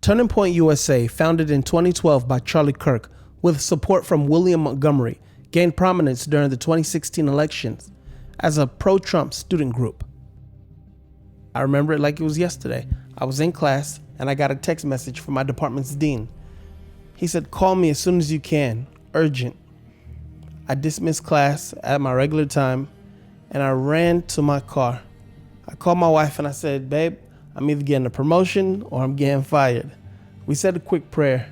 Turning Point USA, founded in 2012 by Charlie Kirk with support from William Montgomery, gained prominence during the 2016 elections as a pro-Trump student group. I remember it like it was yesterday. I was in class and I got a text message from my department's dean. He said, "Call me as soon as you can, urgent." I dismissed class at my regular time and I ran to my car. I called my wife and I said, "Babe, I'm either getting a promotion or I'm getting fired." We said a quick prayer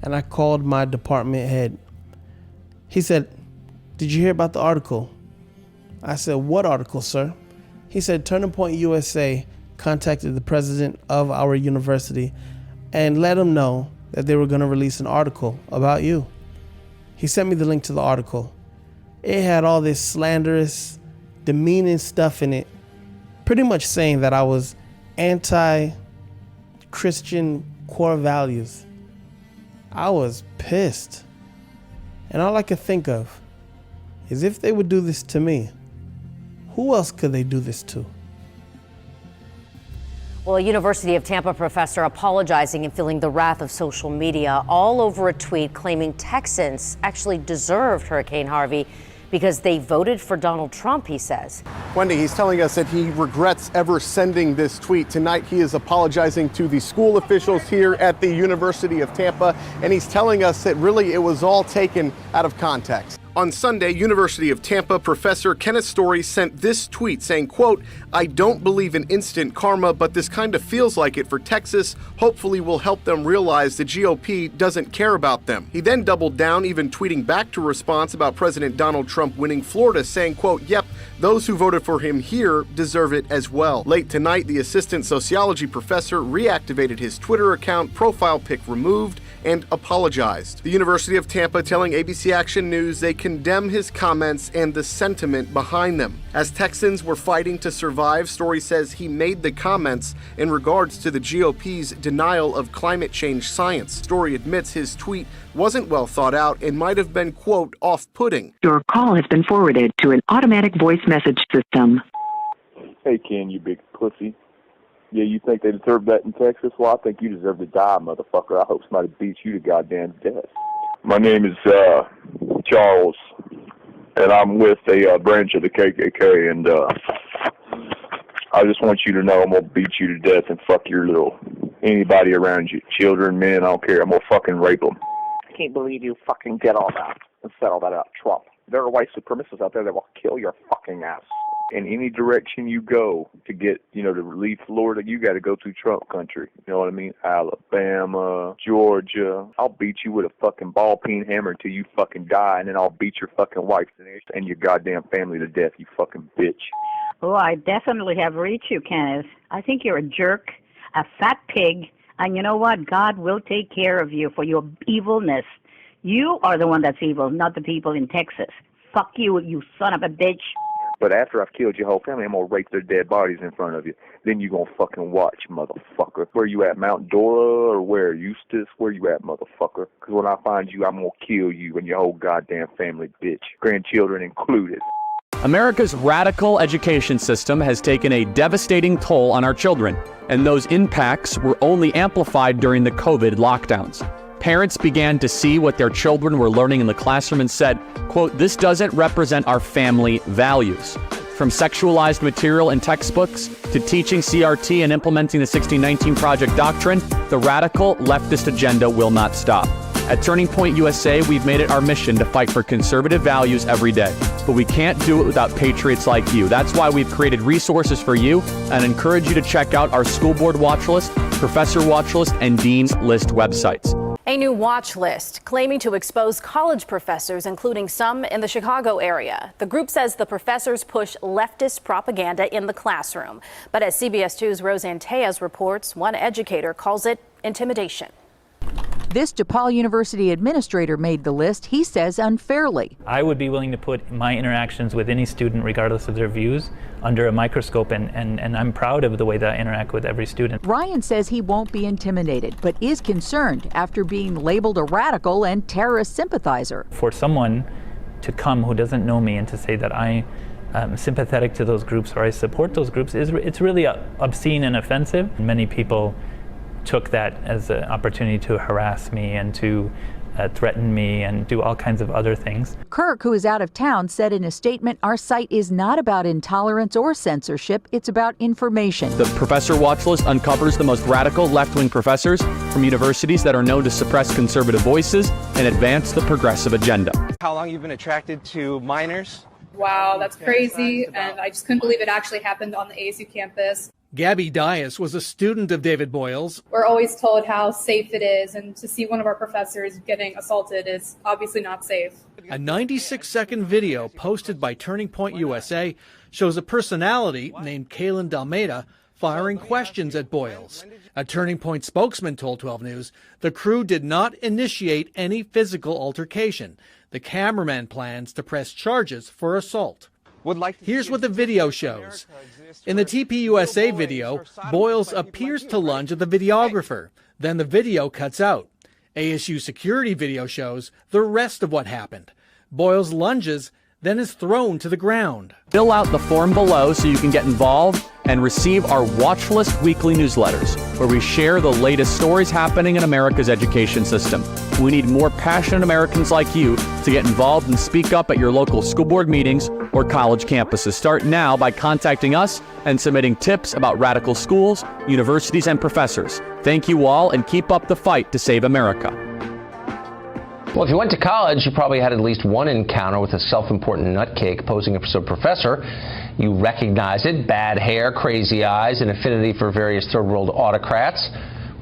and I called my department head. He said, "Did you hear about the article?" I said, "What article, sir?" He said, "Turning Point USA contacted the president of our university and let him know that they were going to release an article about you." He sent me the link to the article. It had all this slanderous, demeaning stuff in it, pretty much saying that I was anti-Christian core values. I was pissed. And all I could think of is if they would do this to me, who else could they do this to? Well, a University of Tampa professor apologizing and feeling the wrath of social media all over a tweet claiming Texans actually deserved Hurricane Harvey because they voted for Donald Trump, he says. Wendy, he's telling us that he regrets ever sending this tweet. Tonight, he is apologizing to the school officials here at the University of Tampa, and he's telling us that really it was all taken out of context. On Sunday, University of Tampa Professor Kenneth Story sent this tweet saying, quote, "I don't believe in instant karma, but this kind of feels like it for Texas. Hopefully will help them realize the GOP doesn't care about them." He then doubled down, even tweeting back to response about President Donald Trump winning Florida, saying, quote, "Yep, those who voted for him here deserve it as well." Late tonight, the assistant sociology professor reactivated his Twitter account, profile pic removed, and apologized. The University of Tampa telling ABC Action News they condemn his comments and the sentiment behind them. As Texans were fighting to survive, Story says he made the comments in regards to the GOP's denial of climate change science. Story admits his tweet wasn't well thought out and might have been, quote, "off-putting." Your call has been forwarded to an automatic voice message system. Hey, Ken, you big pussy. Yeah, you think they deserve that in Texas? Well, I think you deserve to die, motherfucker. I hope somebody beats you to goddamn death. My name is Charles, and I'm with a branch of the KKK, and I just want you to know I'm going to beat you to death and fuck your little anybody around you. Children, men, I don't care. I'm going to fucking rape them. I can't believe you fucking did all that and said all that about Trump. There are white supremacists out there that will kill your fucking ass. In any direction you go to get, to leave Florida, you got to go through Trump country. You know what I mean? Alabama, Georgia. I'll beat you with a fucking ball peen hammer until you fucking die, and then I'll beat your fucking wife and your goddamn family to death, you fucking bitch. Oh, I definitely have reached you, Kenneth. I think you're a jerk, a fat pig, and you know what? God will take care of you for your evilness. You are the one that's evil, not the people in Texas. Fuck you, you son of a bitch. But after I've killed your whole family, I'm going to rape their dead bodies in front of you. Then you going to fucking watch, motherfucker. Where you at, Mount Dora or where? Eustis? Where you at, motherfucker? Because when I find you, I'm going to kill you and your whole goddamn family, bitch. Grandchildren included. America's radical education system has taken a devastating toll on our children, and those impacts were only amplified during the COVID lockdowns. Parents began to see what their children were learning in the classroom and said, quote, "This doesn't represent our family values." From sexualized material in textbooks to teaching CRT and implementing the 1619 Project Doctrine, the radical leftist agenda will not stop. At Turning Point USA, we've made it our mission to fight for conservative values every day. But we can't do it without patriots like you. That's why we've created resources for you and encourage you to check out our school board watch list, Professor Watchlist, and Dean's List websites. A new watch list claiming to expose college professors, including some in the Chicago area. The group says the professors push leftist propaganda in the classroom. But as CBS 2's Roseanne Tejas reports, one educator calls it intimidation. This DePaul University administrator made the list, he says, unfairly. I would be willing to put my interactions with any student, regardless of their views, under a microscope, and I'm proud of the way that I interact with every student. Ryan says he won't be intimidated, but is concerned after being labeled a radical and terrorist sympathizer. For someone to come who doesn't know me and to say that I am sympathetic to those groups or I support those groups, it's really obscene and offensive. Many people took that as an opportunity to harass me and to threaten me and do all kinds of other things. Kirk, who is out of town, said in a statement, "Our site is not about intolerance or censorship. It's about information." The Professor Watchlist uncovers the most radical left-wing professors from universities that are known to suppress conservative voices and advance the progressive agenda. How long you've been attracted to minors? Wow, that's crazy, and I just couldn't believe it actually happened on the ASU campus. Gabby Dias was a student of David Boyle's. We're always told how safe it is, and to see one of our professors getting assaulted is obviously not safe. A 96-second video posted by Turning Point USA shows a personality named Kaylin Dalmeda firing questions at Boyles. A Turning Point spokesman told 12 News the crew did not initiate any physical altercation. The cameraman plans to press charges for assault. Here's what the video shows. In the TPUSA video, Boyles appears to lunge at the videographer. Then the video cuts out. ASU security video shows the rest of what happened. Boyles lunges, then is thrown to the ground. Fill out the form below so you can get involved and receive our Watchlist weekly newsletters, where we share the latest stories happening in America's education system. We need more passionate Americans like you to get involved and speak up at your local school board meetings or college campuses. Start now by contacting us and submitting tips about radical schools, universities, and professors. Thank you all, and keep up the fight to save America. Well, if you went to college, you probably had at least one encounter with a self-important nutcake posing as a professor. You recognize it: bad hair, crazy eyes, and affinity for various third-world autocrats.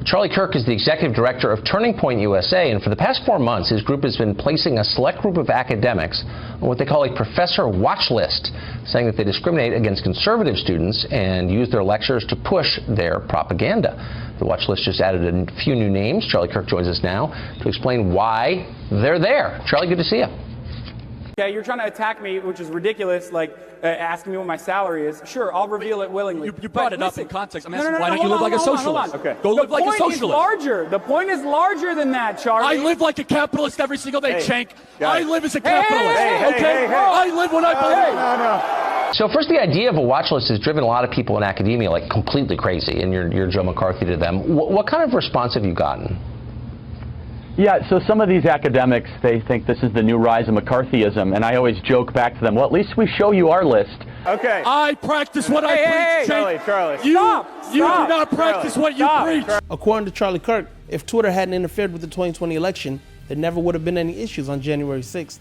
Charlie Kirk is the executive director of Turning Point USA, and for the past 4 months, his group has been placing a select group of academics on what they call a Professor Watchlist, saying that they discriminate against conservative students and use their lectures to push their propaganda. The Watchlist just added a few new names. Charlie Kirk joins us now to explain why they're there. Charlie, good to see you. Yeah, you're trying to attack me, which is ridiculous, like asking me what my salary is. Sure, I'll reveal it willingly. You brought it up in context. I'm asking, No, why don't you live like a socialist? Okay. Go live like a socialist. The point is larger. The point is larger than that, Charlie. I live like a capitalist every single day, Chank. guys. I live as a capitalist, okay? I live what I believe. So first, the idea of a watch list has driven a lot of people in academia like completely crazy, and you're Joe McCarthy to them. What kind of response have you gotten? Yeah, so some of these academics, they think this is the new rise of McCarthyism, and I always joke back to them, well, at least we show you our list. Okay. I practice what I preach, Chank. Charlie. You do not practice what you preach. According to Charlie Kirk, if Twitter hadn't interfered with the 2020 election, there never would have been any issues on January 6th.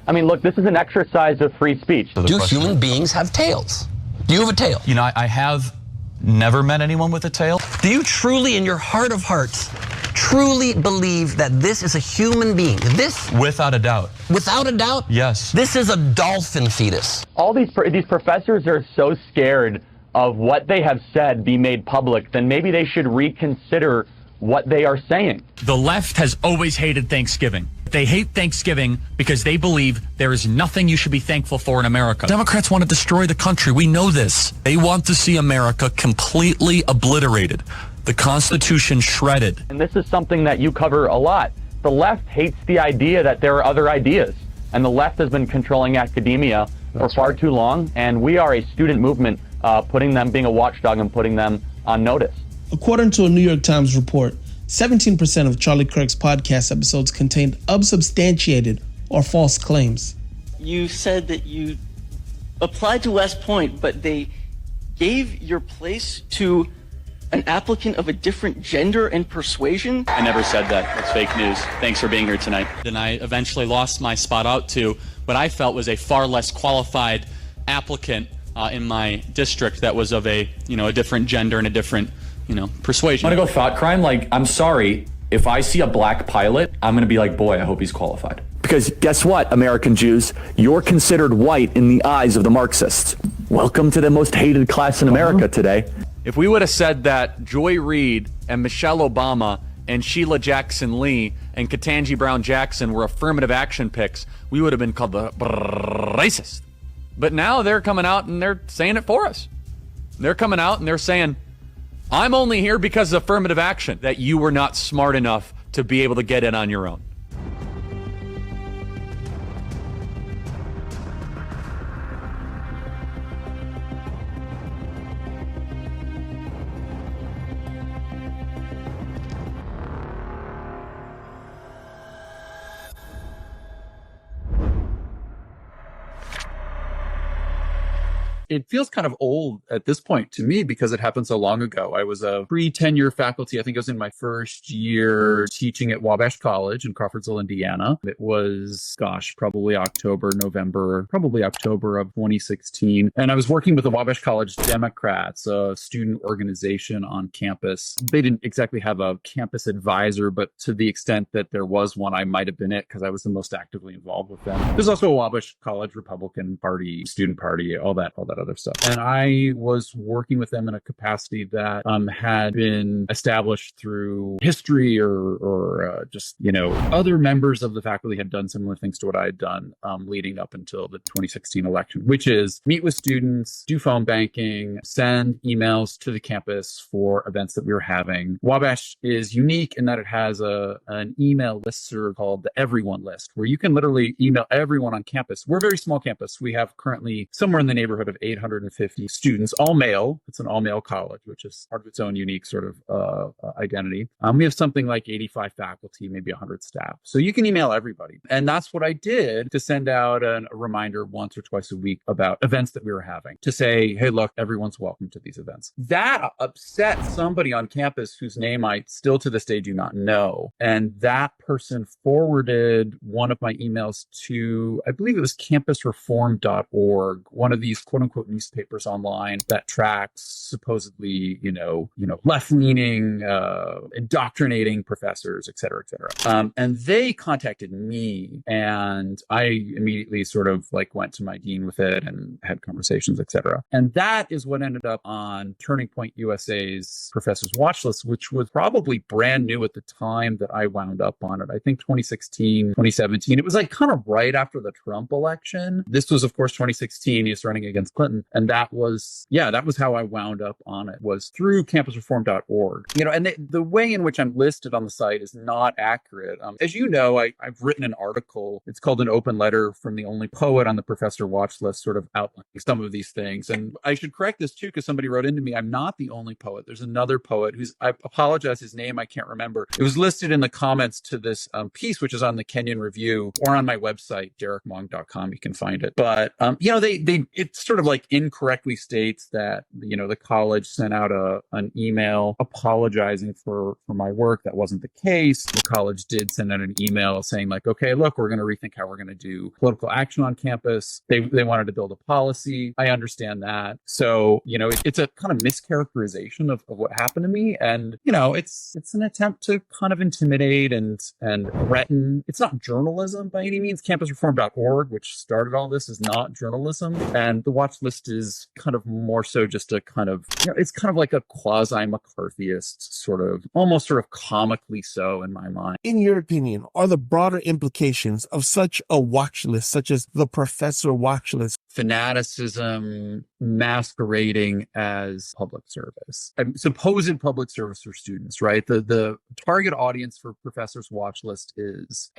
I mean, look, this is an exercise of free speech. Do human beings have tails? Do you have a tail? You know, I have never met anyone with a tail. Do you truly, in your heart of hearts, truly believe that this is a human being? This? Without a doubt. Without a doubt? Yes. This is a dolphin fetus. All these professors are so scared of what they have said be made public, then maybe they should reconsider what they are saying. The left has always hated Thanksgiving. They hate Thanksgiving because they believe there is nothing you should be thankful for in America. Democrats want to destroy the country. We know this. They want to see America completely obliterated. The Constitution shredded. And this is something that you cover a lot. The left hates the idea that there are other ideas. And the left has been controlling academia for far too long. And we are a student movement being a watchdog and putting them on notice. According to a New York Times report, 17% of Charlie Kirk's podcast episodes contained unsubstantiated or false claims. You said that you applied to West Point, but they gave your place to an applicant of a different gender and persuasion? I never said that. That's fake news. Thanks for being here tonight. Then I eventually lost my spot out to what I felt was a far less qualified applicant in my district that was of a different gender and a different persuasion. I'm gonna go thought crime. Like, I'm sorry, if I see a black pilot, I'm gonna be like, boy, I hope he's qualified. Because guess what, American Jews? You're considered white in the eyes of the Marxists. Welcome to the most hated class in America today. If we would have said that Joy Reid and Michelle Obama and Sheila Jackson Lee and Ketanji Brown Jackson were affirmative action picks, we would have been called the racist. But now they're coming out and they're saying it for us. They're coming out and they're saying, I'm only here because of affirmative action, that you were not smart enough to be able to get in on your own. It feels kind of old at this point to me because it happened so long ago. I was a pre-tenure faculty. I think I was in my first year teaching at Wabash College in Crawfordsville, Indiana. It was, probably October of 2016. And I was working with the Wabash College Democrats, a student organization on campus. They didn't exactly have a campus advisor, but to the extent that there was one, I might have been it because I was the most actively involved with them. There's also a Wabash College Republican Party, student party, all that other stuff. And I was working with them in a capacity that had been established through history or just, other members of the faculty had done similar things to what I had done leading up until the 2016 election, which is meet with students, do phone banking, send emails to the campus for events that we were having. Wabash is unique in that it has an email listserv called the Everyone List, where you can literally email everyone on campus. We're a very small campus. We have currently somewhere in the neighborhood of 850 students, all male. It's an all-male college, which is part of its own unique sort of identity. We have something like 85 faculty, maybe 100 staff. So you can email everybody. And that's what I did to send out a reminder once or twice a week about events that we were having to say, hey, look, everyone's welcome to these events. That upset somebody on campus whose name I still to this day do not know. And that person forwarded one of my emails to, I believe it was campusreform.org, one of these quote unquote newspapers online that tracks supposedly, left-leaning, indoctrinating professors, et cetera, et cetera. And they contacted me and I immediately sort of went to my dean with it and had conversations, et cetera. And that is what ended up on Turning Point USA's Professor's Watchlist, which was probably brand new at the time that I wound up on it. I think 2016, 2017. It was kind of right after the Trump election. This was, of course, 2016. He was running against Clinton. And that was how I wound up on it, was through campusreform.org. And the way in which I'm listed on the site is not accurate. As you know, I've written an article. It's called An Open Letter from the Only Poet on the Professor Watchlist, sort of outlining some of these things. And I should correct this too, because somebody wrote into me, I'm not the only poet. There's another poet I apologize, his name I can't remember. It was listed in the comments to this piece, which is on the Kenyon Review or on my website, derekmong.com. You can find it. But, it sort of incorrectly states that, the college sent out an email apologizing for my work. That wasn't the case. The college did send out an email saying okay, look, we're going to rethink how we're going to do political action on campus. They wanted to build a policy. I understand that. So, it's a kind of mischaracterization of what happened to me. And, it's an attempt to kind of intimidate and threaten. It's not journalism by any means. Campusreform.org, which started all this, is not journalism. And the watch list is kind of more so just a kind of, it's kind of like a quasi-McCarthyist almost sort of comically so in my mind. In your opinion, are the broader implications of such a watch list, such as the Professor Watchlist, fanaticism masquerading as public service, supposed public service for students, right? The target audience for Professor's Watchlist is,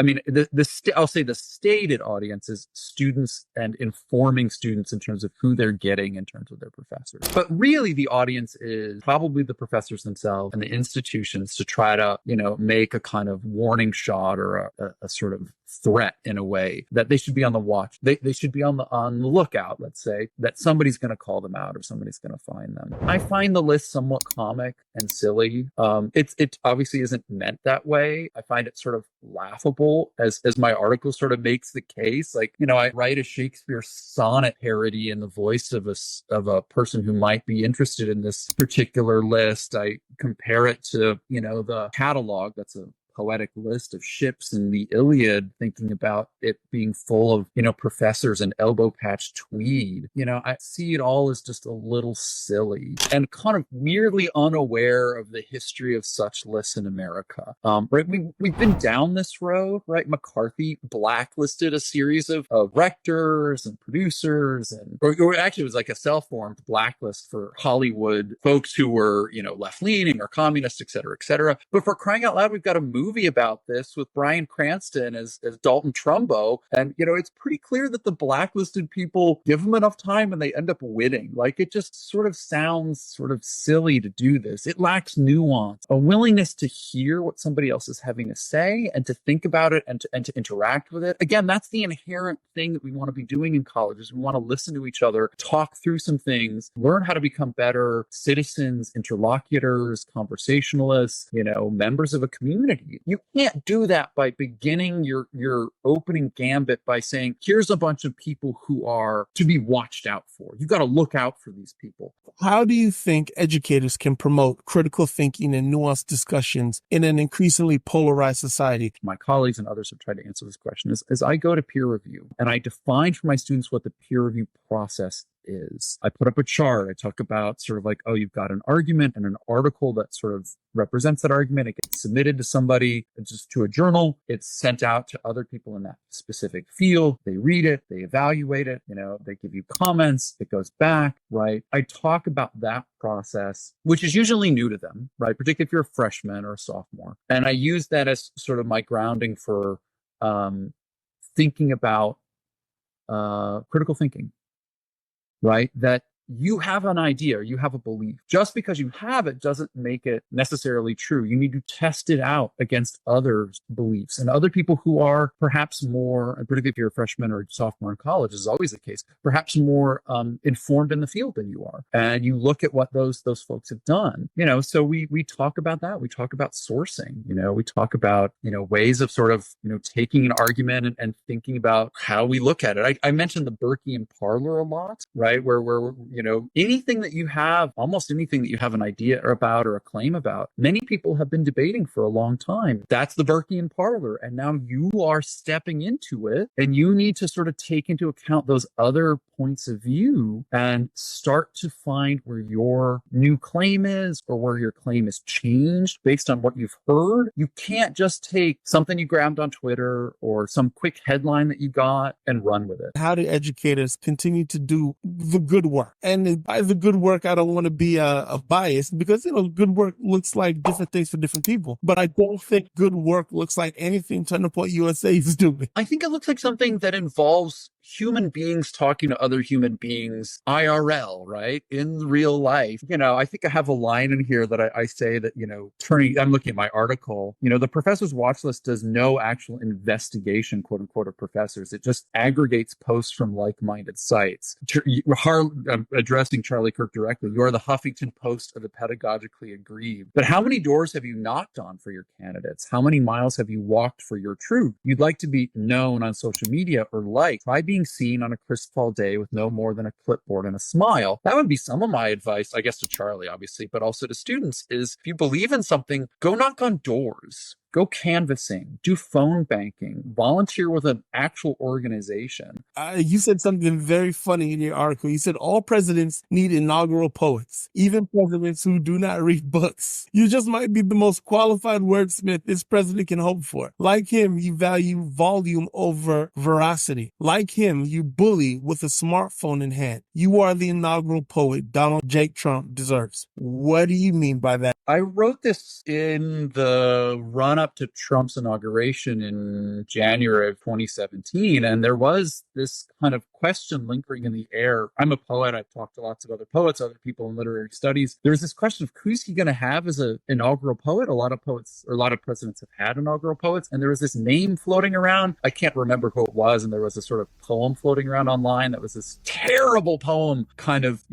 I'll say the stated audience is students and informing students in terms of who they're getting in terms of their professors. But really the audience is probably the professors themselves and the institutions to try to, make a kind of warning shot or a sort of threat in a way that they should be on the watch. They should be on the lookout, let's say, that somebody's going to call them out or somebody's going to find them. I find the list somewhat comic and silly. It obviously isn't meant that way. I find it sort of laughable as my article sort of makes the case. I write a Shakespeare sonnet parody in the voice of a person who might be interested in this particular list. I compare it to, the catalog that's a poetic list of ships in the Iliad, thinking about it being full of, professors in elbow patch tweed. I see it all as just a little silly and kind of weirdly unaware of the history of such lists in America. Right? We've been down this road, right? McCarthy blacklisted a series of rectors and producers, or actually it was like a self-formed blacklist for Hollywood folks who were, left-leaning or communist, et cetera, et cetera. But for crying out loud, we've got a movie movie about this with Bryan Cranston as Dalton Trumbo. And, it's pretty clear that the blacklisted people give them enough time and they end up winning. Like, it just sort of sounds sort of silly to do this. It lacks nuance, a willingness to hear what somebody else is having to say and to think about it and to interact with it. Again, that's the inherent thing that we want to be doing in colleges. We want to listen to each other, talk through some things, learn how to become better citizens, interlocutors, conversationalists, members of a community. You can't do that by beginning your opening gambit by saying, here's a bunch of people who are to be watched out for. You've got to look out for these people. How do you think educators can promote critical thinking and nuanced discussions in an increasingly polarized society? My colleagues and others have tried to answer this question. As I go to peer review and I define for my students what the peer review process is, I put up a chart. I talk about sort of like, oh, you've got an argument and an article that sort of represents that argument. It gets submitted to somebody, just to a journal. It's sent out to other people in that specific field. They read it, they evaluate it, they give you comments, it goes back, right? I talk about that process, which is usually new to them, right? Particularly if you're a freshman or a sophomore. And I use that as sort of my grounding for thinking about critical thinking. Right? That you have an idea, you have a belief. Just because you have it doesn't make it necessarily true. You need to test it out against others' beliefs and other people who are perhaps more, particularly if you're a freshman or a sophomore in college, is always the case, perhaps more informed in the field than you are. And you look at what those folks have done. So we talk about that. We talk about sourcing. We talk about, ways of sort of, taking an argument and thinking about how we look at it. I mentioned the Burkean parlor a lot, right? Where anything that you have, almost anything that you have an idea about or a claim about, many people have been debating for a long time. That's the Burkean parlor. And now you are stepping into it and you need to sort of take into account those other points of view and start to find where your new claim is or where your claim is changed based on what you've heard. You can't just take something you grabbed on Twitter or some quick headline that you got and run with it. How do educators continue to do the good work? And by the good work, I don't want to be a bias because, good work looks like different things for different people. But I don't think good work looks like anything Turning Point USA is doing. I think it looks like something that involves human beings talking to other human beings IRL, right? In real life. I think I have a line in here that I say that, I'm looking at my article, the Professor's Watchlist does no actual investigation, quote unquote, of professors. It just aggregates posts from like-minded sites. I'm addressing Charlie Kirk directly. You are the Huffington Post of the pedagogically aggrieved. But how many doors have you knocked on for your candidates? How many miles have you walked for your truth? You'd like to be known on social media or liked. Try being seen on a crisp fall day with no more than a clipboard and a smile. That would be some of my advice, I guess, to Charlie, obviously, but also to students is if you believe in something, go knock on doors. Go canvassing, do phone banking, volunteer with an actual organization. You said something very funny in your article. You said all presidents need inaugural poets, even presidents who do not read books. You just might be the most qualified wordsmith this president can hope for. Like him, you value volume over veracity. Like him, you bully with a smartphone in hand. You are the inaugural poet Donald J. Trump deserves. What do you mean by that? I wrote this in the run-up to Trump's inauguration in January of 2017, and there was this kind of question lingering in the air. I'm a poet. I've talked to lots of other poets, other people in literary studies. There's this question of who's he going to have as an inaugural poet? A lot of poets, or a lot of presidents have had inaugural poets, and there was this name floating around. I can't remember who it was, and there was a sort of poem floating around online that was this terrible poem kind of,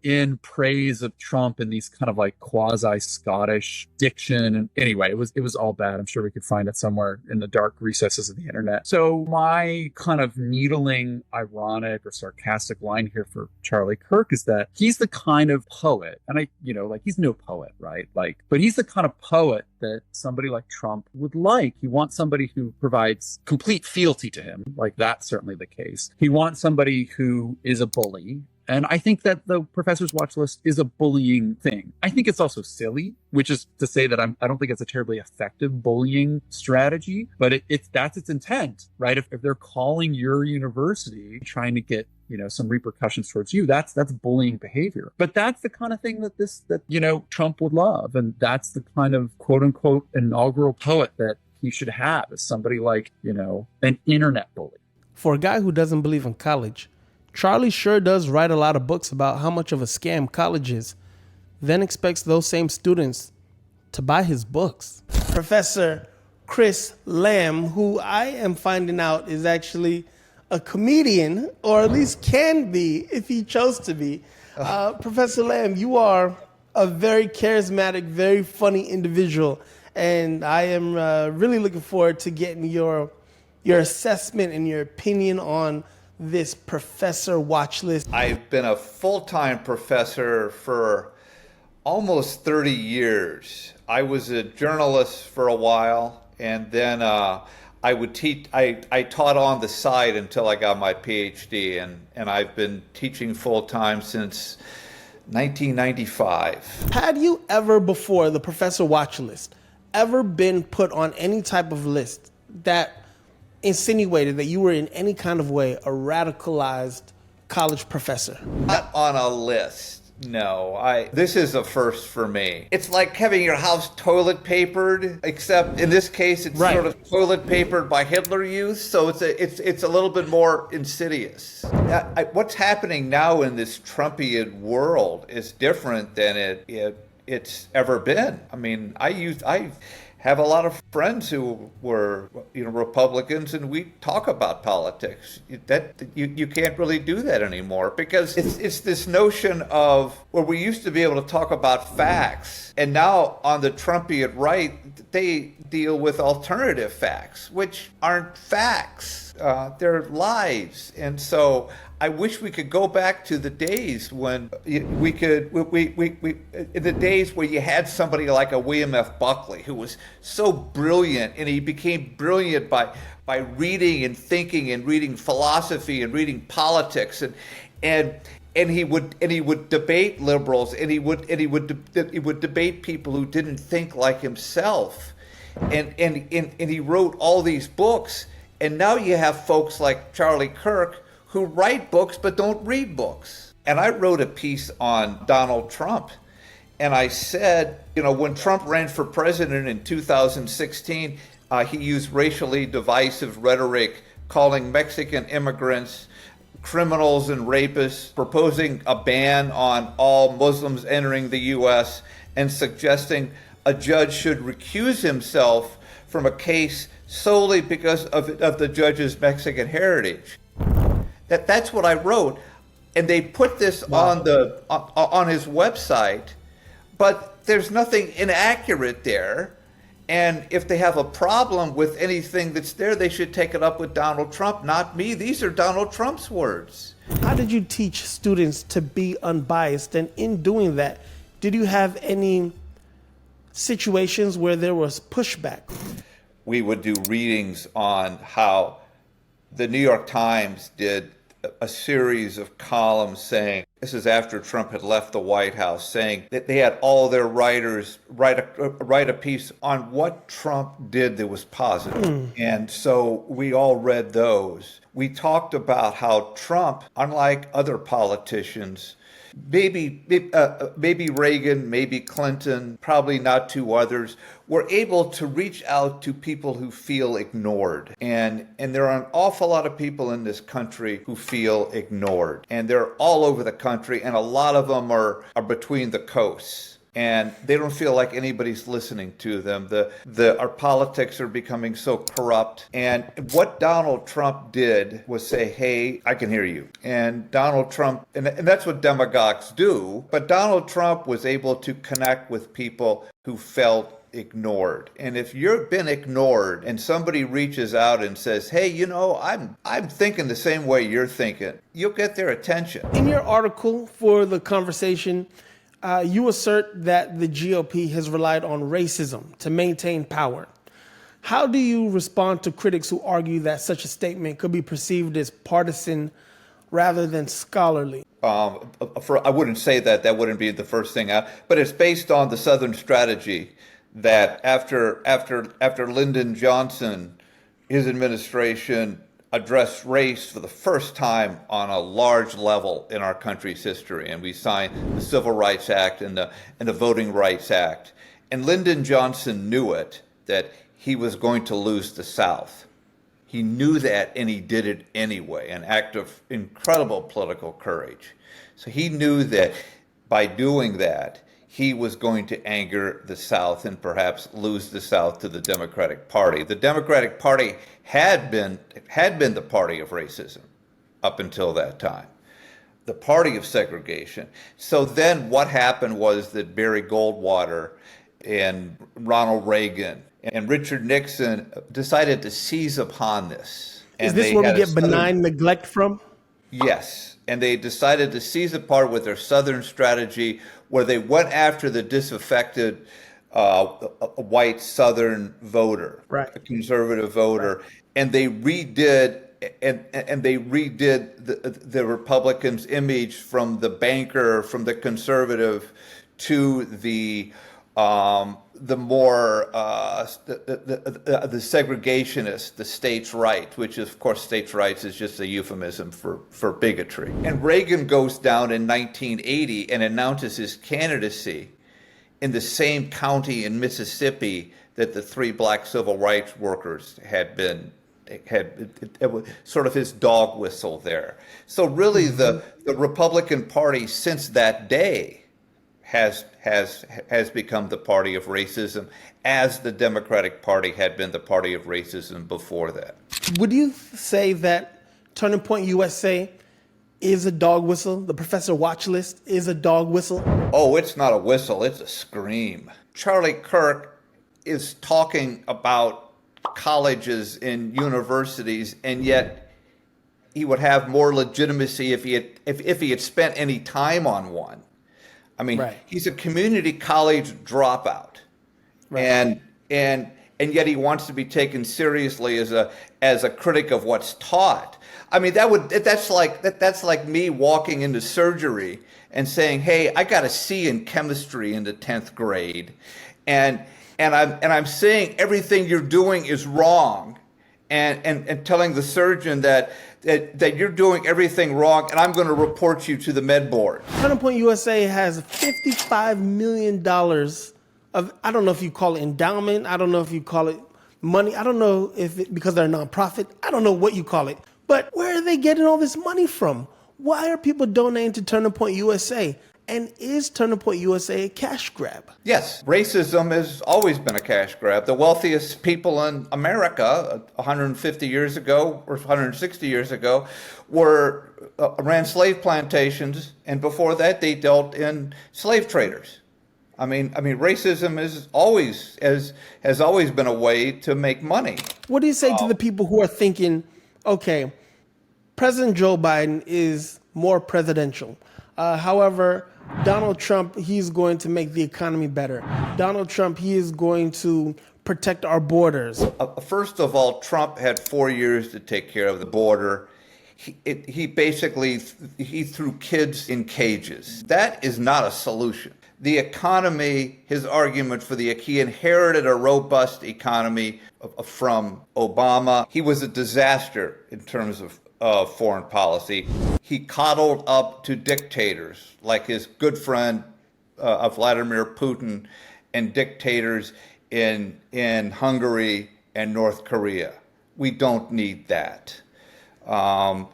in praise of Trump in these kind of like quasi-Scottish diction. And anyway, it was all bad. I'm sure we could find it somewhere in the dark recesses of the internet. So my kind of needling, ironic or sarcastic line here for Charlie Kirk is that he's the kind of poet, and he's no poet, right? But he's the kind of poet that somebody like Trump would like. He wants somebody who provides complete fealty to him. Like, that's certainly the case. He wants somebody who is a bully. And I think that the Professor's Watchlist is a bullying thing. I think it's also silly, which is to say that I don't think it's a terribly effective bullying strategy, but that's its intent, right? If they're calling your university, trying to get some repercussions towards you, that's bullying behavior. But that's the kind of thing that Trump would love. And that's the kind of quote unquote inaugural poet that he should have is somebody like, an internet bully. For a guy who doesn't believe in college, Charlie sure does write a lot of books about how much of a scam college is, then expects those same students to buy his books. Professor Chris Lamb, who I am finding out is actually a comedian, or at least can be if he chose to be. Professor Lamb, you are a very charismatic, very funny individual, and I am really looking forward to getting your assessment and your opinion on this Professor Watchlist. I've been a full-time professor for almost 30 years. I was a journalist for a while, and then I would teach. I taught on the side until I got my PhD, and I've been teaching full-time since 1995. Had you ever before the Professor Watchlist ever been put on any type of list that insinuated that you were in any kind of way a radicalized college professor? Not on a list. No, this is a first for me. It's like having your house toilet papered, except in this case it's sort of toilet papered by Hitler Youth, so it's a little bit more insidious. What's happening now in this Trumpian world is different than it's ever been. I mean, I have a lot of friends who were, Republicans, and we talk about politics. You can't really do that anymore because it's this notion of where we used to be able to talk about facts, and now on the Trumpian right, they deal with alternative facts, which aren't facts. They're lies, and so I wish we could go back to the days when in the days where you had somebody like a William F. Buckley who was so brilliant, and he became brilliant by reading and thinking and reading philosophy and reading politics, and he would debate liberals, and he would debate people who didn't think like himself, and he wrote all these books, and now you have folks like Charlie Kirk who write books but don't read books. And I wrote a piece on Donald Trump, and I said, when Trump ran for president in 2016, he used racially divisive rhetoric, calling Mexican immigrants criminals and rapists, proposing a ban on all Muslims entering the U.S., and suggesting a judge should recuse himself from a case solely because of the judge's Mexican heritage. That's what I wrote, and they put this on his website, but there's nothing inaccurate there. And if they have a problem with anything that's there, they should take it up with Donald Trump, not me. These are Donald Trump's words. How did you teach students to be unbiased? And in doing that, did you have any situations where there was pushback? We would do readings on how the New York Times did a series of columns saying, this is after Trump had left the White House, saying that they had all their writers write a piece on what Trump did that was positive. And so we all read those. We talked about how Trump, unlike other politicians, maybe Reagan, maybe Clinton, probably not two others, were able to reach out to people who feel ignored. And there are an awful lot of people in this country who feel ignored. And they're all over the country, and a lot of them are between the coasts. And they don't feel like anybody's listening to them. Our politics are becoming so corrupt. And what Donald Trump did was say, hey, I can hear you. And Donald Trump, and that's what demagogues do, but Donald Trump was able to connect with people who felt ignored. And if you've been ignored and somebody reaches out and says, hey, I'm thinking the same way you're thinking, you'll get their attention. In your article for The Conversation, you assert that the GOP has relied on racism to maintain power. How do you respond to critics who argue that such a statement could be perceived as partisan rather than scholarly? I wouldn't say that. That wouldn't be the first thing out. But it's based on the Southern strategy that after Lyndon Johnson, his administration addressed race for the first time on a large level in our country's history, and we signed the Civil Rights Act and the Voting Rights Act. And Lyndon Johnson knew it, that he was going to lose the South. He knew that, and he did it anyway, an act of incredible political courage. So he knew that by doing that, he was going to anger the South and perhaps lose the South to the Democratic Party. The Democratic Party had been the party of racism up until that time, the party of segregation. So then what happened was that Barry Goldwater and Ronald Reagan and Richard Nixon decided to seize upon this. Is this where we get benign neglect from? Yes. And they decided to seize upon with their Southern strategy, where they went after the disaffected white Southern voter, right, a conservative voter, right, and they redid the Republicans' image from the banker, from the conservative, to the more the segregationist, the states' right, which is, of course, states' rights is just a euphemism for bigotry. And Reagan goes down in 1980 and announces his candidacy in the same county in Mississippi that the 3 black civil rights workers had it was sort of his dog whistle there. So really the Republican Party since that day has become the party of racism, as the Democratic Party had been the party of racism before that. Would you say that Turning Point USA is a dog whistle? The Professor Watchlist is a dog whistle? Oh, it's not a whistle, it's a scream. Charlie Kirk is talking about colleges and universities, and yet he would have more legitimacy if he had spent any time on one. I mean, right, he's a community college dropout, right, and yet he wants to be taken seriously as a critic of what's taught. I mean, that's like me walking into surgery and saying, "Hey, I got a C in chemistry in the 10th grade," and I'm saying everything you're doing is wrong, and telling the surgeon that you're doing everything wrong, and I'm going to report you to the med board. Turning Point USA has $55 million of, I don't know if you call it endowment, I don't know if you call it money, I don't know because they're a nonprofit, I don't know what you call it, but where are they getting all this money from? Why are people donating to Turning Point USA? And is Turning Point USA a cash grab? Yes, racism has always been a cash grab. The wealthiest people in America 150 years ago or 160 years ago ran slave plantations, and before that they dealt in slave traders. I mean, racism has always been a way to make money. What do you say to the people who are thinking, okay, President Joe Biden is more presidential. However, Donald Trump, he's going to make the economy better. Donald Trump, he is going to protect our borders. First of all, Trump had 4 years to take care of the border. He basically threw kids in cages. That is not a solution. The economy, his argument he inherited a robust economy from Obama. He was a disaster in terms of foreign policy. He coddled up to dictators like his good friend Vladimir Putin and dictators in Hungary and North Korea. We don't need that. This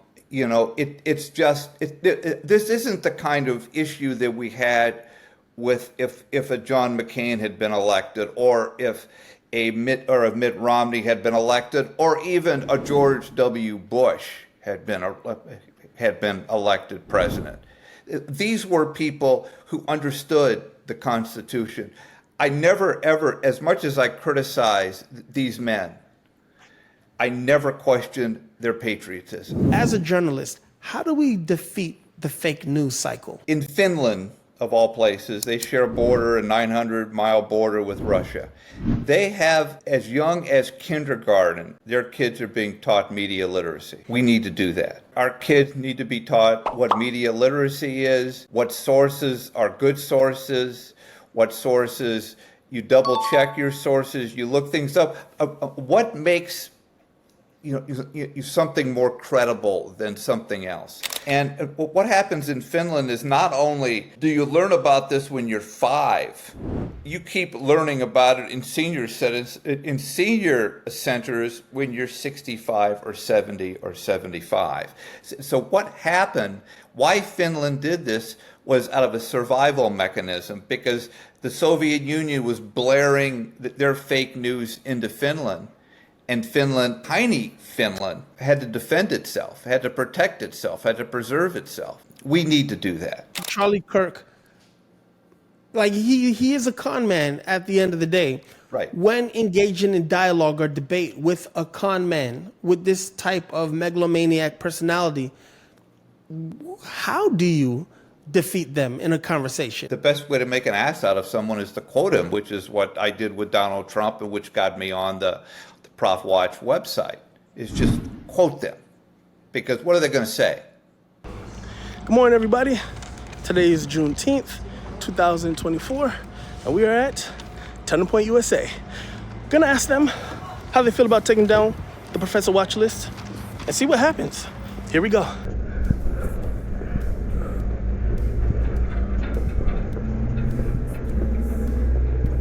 isn't the kind of issue that we had with if a John McCain had been elected, or if Mitt Romney had been elected, or even a George W. Bush had been elected president. These were people who understood the Constitution. I never, ever, as much as I criticize these men, I never questioned their patriotism. As a journalist, how do we defeat the fake news cycle? In Finland, of all places, they share a border, a 900-mile border with Russia. They have, as young as kindergarten, their kids are being taught media literacy. We need to do that. Our kids need to be taught what media literacy is, what sources are good sources, what sources you double check your sources, you look things up. What makes something more credible than something else? And what happens in Finland is not only do you learn about this when you're 5, You keep learning about it in senior centers when you're 65 or 70 or 75. So what happened, why Finland did this, was out of a survival mechanism, because the Soviet Union was blaring their fake news into Finland. And Finland, tiny Finland, had to defend itself, had to protect itself, had to preserve itself. We need to do that. Charlie Kirk, like he is a con man at the end of the day. Right. When engaging in dialogue or debate with a con man, with this type of megalomaniac personality, how do you defeat them in a conversation? The best way to make an ass out of someone is to quote him, which is what I did with Donald Trump and which got me on the Prof Watch website, is just quote them. Because what are they going to say? Good morning, everybody. Today is Juneteenth, 2024, and we are at Turning Point USA. Gonna ask them how they feel about taking down the Professor Watchlist and see what happens. Here we go.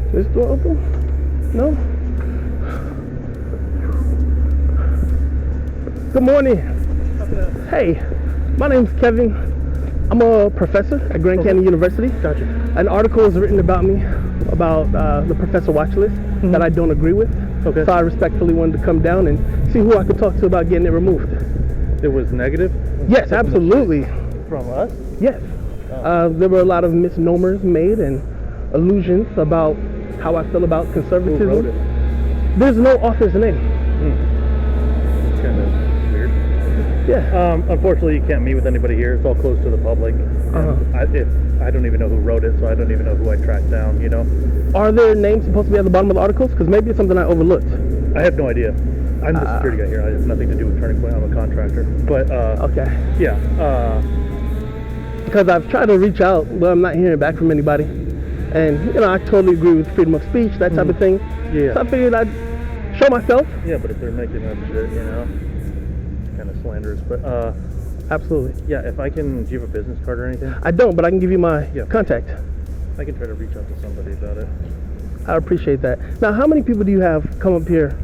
Is this door open? No? Good morning. Hey, my name's Kevin. I'm a professor at Grand Canyon University. Gotcha. An article was written about me, about the Professor Watchlist, that I don't agree with. Okay. So I respectfully wanted to come down and see who I could talk to about getting it removed. It was negative? Yes, absolutely. From us? Yes. There were a lot of misnomers made and allusions about how I feel about conservatism. Who wrote it? There's no author's name. It's kind of weird. Yeah. Unfortunately, you can't meet with anybody here. It's all closed to the public. I don't even know who wrote it, so I don't even know who I tracked down, you know? Are there names supposed to be at the bottom of the articles? Because maybe it's something I overlooked. I have no idea. I'm the security guy here. I have nothing to do with Turning Point. I'm a contractor. But, okay. Yeah. Because I've tried to reach out, but I'm not hearing back from anybody. And, you know, I totally agree with freedom of speech, that type of thing. Yeah. So I figured I'd show myself. Yeah, but if they're making up shit, you know, it's kind of slanderous. But, absolutely. Yeah, if I can, do you have a business card or anything? I don't, but I can give you my contact. I can try to reach out to somebody about it. I appreciate that. Now, how many people do you have come up here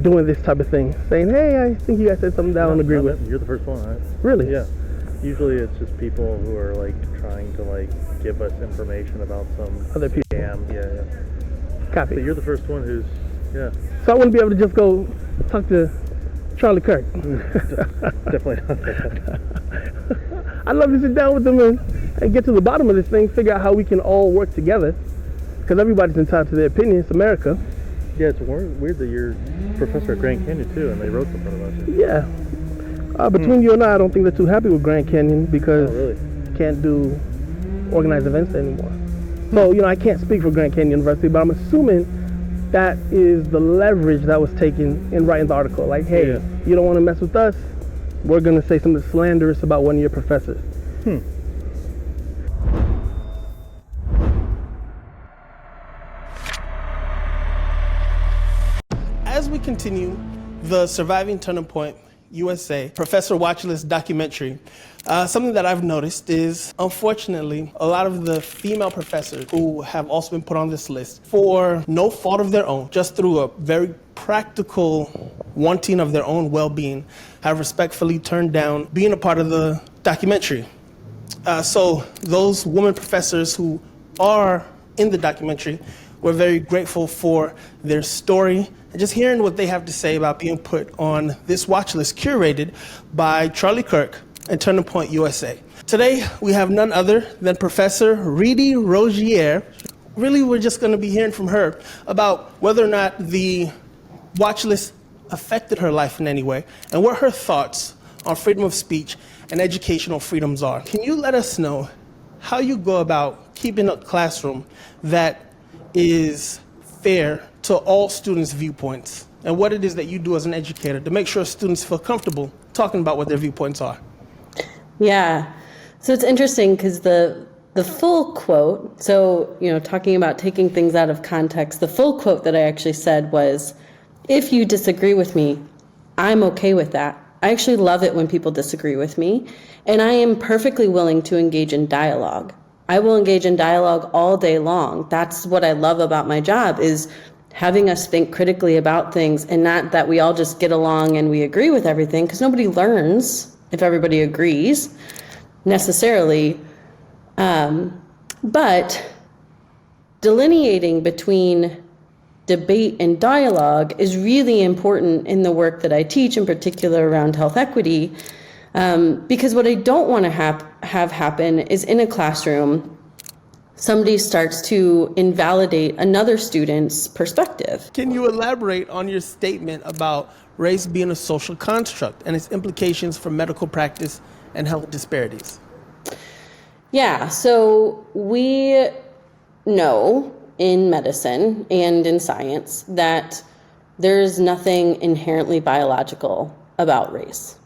doing this type of thing? Saying, hey, I think you guys said something that I don't agree with. You're the first one, right? Really? Yeah. Usually it's just people who are, like, trying to, like, give us information about some other people. Scam. Yeah. Copy. But you're the first one who's, So I wouldn't be able to just go talk to Charlie Kirk. Definitely not that. I'd love to sit down with them and get to the bottom of this thing, figure out how we can all work together. Because everybody's entitled to their opinion. It's America. Yeah, it's weird that you're professor at Grand Canyon too, and they wrote something about you. Yeah. Between you and I don't think they're too happy with Grand Canyon because can't do organized events anymore. So, you know, I can't speak for Grand Canyon University, but I'm assuming that is the leverage that was taken in writing the article. Like, hey, you don't want to mess with us, we're going to say something slanderous about one of your professors. As we continue the Surviving Turning Point USA Professor Watchlist documentary, something that I've noticed is, unfortunately, a lot of the female professors who have also been put on this list for no fault of their own, just through a very practical wanting of their own well-being, have respectfully turned down being a part of the documentary. So those women professors who are in the documentary, we're very grateful for their story and just hearing what they have to say about being put on this watch list curated by Charlie Kirk and Turning Point USA. Today, we have none other than Professor Reedy Rogier. Really, we're just going to be hearing from her about whether or not the watch list affected her life in any way and what her thoughts on freedom of speech and educational freedoms are. Can you let us know how you go about keeping a classroom that is fair to all students' viewpoints, and what it is that you do as an educator to make sure students feel comfortable talking about what their viewpoints are? Yeah, so it's interesting because the full quote, so, you know, talking about taking things out of context, the full quote that I actually said was, if you disagree with me, I'm okay with that. I actually love it when people disagree with me, and I am perfectly willing to engage in dialogue. I will engage in dialogue all day long. That's what I love about my job, is having us think critically about things, and not that we all just get along and we agree with everything, because nobody learns if everybody agrees necessarily. But delineating between debate and dialogue is really important in the work that I teach, in particular around health equity, because what I don't want to have happen is, in a classroom, somebody starts to invalidate another student's perspective. Can you elaborate on your statement about race being a social construct and its implications for medical practice and health disparities? Yeah, so we know in medicine and in science that there's nothing inherently biological about race.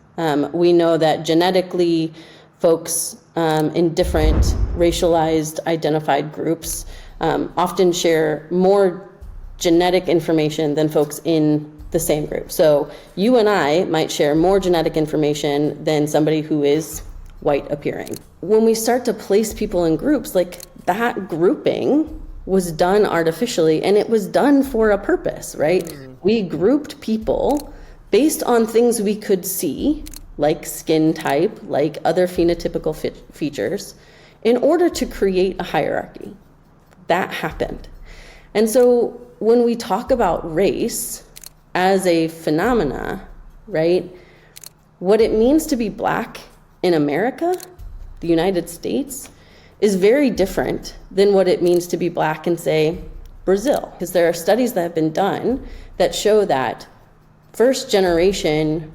We know that genetically, folks in different racialized identified groups often share more genetic information than folks in the same group. So you and I might share more genetic information than somebody who is white appearing. When we start to place people in groups, like, that grouping was done artificially, and it was done for a purpose, right? We grouped people based on things we could see, like skin type, like other phenotypical features, in order to create a hierarchy. That happened. And so when we talk about race as a phenomena, right, what it means to be Black in America, the United States, is very different than what it means to be Black in, say, Brazil. Because there are studies that have been done that show that first generation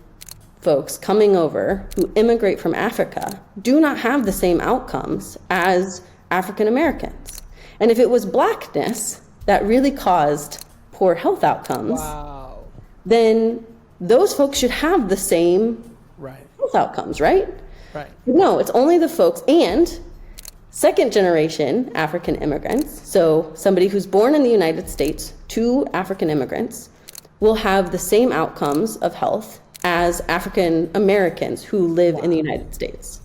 folks coming over who immigrate from Africa do not have the same outcomes as African Americans. And if it was Blackness that really caused poor health outcomes, then those folks should have the same health outcomes, right? Right. No, it's only the folks, and second generation African immigrants, so somebody who's born in the United States to African immigrants, will have the same outcomes of health as African Americans who live in the United States.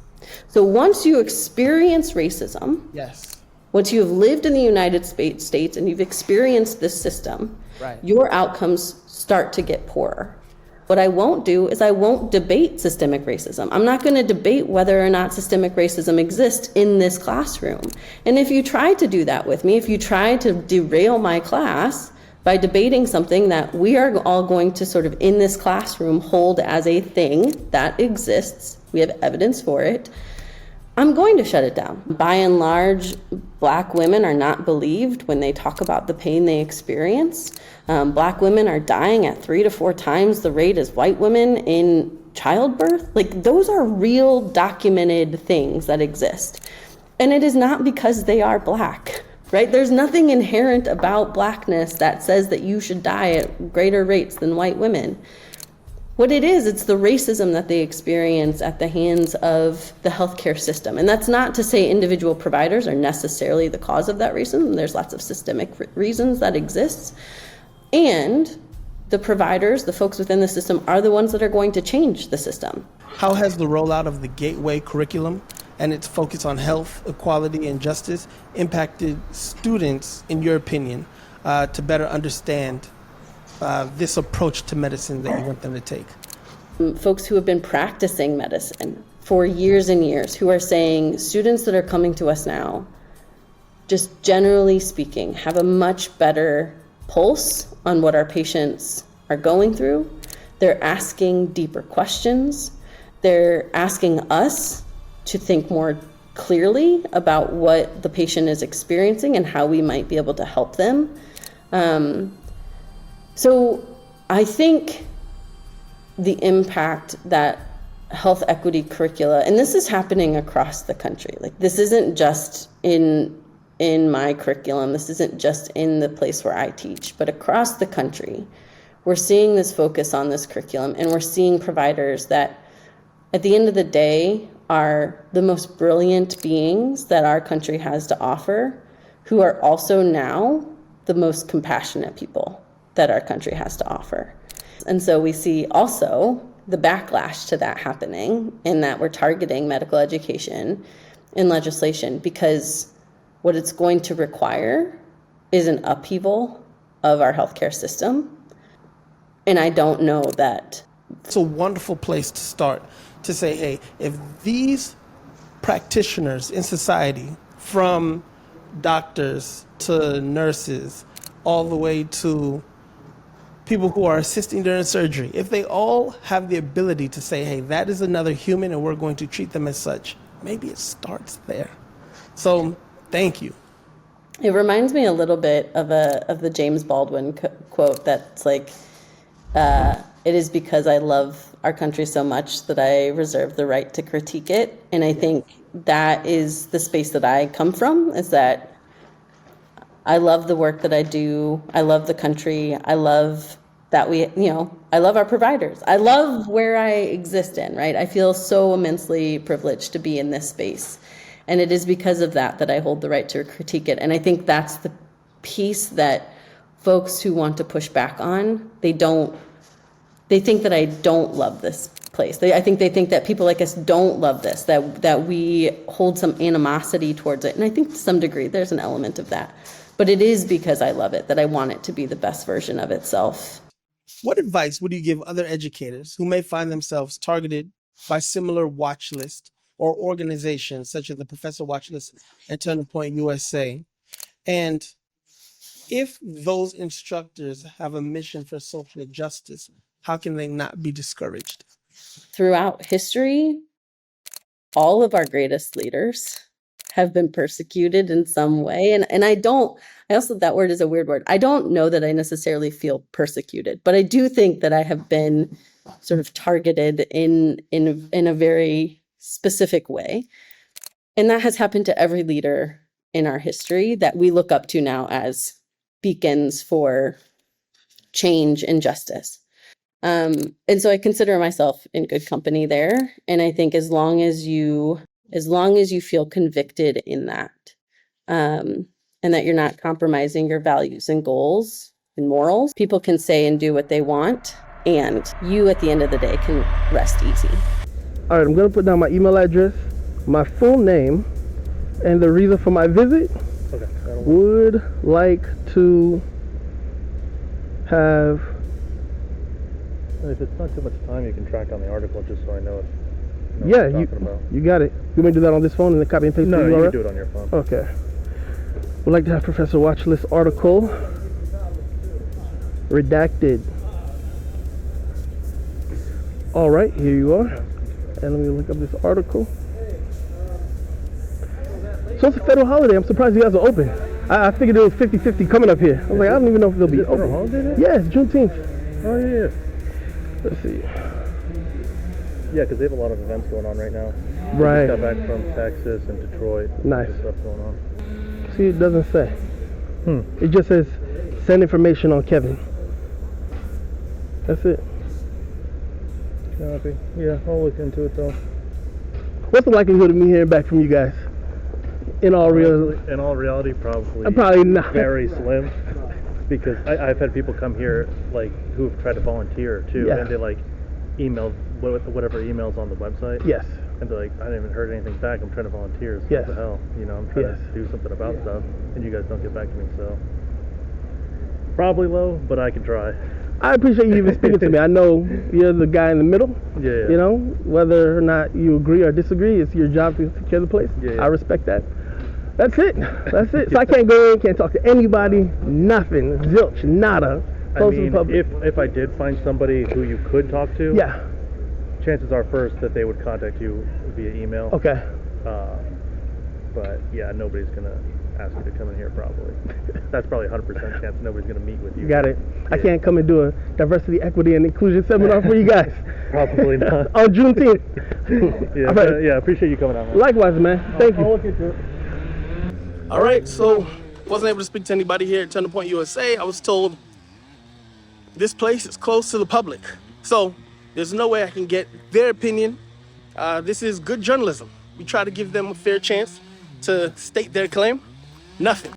So once you experience racism, yes, once you have lived in the United States and you've experienced this system, your outcomes start to get poorer. What I won't do is I won't debate systemic racism. I'm not going to debate whether or not systemic racism exists in this classroom. And if you try to do that with me, if you try to derail my class by debating something that we are all going to sort of in this classroom hold as a thing that exists, we have evidence for it, I'm going to shut it down. By and large, Black women are not believed when they talk about the pain they experience. Black women are dying at 3 to 4 times the rate as white women in childbirth. Like, those are real documented things that exist. And it is not because they are Black, right? There's nothing inherent about Blackness that says that you should die at greater rates than white women. What it is, it's the racism that they experience at the hands of the healthcare system. And that's not to say individual providers are necessarily the cause of that racism. There's lots of systemic reasons that exist. And the providers, the folks within the system, are the ones that are going to change the system. How has the rollout of the Gateway curriculum and its focus on health, equality, and justice impacted students, in your opinion, to better understand this approach to medicine that you want them to take? Folks who have been practicing medicine for years and years, who are saying students that are coming to us now, just generally speaking, have a much better pulse on what our patients are going through. They're asking deeper questions. They're asking us to think more clearly about what the patient is experiencing and how we might be able to help them. So I think the impact that health equity curricula, and this is happening across the country, like, this isn't just in my curriculum, this isn't just in the place where I teach, but across the country, we're seeing this focus on this curriculum, and we're seeing providers that at the end of the day are the most brilliant beings that our country has to offer, who are also now the most compassionate people that our country has to offer. And so we see also the backlash to that happening, in that we're targeting medical education in legislation, because what it's going to require is an upheaval of our healthcare system. And I don't know that. It's a wonderful place to start, to say, hey, if these practitioners in society, from doctors to nurses, all the way to people who are assisting during surgery, if they all have the ability to say, hey, that is another human and we're going to treat them as such, maybe it starts there. So thank you. It reminds me a little bit of the James Baldwin quote that's like, it is because I love our country so much that I reserve the right to critique it. And I think that is the space that I come from, is that I love the work that I do. I love the country. I love that I love our providers. I love where I exist in, right? I feel so immensely privileged to be in this space. And it is because of that that I hold the right to critique it. And I think that's the piece that folks who want to push back on, they think that I don't love this place. I think they think that people like us don't love this, that we hold some animosity towards it. And I think to some degree there's an element of that. But it is because I love it that I want it to be the best version of itself. What advice would you give other educators who may find themselves targeted by similar watch lists or organizations such as the Professor Watchlist and Turning Point USA? And if those instructors have a mission for social justice, how can they not be discouraged? Throughout history, all of our greatest leaders have been persecuted in some way. And I also, that word is a weird word. I don't know that I necessarily feel persecuted, but I do think that I have been sort of targeted in a very specific way. And that has happened to every leader in our history that we look up to now as beacons for change and justice. And so I consider myself in good company there. And I think as long as you feel convicted in that, and that you're not compromising your values and goals and morals, people can say and do what they want, and you at the end of the day can rest easy. All right, I'm going to put down my email address, my full name, and the reason for my visit. Okay. Would like to have... If it's not too much time, you can track down the article just so I know it. Yeah, you got it. You want me to do that on this phone and then copy and paste it? No, you can do it on your phone. Okay. Would like to have Professor Watchlist article redacted. All right, here you are. And let me look up this article. So it's a federal holiday. I'm surprised you guys are open. I figured it was 50-50 coming up here. I was like, I don't even know if they'll be open. Holiday? Yeah, it's Juneteenth. Oh, yeah. Let's see. Yeah, because they have a lot of events going on right now. Right. We just got back from Texas and Detroit. Nice. Stuff going on. See, it doesn't say. It just says send information on Kevin. That's it. Copy. Yeah, I'll look into it though. What's the likelihood of me hearing back from you guys? In all reality, probably not. Very slim. Because I've had people come here like who've tried to volunteer too, and they like email whatever emails on the website. Yes. And they're like, I haven't heard anything back. I'm trying to volunteer. So Yes. what the hell? You know, I'm trying to do something about stuff, and you guys don't get back to me. So probably low, but I can try. I appreciate you even speaking to me. I know you're the guy in the middle. Yeah. You know, whether or not you agree or disagree, it's your job to secure the place. Yeah. I respect that. That's it. That's it. So I can't go in, can't talk to anybody, nothing, zilch, nada. I mean, if I did find somebody who you could talk to, chances are first that they would contact you via email. Okay. But yeah, nobody's gonna ask you to come in here probably. That's probably 100% chance nobody's gonna meet with you. Got it. I can't come and do a diversity, equity, and inclusion seminar for you guys. Probably not. On Juneteenth. Yeah, appreciate you coming out, man. Likewise, man. Thank you. I'll look into it. All right, so wasn't able to speak to anybody here at Turning Point USA. I was told this place is closed to the public. So there's no way I can get their opinion. This is good journalism. We try to give them a fair chance to state their claim. Nothing.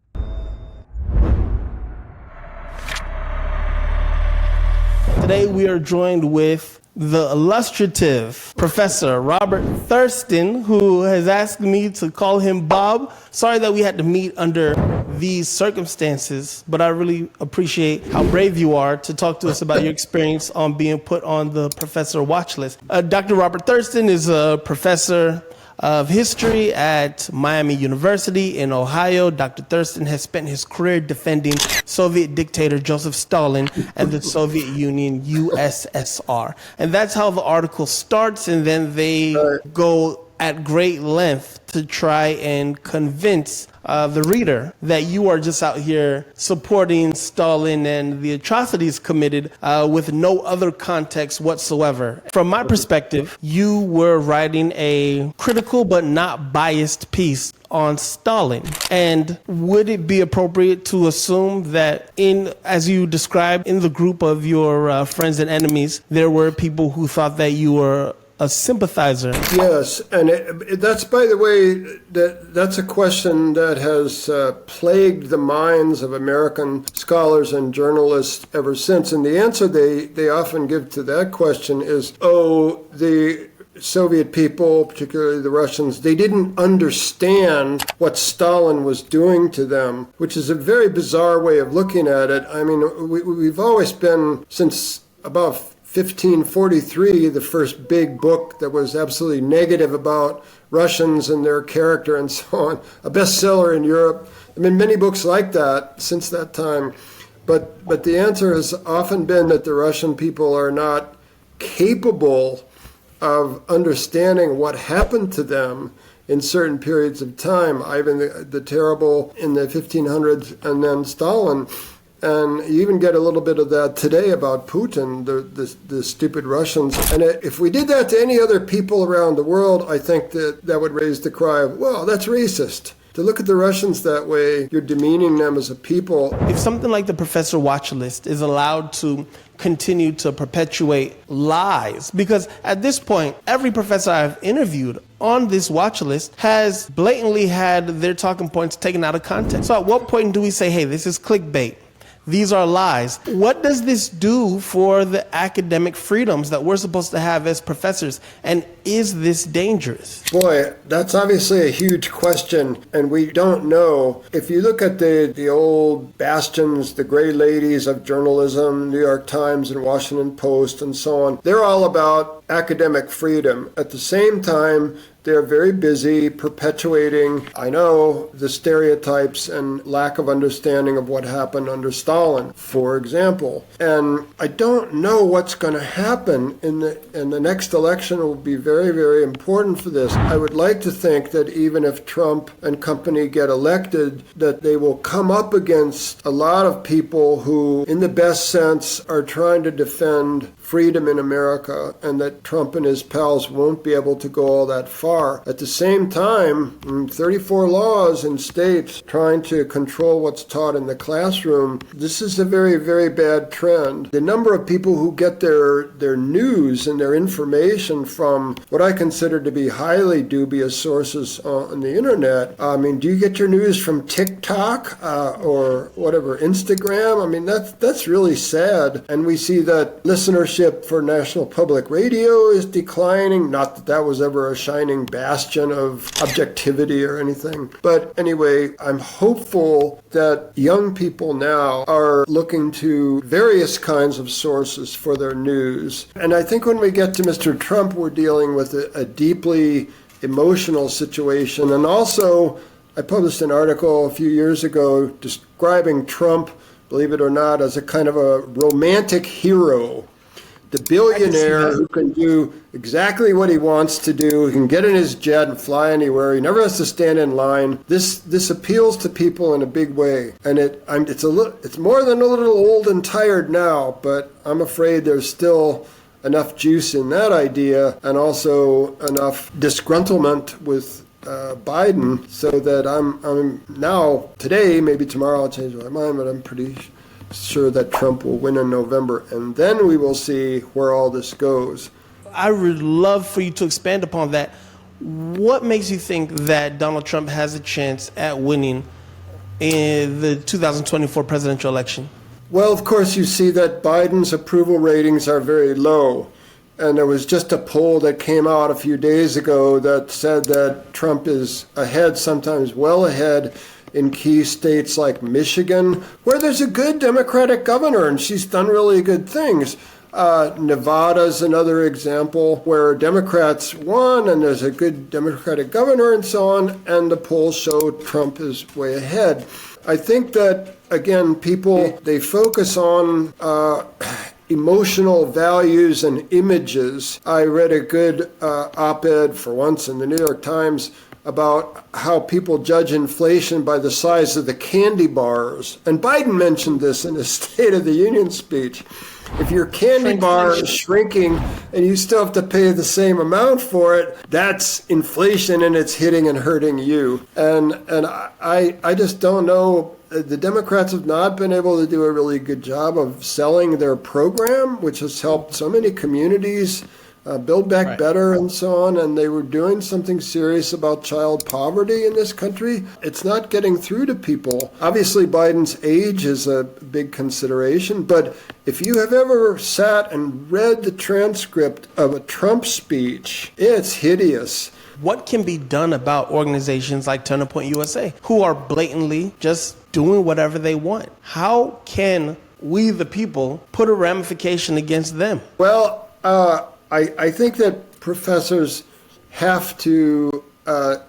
Today we are joined with the illustrative Professor Robert Thurston, who has asked me to call him Bob. Sorry that we had to meet under these circumstances, but I really appreciate how brave you are to talk to us about your experience on being put on the Professor Watchlist. Dr. Robert Thurston is a professor of history at Miami University in Ohio. Dr. Thurston has spent his career defending Soviet dictator Joseph Stalin and the Soviet Union, USSR. And that's how the article starts, and then they go at great length to try and convince the reader that you are just out here supporting Stalin and the atrocities committed with no other context whatsoever. From my perspective, you were writing a critical but not biased piece on Stalin. And would it be appropriate to assume that as you described, in the group of your friends and enemies, there were people who thought that you were a sympathizer? Yes, and that's, by the way, that's a question that has plagued the minds of American scholars and journalists ever since. And the answer they often give to that question is, the Soviet people, particularly the Russians, they didn't understand what Stalin was doing to them, which is a very bizarre way of looking at it. I mean, we've always been, since about 1543, the first big book that was absolutely negative about Russians and their character and so on, a bestseller in Europe. I mean, many books like that since that time. But the answer has often been that the Russian people are not capable of understanding what happened to them in certain periods of time, even the terrible in the 1500s and then Stalin. And you even get a little bit of that today about Putin, the stupid Russians. And if we did that to any other people around the world, I think that would raise the cry of, well, that's racist. To look at the Russians that way, you're demeaning them as a people. If something like the Professor Watchlist is allowed to continue to perpetuate lies, because at this point, every professor I've interviewed on this watch list has blatantly had their talking points taken out of context. So at what point do we say, hey, this is clickbait? These are lies. What does this do for the academic freedoms that we're supposed to have as professors? And is this dangerous? Boy, that's obviously a huge question, and we don't know. If you look at the old bastions, the gray ladies of journalism, New York Times and Washington Post and so on, they're all about academic freedom. At the same time, they're very busy perpetuating, I know, the stereotypes and lack of understanding of what happened under Stalin, for example. And I don't know what's going to happen in the next election. It will be very, very important for this. I would like to think that even if Trump and company get elected, that they will come up against a lot of people who, in the best sense, are trying to defend freedom in America, and that Trump and his pals won't be able to go all that far. At the same time, 34 laws in states trying to control what's taught in the classroom. This is a very, very bad trend. The number of people who get their news and their information from what I consider to be highly dubious sources on the internet. I mean, do you get your news from TikTok or whatever, Instagram? I mean, that's really sad. And we see that listenership for National Public Radio is declining. Not that that was ever a shining bastion of objectivity or anything. But anyway, I'm hopeful that young people now are looking to various kinds of sources for their news. And I think when we get to Mr. Trump, we're dealing with a deeply emotional situation. And also, I published an article a few years ago describing Trump, believe it or not, as a kind of a romantic hero. The billionaire who can do exactly what he wants to do. He can get in his jet and fly anywhere. He never has to stand in line. This appeals to people in a big way, and it's more than a little old and tired now. But I'm afraid there's still enough juice in that idea, and also enough disgruntlement with Biden, so that I'm now today, maybe tomorrow I'll change my mind, but I'm pretty sure that Trump will win in November, and then we will see where all this goes. I would love for you to expand upon that. What makes you think that Donald Trump has a chance at winning in the 2024 presidential election? Well, of course, you see that Biden's approval ratings are very low. And there was just a poll that came out a few days ago that said that Trump is ahead, sometimes well ahead, in key states like Michigan, where there's a good Democratic governor and she's done really good things. Nevada's another example where Democrats won and there's a good Democratic governor and so on, and the polls show Trump is way ahead. I think that, again, people, they focus on emotional values and images. I read a good op-ed for once in the New York Times about how people judge inflation by the size of the candy bars. And Biden mentioned this in his State of the Union speech. If your candy bar is shrinking and you still have to pay the same amount for it, that's inflation and it's hitting and hurting you. And I just don't know. The Democrats have not been able to do a really good job of selling their program, which has helped so many communities build back better and so on. And they were doing something serious about child poverty in this country. It's not getting through to people. Obviously, Biden's age is a big consideration. But if you have ever sat and read the transcript of a Trump speech, it's hideous. What can be done about organizations like Turning Point USA, who are blatantly just doing whatever they want? How can we, the people, put a ramification against them? Well, I think that professors have to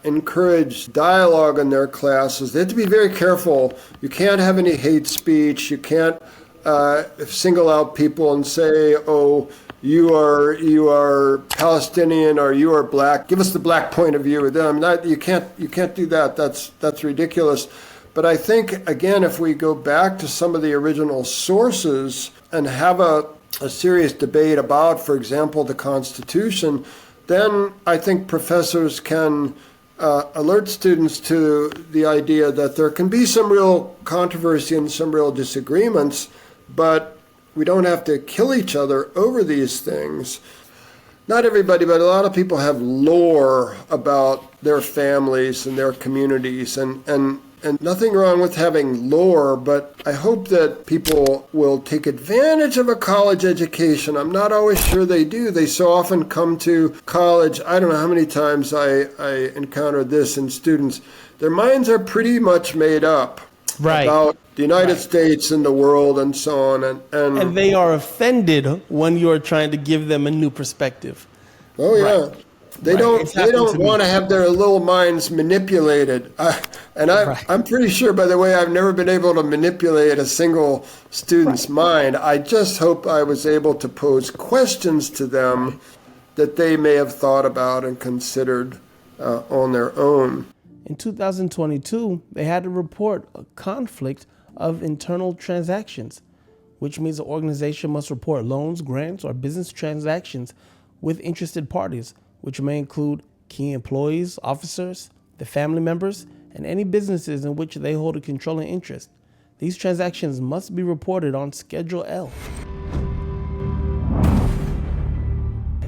encourage dialogue in their classes. They have to be very careful. You can't have any hate speech. You can't single out people and say, oh, you are Palestinian or you are black. Give us the black point of view. You can't do that. That's ridiculous. But I think, again, if we go back to some of the original sources and have a serious debate about, for example, the Constitution, then I think professors can alert students to the idea that there can be some real controversy and some real disagreements, but we don't have to kill each other over these things. Not everybody, but a lot of people have lore about their families and their communities, and nothing wrong with having lore, but I hope that people will take advantage of a college education. I'm not always sure they do. They so often come to college. I don't know how many times I encountered this in students. Their minds are pretty much made up about the United States and the world and so on. And they are offended when you're trying to give them a new perspective. Oh, yeah. They don't want to have their little minds manipulated. I'm pretty sure, by the way, I've never been able to manipulate a single student's mind. I just hope I was able to pose questions to them that they may have thought about and considered on their own. In 2022, they had to report a conflict of internal transactions, which means the organization must report loans, grants, or business transactions with interested parties, which may include key employees, officers, the family members, and any businesses in which they hold a controlling interest. These transactions must be reported on Schedule L.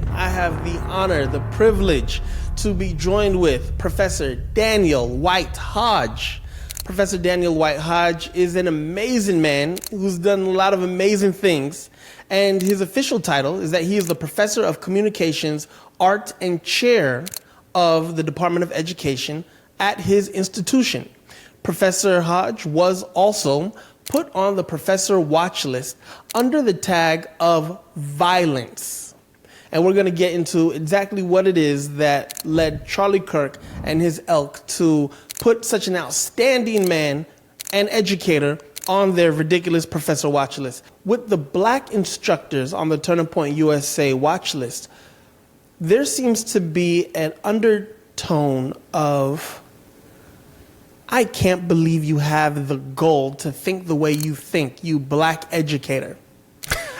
I have the honor, the privilege to be joined with Professor Daniel White Hodge. Professor Daniel White Hodge is an amazing man who's done a lot of amazing things. And his official title is that he is the Professor of Communications, Art, and Chair of the Department of Education at his institution. Professor Hodge was also put on the Professor Watchlist under the tag of violence. And we're going to get into exactly what it is that led Charlie Kirk and his ilk to put such an outstanding man and educator on their ridiculous Professor Watchlist. With the black instructors on the Turning Point USA Watchlist, there seems to be an undertone of, I can't believe you have the goal to think the way you think, you black educator.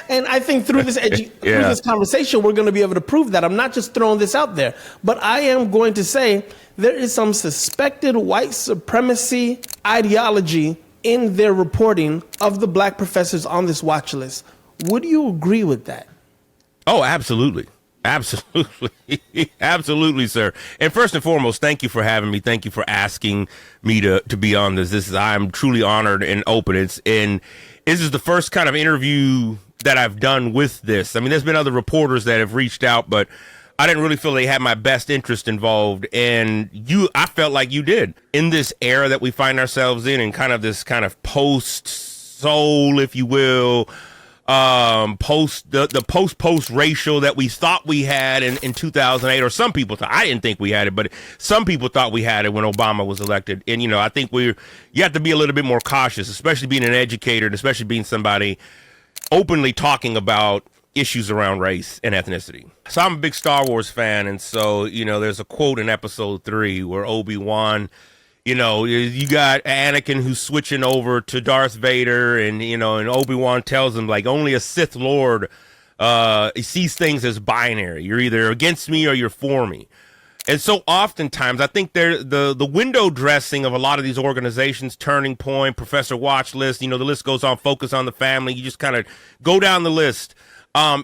And I think through this through this conversation, we're going to be able to prove that. I'm not just throwing this out there, but I am going to say there is some suspected white supremacy ideology in their reporting of the black professors on this watch list. Would you agree with that? Oh, absolutely. Absolutely. Absolutely, sir. And first and foremost, thank you for having me. Thank you for asking me to be on this. I'm truly honored and open. This is the first kind of interview that I've done with this. I mean, there's been other reporters that have reached out, but I didn't really feel they had my best interest involved. And I felt like you did. In this era that we find ourselves in kind of this kind of post-soul, if you will, the post ratio that we thought we had in 2008, or some people thought. I didn't think we had it, but some people thought we had it when Obama was elected. And, I think you have to be a little bit more cautious, especially being an educator and especially being somebody openly talking about issues around race and ethnicity. So I'm a big Star Wars fan, and so, there's a quote in episode 3 where Obi-Wan, you got Anakin who's switching over to Darth Vader, and, and Obi-Wan tells him, like, only a Sith Lord sees things as binary. You're either against me or you're for me. And so oftentimes, I think the window dressing of a lot of these organizations, Turning Point, Professor Watchlist, the list goes on, Focus on the Family, you just kind of go down the list,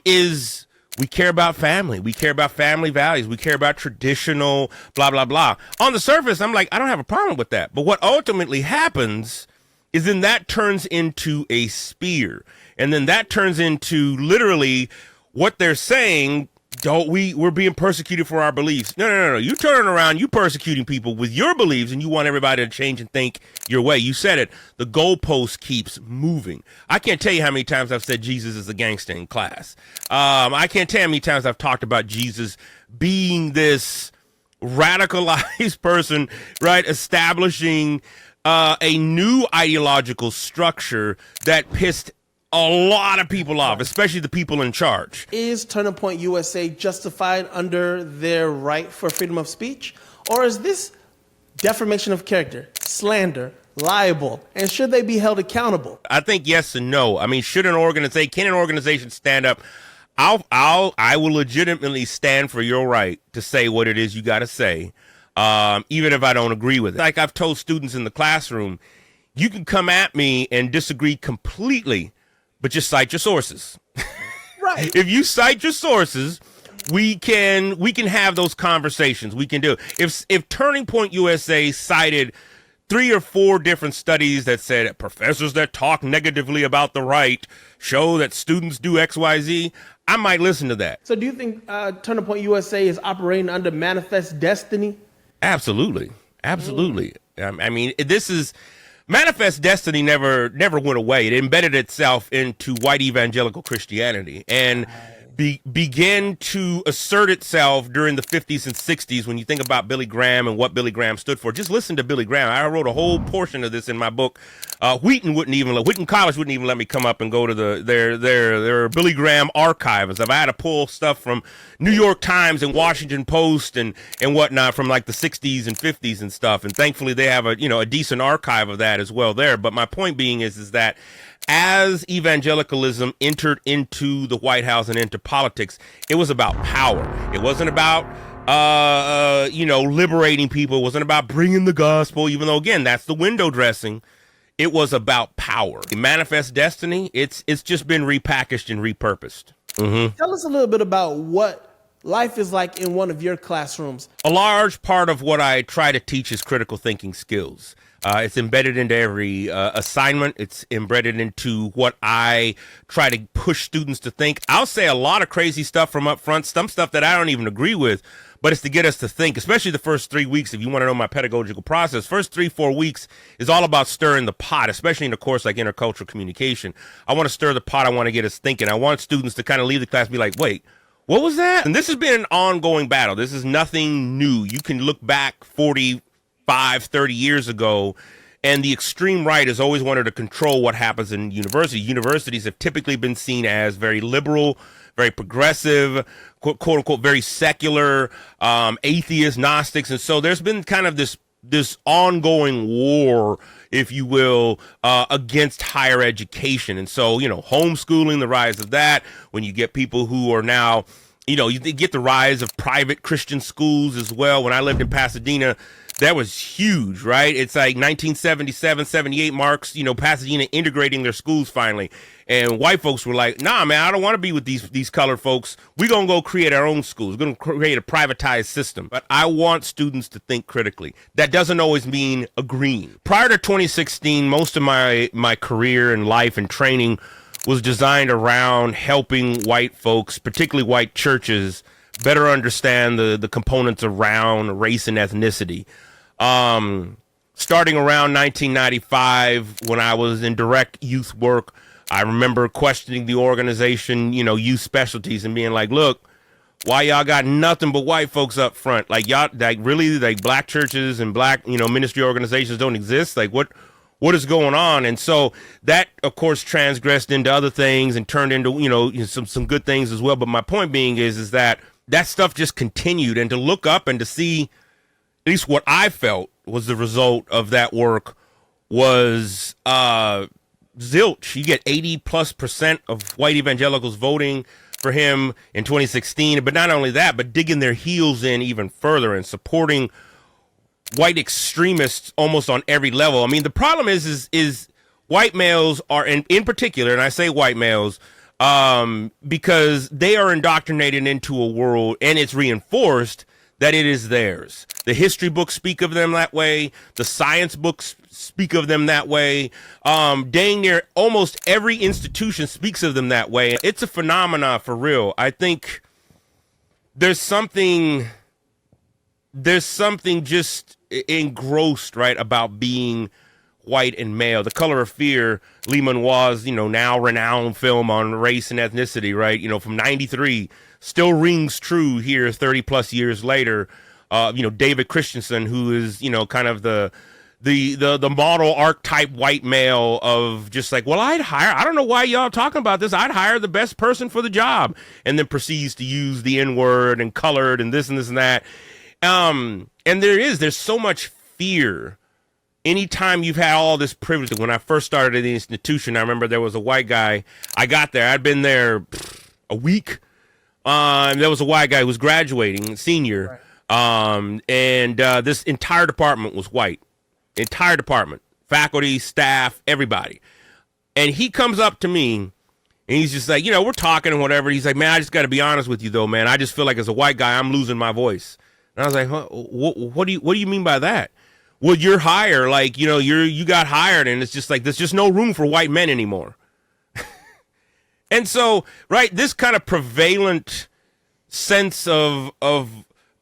is we care about family. We care about family values. We care about traditional blah, blah, blah. On the surface, I'm like, I don't have a problem with that. But what ultimately happens is then that turns into a spear. And then that turns into literally what they're saying. We're being persecuted for our beliefs. No. You turn around, you persecuting people with your beliefs, and you want everybody to change and think your way. You said it. The goalpost keeps moving. I can't tell you how many times I've said Jesus is a gangster in class. I can't tell you how many times I've talked about Jesus being this radicalized person, right? Establishing a new ideological structure that pissed a lot of people off, especially the people in charge. Is Turning Point USA justified under their right for freedom of speech? Or is this defamation of character, slander, liable, and should they be held accountable? I think yes and no. I mean, can an organization stand up? I will legitimately stand for your right to say what it is you got to say, even if I don't agree with it. Like I've told students in the classroom, you can come at me and disagree completely, but just cite your sources. Right. If you cite your sources, we can have those conversations. We can do it. If Turning Point USA cited 3 or 4 different studies that said professors that talk negatively about the right show that students do XYZ, I might listen to that. So do you think Turning Point USA is operating under manifest destiny? Absolutely. I mean, this is... Manifest destiny never went away. It embedded itself into white evangelical Christianity and began to assert itself during the 50s and 60s. When you think about Billy Graham and what Billy Graham stood for, just listen to Billy Graham. I wrote a whole portion of this in my book. Wheaton College wouldn't even let me come up and go to their Billy Graham archives. I've had to pull stuff from New York Times and Washington Post and whatnot from like the 60s and 50s and stuff. And thankfully they have a decent archive of that as well there. But my point being is that as evangelicalism entered into the White House and into politics, it was about power. It wasn't about liberating people. It wasn't about bringing the gospel, even though, again, that's the window dressing. It was about power. Manifest destiny, it's just been repackaged and repurposed. Mm-hmm. Tell us a little bit about what life is like in one of your classrooms. A large part of what I try to teach is critical thinking skills. It's embedded into every assignment. It's embedded into what I try to push students to think. I'll say a lot of crazy stuff from up front, some stuff that I don't even agree with, but it's to get us to think, especially the first 3 weeks. If you want to know my pedagogical process, first 3-4 weeks is all about stirring the pot, especially in a course like intercultural communication. I want to stir the pot. I want to get us thinking. I want students to kind of leave the class and be like, wait, what was that? And this has been an ongoing battle. This is nothing new. You can look back 30 years ago, and the extreme right has always wanted to control what happens in universities. Universities have typically been seen as very liberal, very progressive, quote unquote, very secular, atheists, Gnostics. And so there's been kind of this ongoing war, if you will, against higher education. And so, homeschooling, the rise of that, when you get people who are now, you get the rise of private Christian schools as well. When I lived in Pasadena, that was huge, right? It's like 1977, 78 marks, Pasadena integrating their schools finally. And white folks were like, nah, man, I don't want to be with these colored folks. We're going to go create our own schools. We're going to create a privatized system. But I want students to think critically. That doesn't always mean agreeing. Prior to 2016, most of my career and life and training was designed around helping white folks, particularly white churches, better understand the components around race and ethnicity. Starting around 1995, when I was in direct youth work, I remember questioning the organization, youth specialties, and being like, look, why y'all got nothing but white folks up front? Like, y'all, like, really, like, black churches and black, ministry organizations don't exist? Like, what is going on? And so that, of course, transgressed into other things and turned into, some good things as well. But my point being is that stuff just continued, and to look up and to see at least what I felt was the result of that work was zilch. You get 80+% of white evangelicals voting for him in 2016. But not only that, but digging their heels in even further and supporting white extremists almost on every level. I mean, the problem is white males are, in particular, and I say white males, because they are indoctrinated into a world, and it's reinforced that it is theirs. The history books speak of them that way. The science books speak of them that way. Dang near almost every institution speaks of them that way. It's a phenomena for real. I think there's something just engrossed, right, about being white and male. The Color of Fear, Lee Manoir's, now renowned film on race and ethnicity, right, from 93, still rings true here 30 plus years later. David Christensen, who is, kind of the model archetype white male of just like, well, I don't know why y'all talking about this. I'd hire the best person for the job, and then proceeds to use the N-word and colored and this and this and that. And there's so much fear. Anytime you've had all this privilege. When I first started at the institution, I remember there was a white guy. I got there. I'd been there a week. There was a white guy who was graduating, senior. Right. And this entire department was white. Entire department. Faculty, staff, everybody. And he comes up to me, and he's just like, we're talking and whatever. He's like, man, I just got to be honest with you, though, man. I just feel like as a white guy, I'm losing my voice. And I was like, what do you mean by that? Well, you're hired, like, you got hired, and it's just like, there's just no room for white men anymore. And so, right, this kind of prevalent sense of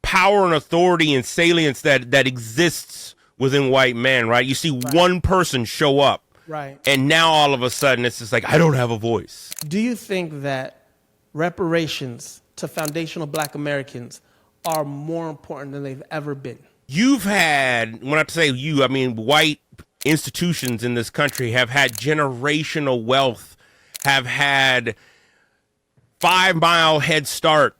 power and authority and salience that exists within white men, right? You see one person show up, right, and now all of a sudden it's just like, I don't have a voice. Do you think that reparations to foundational black Americans are more important than they've ever been? You've had, when I say you, I mean white institutions in this country have had generational wealth, have had 5-mile head start,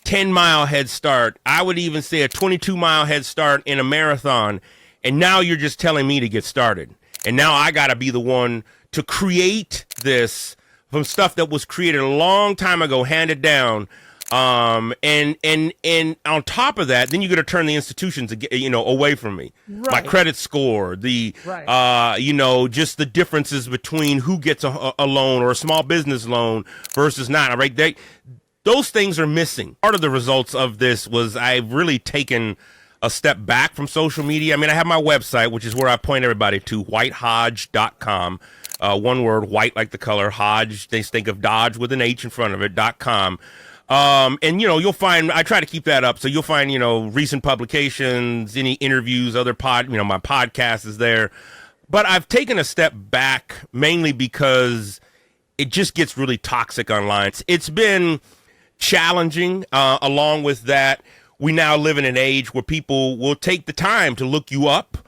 10-mile head start. I would even say a 22-mile head start in a marathon. And now you're just telling me to get started. And now I got to be the one to create this from stuff that was created a long time ago, handed down. And on top of that, then you're going to turn the institutions, away from me. Right. My credit score, just the differences between who gets a loan or a small business loan versus not. Right? Those things are missing. Part of the results of this was I've really taken a step back from social media. I mean, I have my website, which is where I point everybody to, whitehodge.com. One word, white like the color, Hodge. They think of Dodge with an H in front of it, .com. And you'll find, I try to keep that up. So you'll find, recent publications, any interviews, other my podcast is there. But I've taken a step back mainly because it just gets really toxic online. It's been challenging. Along with that, we now live in an age where people will take the time to look you up,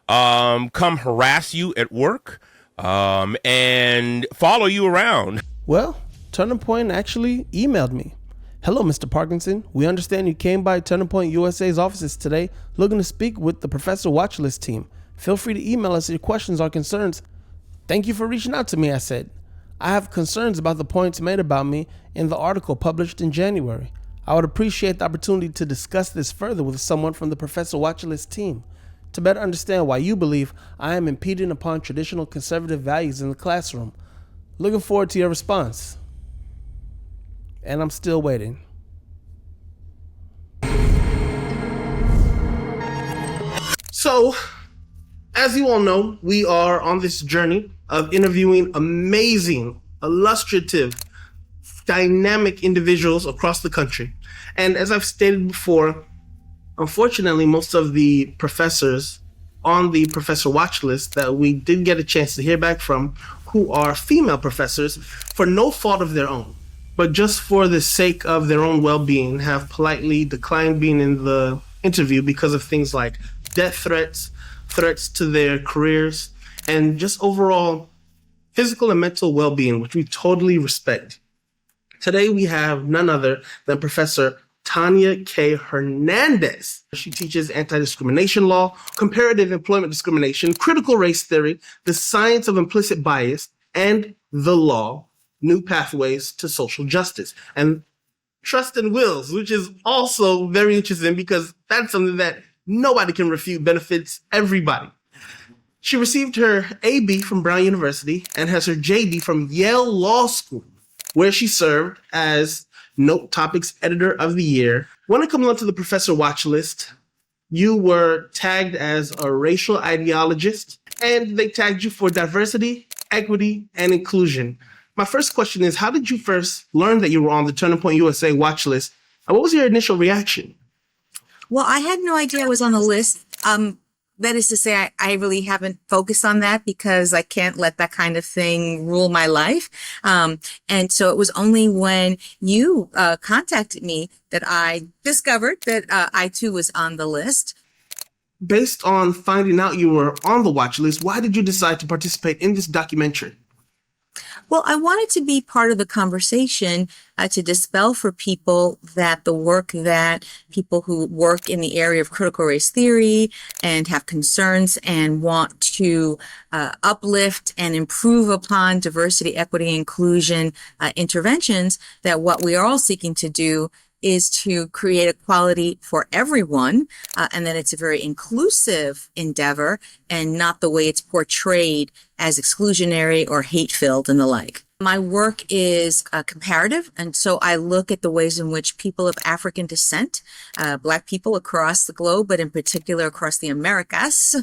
come harass you at work, and follow you around. Well, Turning Point actually emailed me. Hello, Mr. Parkinson. We understand you came by Turning Point USA's offices today looking to speak with the Professor Watchlist team. Feel free to email us your questions or concerns. Thank you for reaching out to me, I said. I have concerns about the points made about me in the article published in January. I would appreciate the opportunity to discuss this further with someone from the Professor Watchlist team to better understand why you believe I am impeding upon traditional conservative values in the classroom. Looking forward to your response. And I'm still waiting. So, as you all know, we are on this journey of interviewing amazing illustrative, dynamic individuals across the country. And as I've stated before, unfortunately, most of the professors on the Professor Watchlist that we did get a chance to hear back from, who are female professors, for no fault of their own, but just for the sake of their own well-being, have politely declined being in the interview because of things like death threats, threats to their careers, and just overall physical and mental well-being, which we totally respect. Today we have none other than Professor Tanya K. Hernandez. She teaches anti-discrimination law, comparative employment discrimination, critical race theory, the science of implicit bias, and the law, new pathways to social justice. And trust and wills, which is also very interesting because that's something that nobody can refute, benefits everybody. She received her AB from Brown University and has her JD from Yale Law School, where she served as Note Topics Editor of the Year. When it comes onto the Professor Watchlist, you were tagged as a racial ideologist, and they tagged you for diversity, equity, and inclusion. My first question is, how did you first learn that you were on the Turning Point USA Watchlist, and what was your initial reaction? Well, I had no idea I was on the list. That is to say, I really haven't focused on that because I can't let that kind of thing rule my life. And so it was only when you contacted me that I discovered that I too was on the list. Based on finding out you were on the watch list, why did you decide to participate in this documentary? Well, I wanted to be part of the conversation to dispel for people that the work that people who work in the area of critical race theory and have concerns and want to uplift and improve upon diversity, equity, inclusion interventions, that what we are all seeking to do is to create equality for everyone, and that it's a very inclusive endeavor and not the way it's portrayed as exclusionary or hate-filled and the like. My work is comparative, and so I look at the ways in which people of African descent, Black people across the globe, but in particular across the Americas,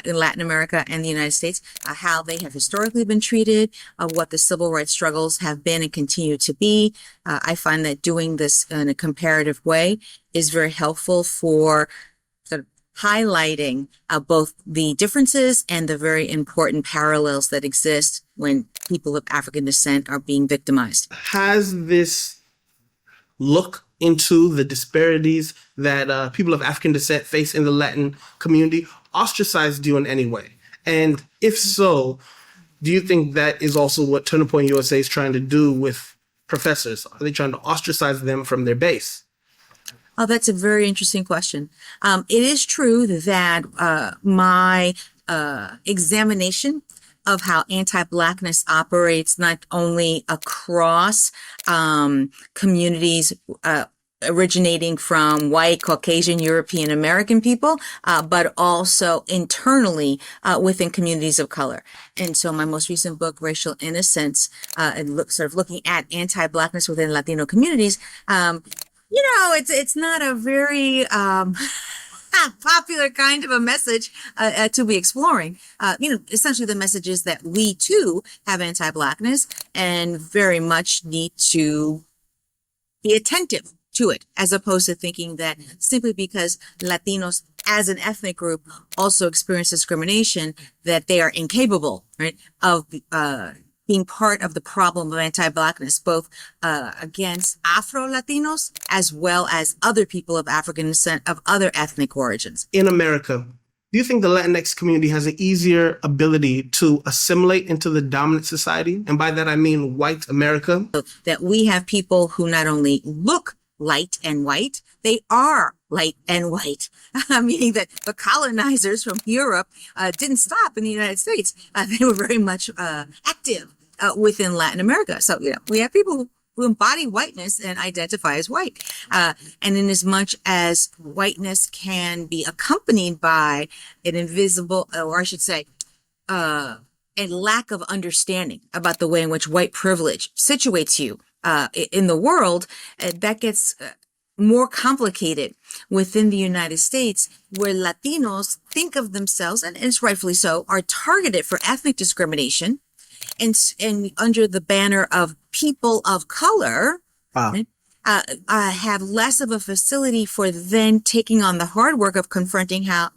in Latin America and the United States, how they have historically been treated, what the civil rights struggles have been and continue to be. I find that doing this in a comparative way is very helpful for sort of highlighting both the differences and the very important parallels that exist when people of African descent are being victimized. Has this look into the disparities that people of African descent face in the Latin community ostracized you in any way? And if so, do you think that is also what Turning Point USA is trying to do with professors? Are they trying to ostracize them from their base? Oh, that's a very interesting question. It is true that my examination of how anti-Blackness operates not only across communities originating from white, Caucasian, European American people, but also internally within communities of color. And so my most recent book, Racial Innocence, sort of looking at anti-Blackness within Latino communities, you know, it's not a very popular kind of a message to be exploring. You know, essentially the message is that we too have anti-Blackness and very much need to be attentive to it, as opposed to thinking that simply because Latinos as an ethnic group also experience discrimination, that they are incapable, right, of being part of the problem of anti-Blackness, both against Afro-Latinos as well as other people of African descent of other ethnic origins. In America, do you think the Latinx community has an easier ability to assimilate into the dominant society? And by that, I mean white America. That we have people who not only look light and white, they are light and white, meaning that the colonizers from Europe didn't stop in the United States. They were very much active within Latin America. So, you know, we have people who embody whiteness and identify as white. And in as much as whiteness can be accompanied by an invisible, or I should say, a lack of understanding about the way in which white privilege situates you in the world, that gets more complicated within the United States, where Latinos think of themselves, and it's rightfully so, are targeted for ethnic discrimination and under the banner of people of color, right, have less of a facility for then taking on the hard work of confronting how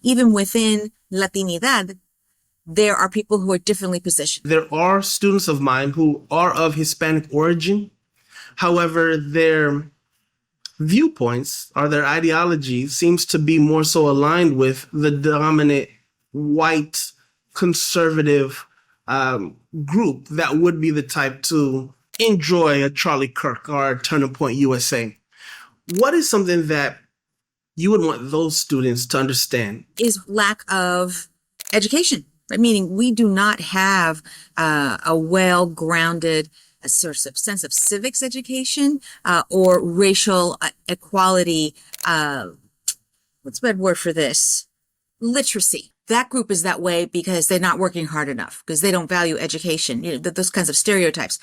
even within Latinidad, there are people who are differently positioned. There are students of mine who are of Hispanic origin. However, their viewpoints or their ideology seems to be more so aligned with the dominant white conservative group that would be the type to enjoy a Charlie Kirk or a Turning Point USA. What is something that you would want those students to understand? Is lack of education, right? Meaning we do not have a well-grounded sort of sense of civics education or racial equality. What's the bad word for this? Literacy. That group is that way because they're not working hard enough, because they don't value education, you know, those kinds of stereotypes.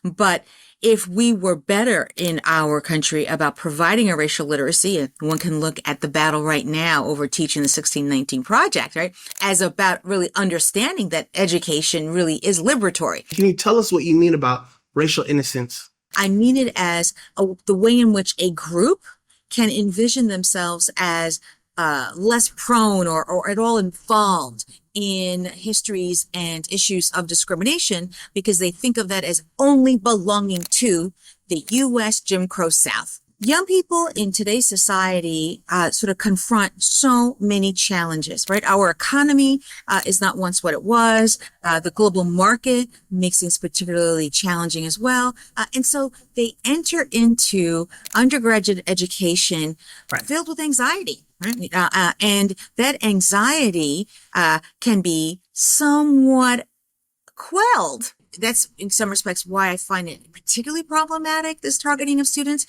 But if we were better in our country about providing a racial literacy, and one can look at the battle right now over teaching the 1619 Project, right, as about really understanding that education really is liberatory. Can you tell us what you mean about racial innocence? I mean it as the way in which a group can envision themselves as less prone or at all involved in histories and issues of discrimination because they think of that as only belonging to the U.S. Jim Crow South. Young people in today's society sort of confront so many challenges, right? Our economy is not once what it was. The global market makes things particularly challenging as well. And so they enter into undergraduate education filled with anxiety. Right? And that anxiety can be somewhat quelled. That's in some respects why I find it particularly problematic, this targeting of students,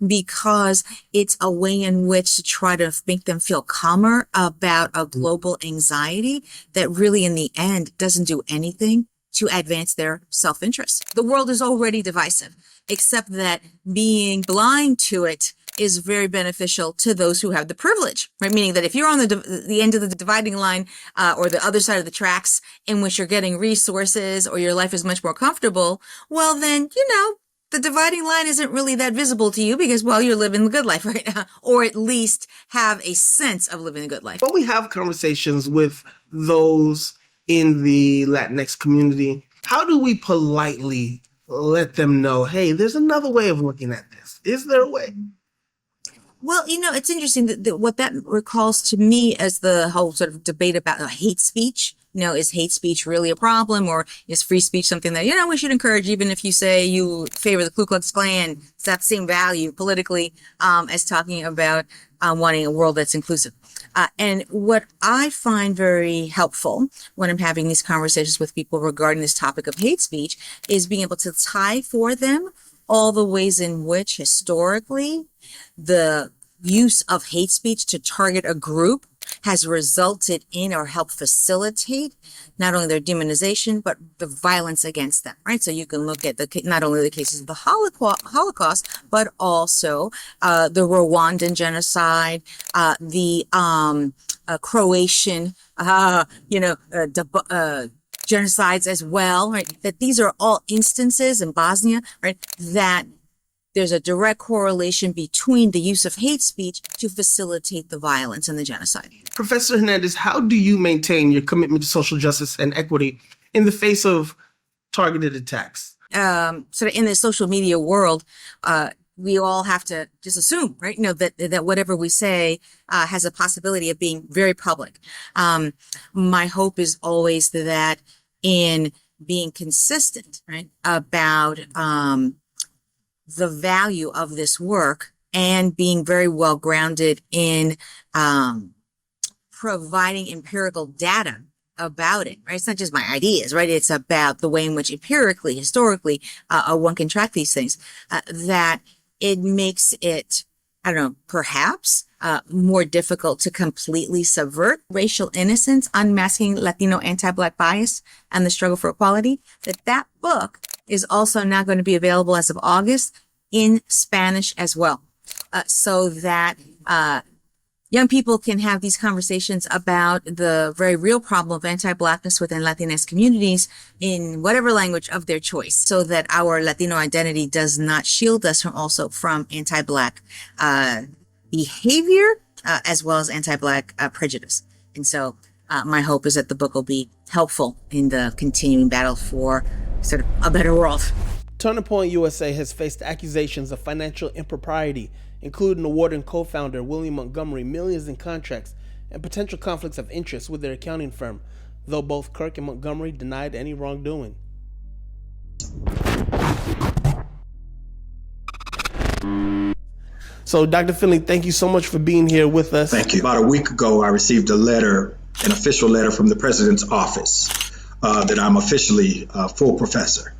because it's a way in which to try to make them feel calmer about a global anxiety that really in the end doesn't do anything to advance their self-interest. The world is already divisive, except that being blind to it is very beneficial to those who have the privilege, right? Meaning that if you're on the end of the dividing line or the other side of the tracks in which you're getting resources or your life is much more comfortable, well then, you know, the dividing line isn't really that visible to you because, well, you're living the good life right now, or at least have a sense of living a good life. But we have conversations with those in the Latinx community. How do we politely let them know, hey, there's another way of looking at this? Is there a way? Well, you know, it's interesting that what that recalls to me as the whole sort of debate about hate speech. You know, is hate speech really a problem, or is free speech something that, you know, we should encourage, even if you say you favor the Ku Klux Klan? It's that same value politically as talking about wanting a world that's inclusive. And what I find very helpful when I'm having these conversations with people regarding this topic of hate speech is being able to tie for them all the ways in which historically the use of hate speech to target a group has resulted in or helped facilitate not only their demonization, but the violence against them, right? So you can look at not only the cases of the Holocaust, but also the Rwandan genocide, the Croatian, genocides as well, right? That these are all instances in Bosnia, right? That there's a direct correlation between the use of hate speech to facilitate the violence and the genocide. Professor Hernandez, how do you maintain your commitment to social justice and equity in the face of targeted attacks? Sort of in the social media world, we all have to just assume, right? You know, that whatever we say has a possibility of being very public. My hope is always that in being consistent, right, about the value of this work and being very well grounded in providing empirical data about it, right? It's not just my ideas, right? It's about the way in which empirically, historically, one can track these things, that it makes it, I don't know, perhaps more difficult to completely subvert racial innocence, unmasking Latino anti-Black bias, and the struggle for equality. That book is also now going to be available as of August in Spanish as well, so that young people can have these conversations about the very real problem of anti-Blackness within Latinx communities in whatever language of their choice, so that our Latino identity does not shield us from anti-Black behavior as well as anti-Black prejudice. And so my hope is that the book will be helpful in the continuing battle for sort of a better world. Turning Point USA has faced accusations of financial impropriety, including awarding co-founder William Montgomery millions in contracts and potential conflicts of interest with their accounting firm, though both Kirk and Montgomery denied any wrongdoing. So, Dr. Finley, thank you so much for being here with us. Thank you. About a week ago, I received a letter, an official letter from the president's office, that I'm officially a full professor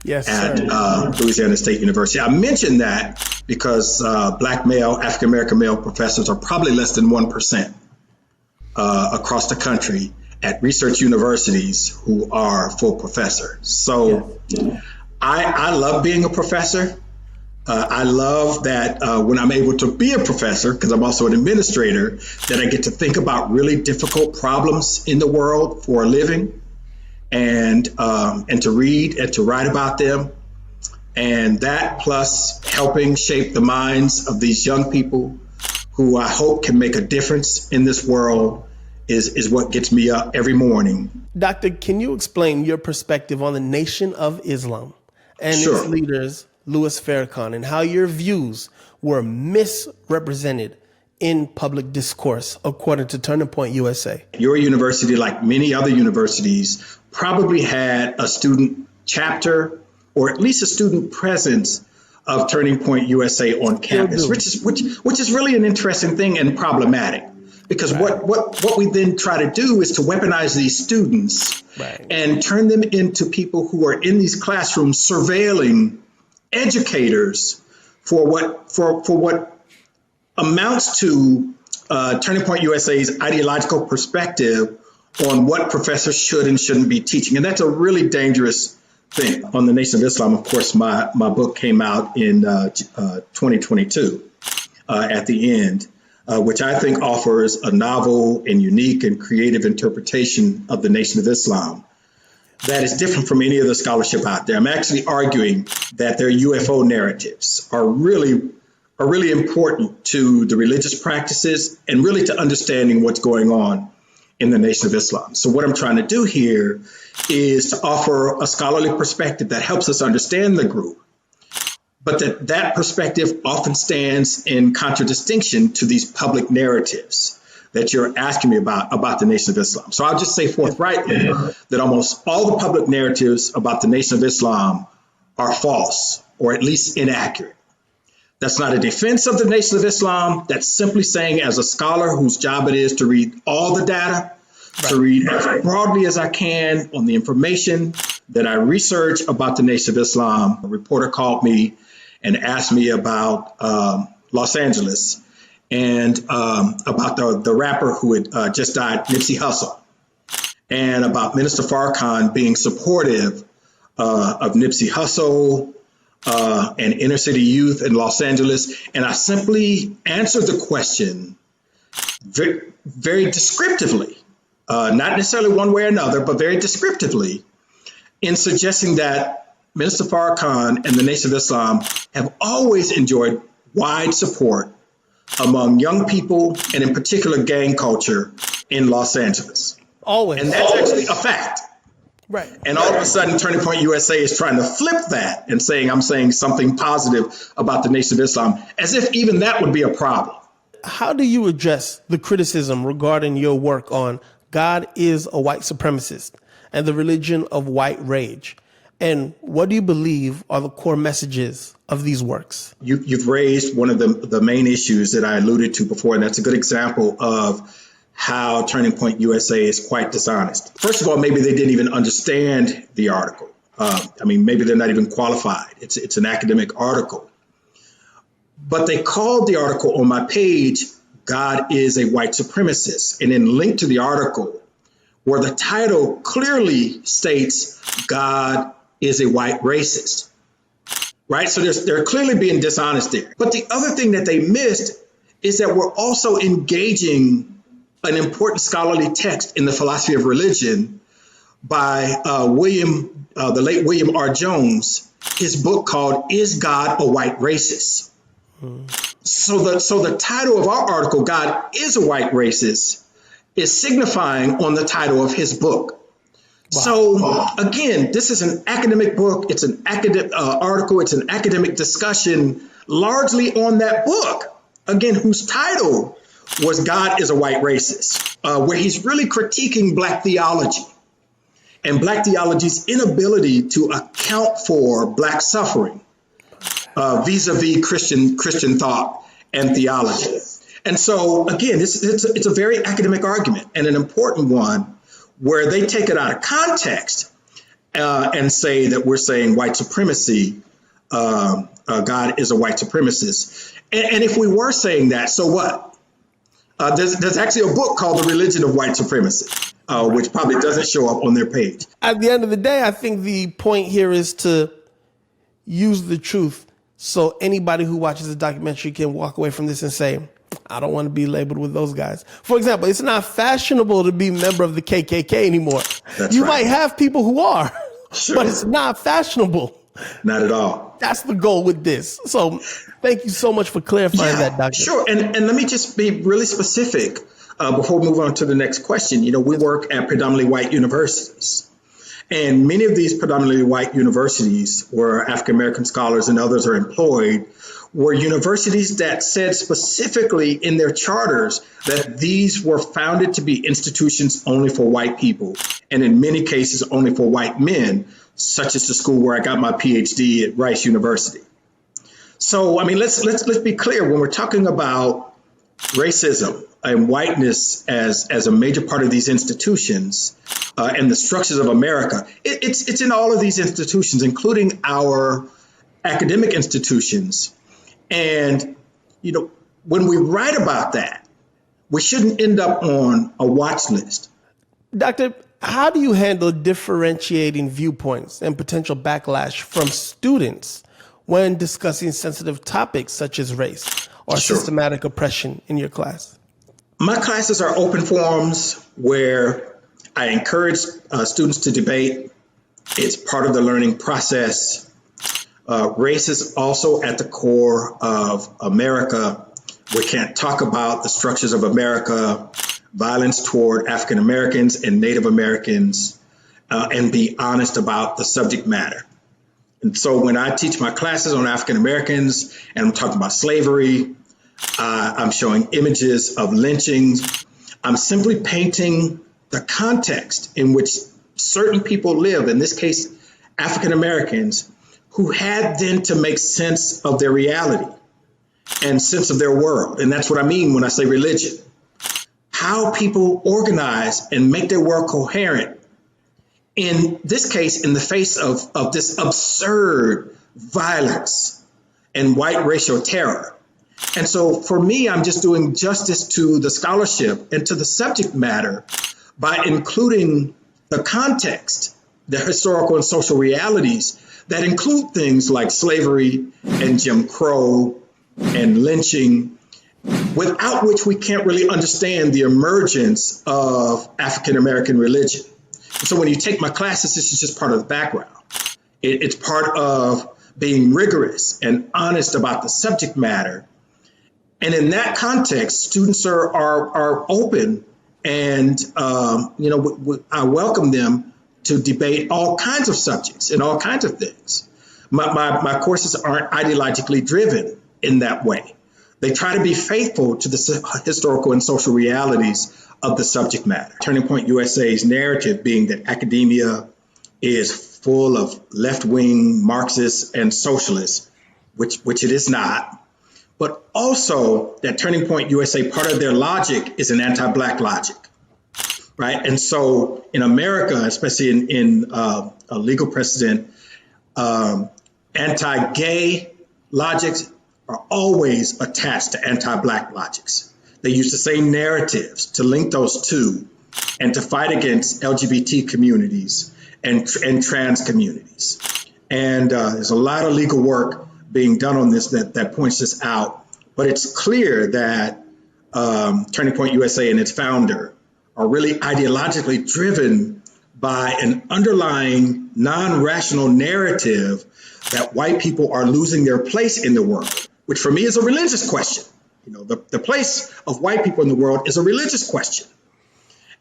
at Louisiana State University. I mentioned that because Black male, African-American male professors are probably less than 1% across the country at research universities who are full professor. So I love being a professor. I love that when I'm able to be a professor, because I'm also an administrator, that I get to think about really difficult problems in the world for a living, and to read and to write about them. And that, plus helping shape the minds of these young people who I hope can make a difference in this world, is what gets me up every morning. Doctor, can you explain your perspective on the Nation of Islam and its leaders, Louis Farrakhan, and how your views were misrepresented in public discourse, according to Turning Point USA? Your university, like many other universities, probably had a student chapter or at least a student presence of Turning Point USA on campus, which is really an interesting thing and problematic. Because what we then try to do is to weaponize these students and turn them into people who are in these classrooms surveilling educators for what amounts to Turning Point USA's ideological perspective on what professors should and shouldn't be teaching. And that's a really dangerous thing. On the Nation of Islam, of course, my book came out in 2022 at the end, which I think offers a novel and unique and creative interpretation of the Nation of Islam that is different from any other scholarship out there. I'm actually arguing that their UFO narratives are really important to the religious practices and really to understanding what's going on in the Nation of Islam. So what I'm trying to do here is to offer a scholarly perspective that helps us understand the group, but that perspective often stands in contradistinction to these public narratives that you're asking me about the Nation of Islam. So I'll just say forthrightly that almost all the public narratives about the Nation of Islam are false, or at least inaccurate. That's not a defense of the Nation of Islam. That's simply saying, as a scholar whose job it is to read all the data, to read as broadly as I can on the information that I research about the Nation of Islam. A reporter called me and asked me about Los Angeles and about the rapper who had just died, Nipsey Hussle, and about Minister Farrakhan being supportive of Nipsey Hussle and inner city youth in Los Angeles. And I simply answered the question very, very descriptively, not necessarily one way or another, but very descriptively, in suggesting that Minister Farrakhan and the Nation of Islam have always enjoyed wide support among young people, and in particular gang culture in Los Angeles. Always. And that's actually a fact. Right. And all of a sudden, Turning Point USA is trying to flip that and saying I'm saying something positive about the Nation of Islam, as if even that would be a problem. How do you address the criticism regarding your work on God is a white supremacist and the religion of white rage? And what do you believe are the core messages of these works? You've raised one of the main issues that I alluded to before, and that's a good example of how Turning Point USA is quite dishonest. First of all, maybe they didn't even understand the article. Maybe they're not even qualified. It's an academic article. But they called the article on my page, God is a white supremacist, and then linked to the article where the title clearly states God is a white racist, right? So they're clearly being dishonest there. But the other thing that they missed is that we're also engaging an important scholarly text in the philosophy of religion by the late William R. Jones, his book called "Is God a White Racist?" So the title of our article, "God is a White Racist," is signifying on the title of his book. Wow. So again, this is an academic book. It's an academic article. It's an academic discussion largely on that book, again, whose title was "God is a White Racist," where he's really critiquing Black theology and Black theology's inability to account for Black suffering vis-a-vis Christian thought and theology. And so, again, it's a very academic argument and an important one where they take it out of context and say that we're saying white supremacy, God is a white supremacist. And if we were saying that, so what? There's actually a book called The Religion of White Supremacy, which probably doesn't show up on their page. At the end of the day, I think the point here is to use the truth so anybody who watches the documentary can walk away from this and say, I don't want to be labeled with those guys. For example, it's not fashionable to be a member of the KKK anymore. You might have people who are, but it's not fashionable. Not at all. That's the goal with this. So thank you so much for clarifying that, Doctor. Sure. And let me just be really specific before we move on to the next question. You know, we work at predominantly white universities. And many of these predominantly white universities where African-American scholars and others are employed were universities that said specifically in their charters that these were founded to be institutions only for white people, and in many cases only for white men, such as the school where I got my PhD at Rice University. So, I mean, let's be clear when we're talking about racism and whiteness as a major part of these institutions and the structures of America. It's in all of these institutions, including our academic institutions. And, you know, when we write about that, we shouldn't end up on a watch list. Doctor, how do you handle differentiating viewpoints and potential backlash from students when discussing sensitive topics such as race or systematic oppression in your class? My classes are open forums where I encourage students to debate. It's part of the learning process. Race is also at the core of America. We can't talk about the structures of America, violence toward African Americans and Native Americans, and be honest about the subject matter. And so when I teach my classes on African Americans and I'm talking about slavery, I'm showing images of lynchings. I'm simply painting the context in which certain people live, in this case, African Americans, who had then to make sense of their reality and sense of their world. And that's what I mean when I say religion. How people organize and make their world coherent. In this case, in the face of this absurd violence and white racial terror. And so for me, I'm just doing justice to the scholarship and to the subject matter by including the context, the historical and social realities that include things like slavery and Jim Crow and lynching, without which we can't really understand the emergence of African American religion. So when you take my classes, this is just part of the background. It's part of being rigorous and honest about the subject matter. And in that context, students are open, and I welcome them to debate all kinds of subjects and all kinds of things. My courses aren't ideologically driven in that way. They try to be faithful to the historical and social realities of the subject matter. Turning Point USA's narrative being that academia is full of left-wing Marxists and socialists, which it is not, but also that Turning Point USA, part of their logic is an anti-Black logic, right? And so in America, especially in a legal precedent, anti-gay logics are always attached to anti-Black logics. They use the same narratives to link those two and to fight against LGBT communities and trans communities. And there's a lot of legal work being done on this that points this out. But it's clear that Turning Point USA and its founder are really ideologically driven by an underlying non-rational narrative that white people are losing their place in the world, which for me is a religious question. You know, the place of white people in the world is a religious question.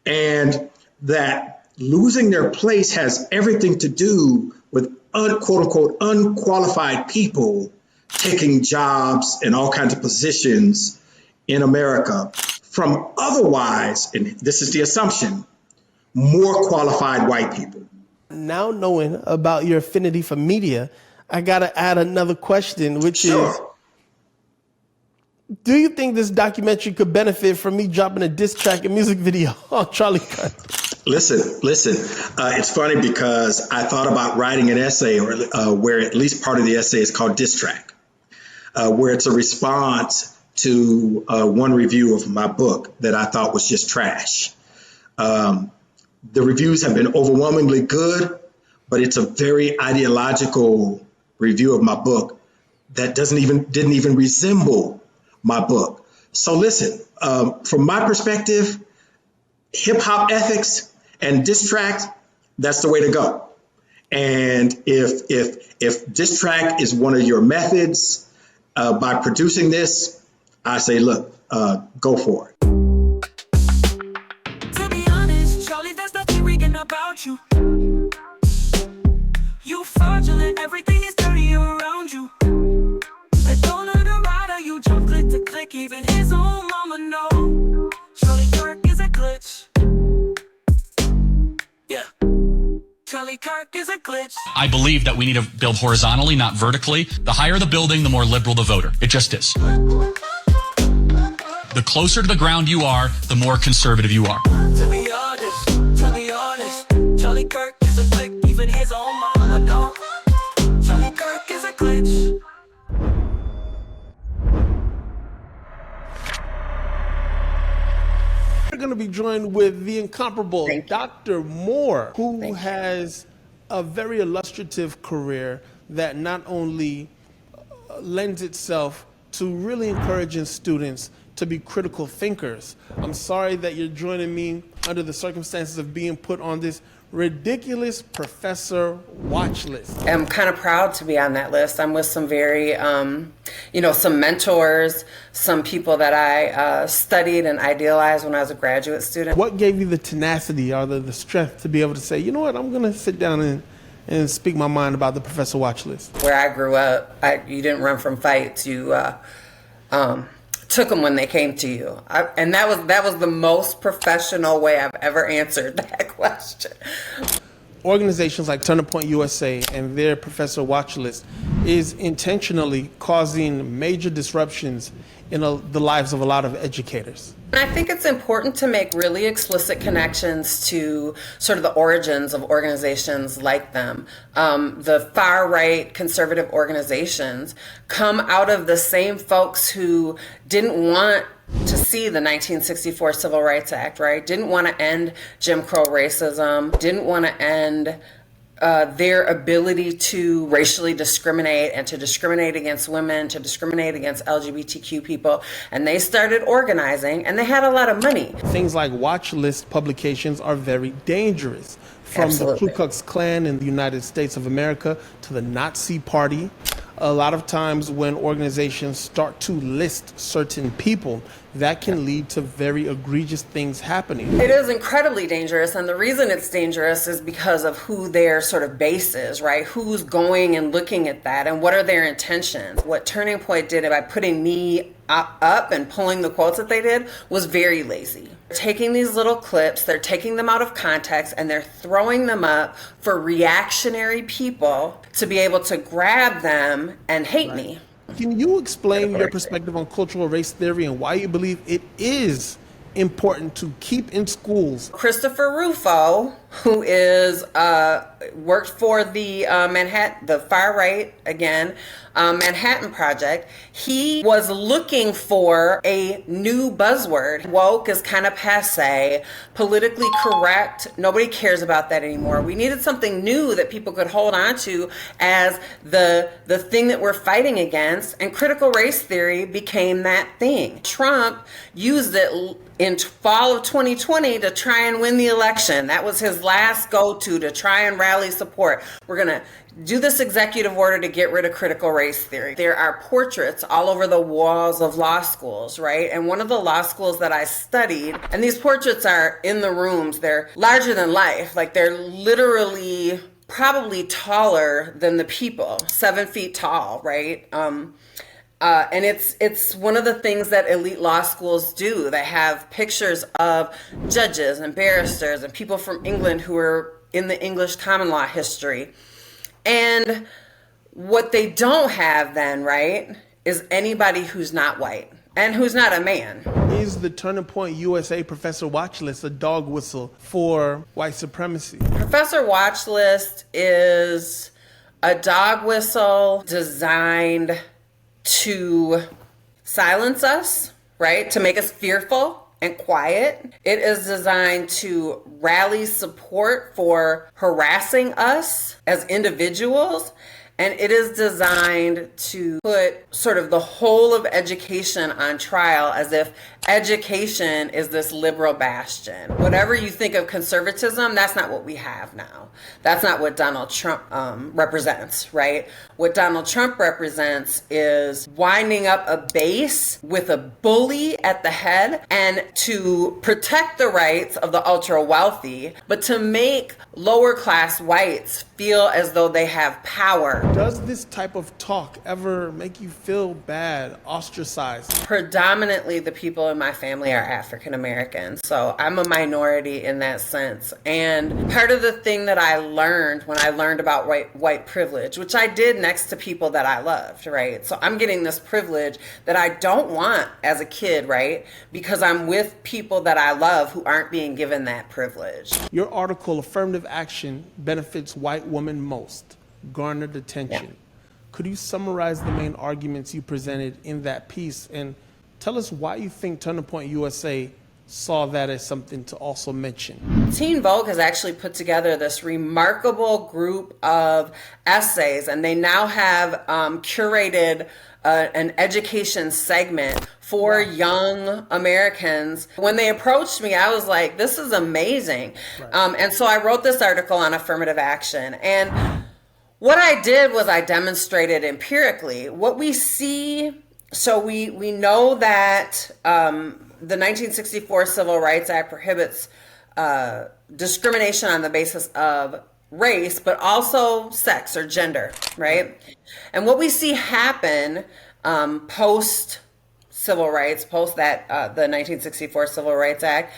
And that losing their place has everything to do with quote unquote unqualified people taking jobs and all kinds of positions in America from otherwise, and this is the assumption, more qualified white people. Now knowing about your affinity for media, I got to add another question, which is, do you think this documentary could benefit from me dropping a diss track and music video on Charlie Kirk? Listen. It's funny because I thought about writing an essay where at least part of the essay is called Diss Track, where it's a response to one review of my book that I thought was just trash. The reviews have been overwhelmingly good, but it's a very ideological review of my book that didn't even resemble my book. So listen, from my perspective, hip hop ethics and diss track, that's the way to go. And if diss track is one of your methods by producing this, I say, look, go for it. To be honest, Charlie, there's nothing regan about you. You fraudulent, everything is dirty around you. I don't know the rider, you jump click to click, even his own mama know. Charlie Kirk is a glitch. Yeah. Charlie Kirk is a glitch. I believe that we need to build horizontally, not vertically. The higher the building, the more liberal the voter. It just is. The closer to the ground you are, the more conservative you are. To be honest, Charlie Kirk is a click, even his own mama know. Charlie Kirk is a glitch. We're going to be joined with the incomparable Dr. Moore, who has a very illustrative career that not only lends itself to really encouraging students to be critical thinkers. I'm sorry that you're joining me under the circumstances of being put on this ridiculous Professor Watchlist. I'm kind of proud to be on that list. I'm with some very, some mentors, some people that I studied and idealized when I was a graduate student. What gave you the tenacity or the strength to be able to say, you know what, I'm going to sit down and speak my mind about the Professor Watchlist? Where I grew up, you didn't run from fights. You took them when they came to you. And that was the most professional way I've ever answered that question. Organizations like Turning Point USA and their Professor Watchlist is intentionally causing major disruptions in the lives of a lot of educators. And I think it's important to make really explicit connections to sort of the origins of organizations like them. The far-right conservative organizations come out of the same folks who didn't want to see the 1964 Civil Rights Act, right? Didn't want to end Jim Crow racism, didn't want to end their ability to racially discriminate and to discriminate against women, to discriminate against LGBTQ people. And they started organizing, and they had a lot of money. Things like Watchlist publications are very dangerous. From Absolutely. the Ku Klux Klan in the United States of America to the Nazi Party. A lot of times when organizations start to list certain people, that can lead to very egregious things happening. It is incredibly dangerous, and the reason it's dangerous is because of who their sort of base is, right? Who's going and looking at that, and what are their intentions? What Turning Point did by putting me up and pulling the quotes that they did was very lazy. They're taking these little clips, they're taking them out of context, and they're throwing them up for reactionary people to be able to grab them and hate me. Can you explain your perspective on cultural race theory and why you believe it is important to keep in schools? Christopher Rufo, who is worked for the the far right, again, Manhattan Project. He was looking for a new buzzword. Woke is kind of passe, politically correct. Nobody cares about that anymore. We needed something new that people could hold on to as the thing that we're fighting against, and critical race theory became that thing. Trump used it in fall of 2020 to try and win the election. That was his last go-to to try and rally support. We're gonna do this executive order to get rid of critical race theory. There are portraits all over the walls of law schools, right? And one of the law schools that I studied, and these portraits are in the rooms, they're larger than life. Like, they're literally probably taller than the people, 7 feet tall, right? And it's one of the things that elite law schools do. They have pictures of judges and barristers and people from England who are in the English common law history. And what they don't have then, right, is anybody who's not white and who's not a man. Is the Turning Point USA Professor Watchlist a dog whistle for white supremacy? Professor Watchlist is a dog whistle designed to silence us, right? To make us fearful and quiet. It is designed to rally support for harassing us as individuals. And it is designed to put sort of the whole of education on trial as if education is this liberal bastion. Whatever you think of conservatism, that's not what we have now. That's not what Donald Trump represents, right? What Donald Trump represents is winding up a base with a bully at the head, and to protect the rights of the ultra wealthy, but to make lower class whites feel as though they have power. Does this type of talk ever make you feel bad, ostracized? Predominantly, the people in my family are African American, so I'm a minority in that sense. And part of the thing that I learned when I learned about white privilege, which I did next to people that I loved, right? So I'm getting this privilege that I don't want as a kid, right? Because I'm with people that I love who aren't being given that privilege. Your article, Affirmative Action Benefits White Women Most, garnered attention. Yeah. Could you summarize the main arguments you presented in that piece, and tell us why you think Turning Point USA saw that as something to also mention? Teen Vogue has actually put together this remarkable group of essays, and they now have curated an education segment for young Americans. When they approached me, I was like, this is amazing. Right. And so I wrote this article on affirmative action. And what I did was I demonstrated empirically what we see. So we know that the 1964 Civil Rights Act prohibits discrimination on the basis of race, but also sex or gender, right? And what we see happen post civil rights, post that the 1964 Civil Rights Act,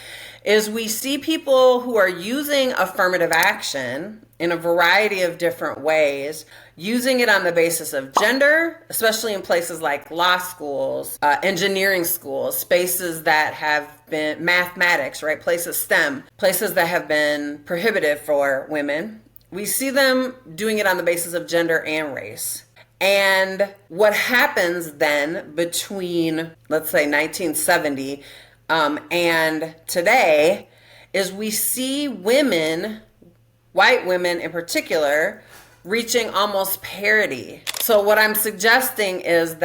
is we see people who are using affirmative action in a variety of different ways, using it on the basis of gender, especially in places like law schools, engineering schools, spaces that have been mathematics, right? Places STEM, places that have been prohibitive for women. We see them doing it on the basis of gender and race. And what happens then between, let's say, 1970 and today is we see women, white women in particular, reaching almost parity. So what I'm suggesting is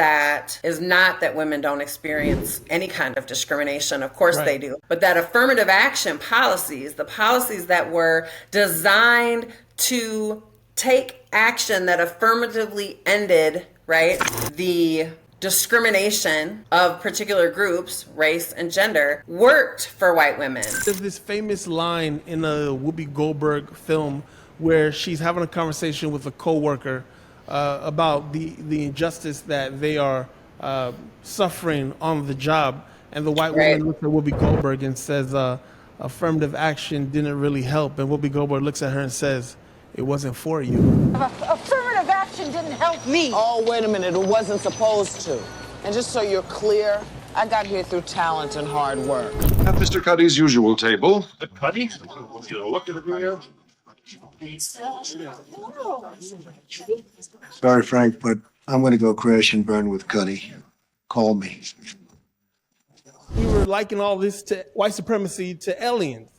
not that women don't experience any kind of discrimination. Of course they do. But that affirmative action policies, the policies that were designed to take action that affirmatively ended, right, the discrimination of particular groups, race and gender, worked for white women. There's this famous line in a Whoopi Goldberg film where she's having a conversation with a coworker about the injustice that they are suffering on the job, and the white woman looks at Whoopi Goldberg and says, affirmative action didn't really help, and Whoopi Goldberg looks at her and says, it wasn't for you. Affirmative action didn't help me. Oh, wait a minute, it wasn't supposed to. And just so you're clear, I got here through talent and hard work. At Mr. Cuddy's usual table. Cuddy? Look at it here. Sorry, Frank, but I'm going to go crash and burn with Cuddy. Call me. We were liking all this to white supremacy to aliens.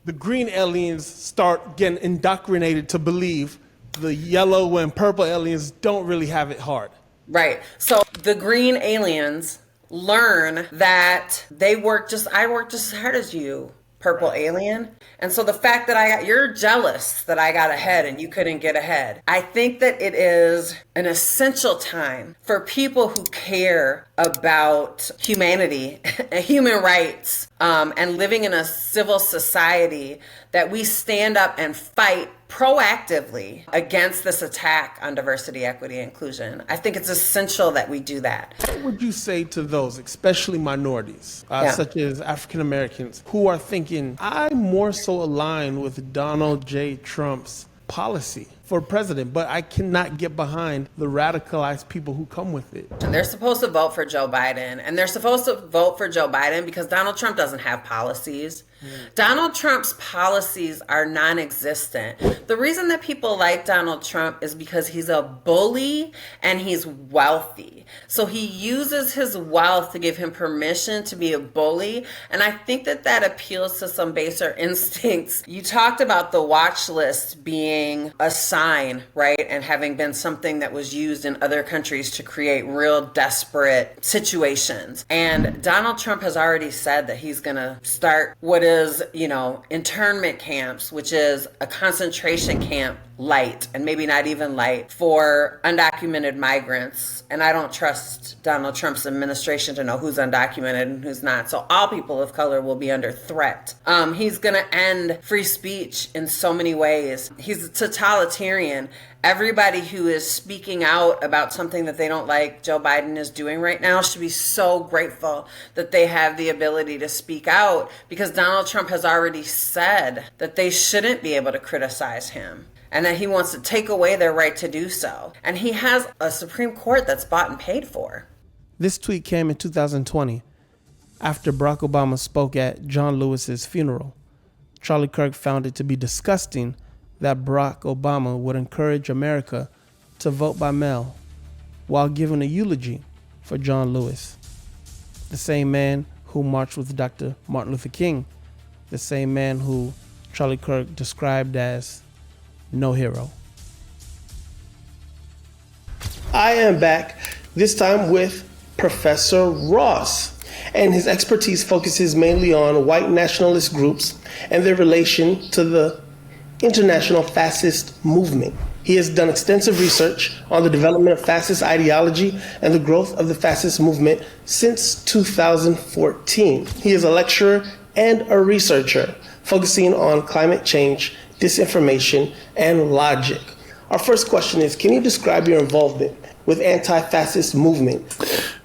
The green aliens start getting indoctrinated to believe the yellow and purple aliens don't really have it hard. Right. So the green aliens learn that I work just as hard as you, purple alien. And so the fact that you're jealous that I got ahead and you couldn't get ahead. I think that it is an essential time for people who care about humanity, human rights, and living in a civil society that we stand up and fight proactively against this attack on diversity, equity, and inclusion. I think it's essential that we do that. What would you say to those, especially minorities, such as African Americans, who are thinking, I'm more so aligned with Donald J. Trump's policy for president, but I cannot get behind the radicalized people who come with it? And they're supposed to vote for Joe Biden. And they're supposed to vote for Joe Biden because Donald Trump doesn't have policies. Donald Trump's policies are non-existent. The reason that people like Donald Trump is because he's a bully and he's wealthy. So he uses his wealth to give him permission to be a bully. And I think that that appeals to some baser instincts. You talked about the watch list being a sign, right? And having been something that was used in other countries to create real desperate situations. And Donald Trump has already said that he's going to start what is, internment camps, which is a concentration camp light, and maybe not even light, for undocumented migrants. And I don't trust Donald Trump's administration to know who's undocumented and who's not. So all people of color will be under threat. He's going to end free speech in so many ways. He's totalitarian. Everybody who is speaking out about something that they don't like Joe Biden is doing right now should be so grateful that they have the ability to speak out, because Donald Trump has already said that they shouldn't be able to criticize him and that he wants to take away their right to do so. And he has a Supreme Court that's bought and paid for. This tweet came in 2020 after Barack Obama spoke at John Lewis's funeral. Charlie Kirk found it to be disgusting that Barack Obama would encourage America to vote by mail while giving a eulogy for John Lewis, the same man who marched with Dr. Martin Luther King, the same man who Charlie Kirk described as no hero. I am back, this time with Professor Ross, and his expertise focuses mainly on white nationalist groups and their relation to the international fascist movement. He has done extensive research on the development of fascist ideology and the growth of the fascist movement since 2014. He is a lecturer and a researcher focusing on climate change, disinformation, and logic. Our first question is, can you describe your involvement with anti-fascist movement?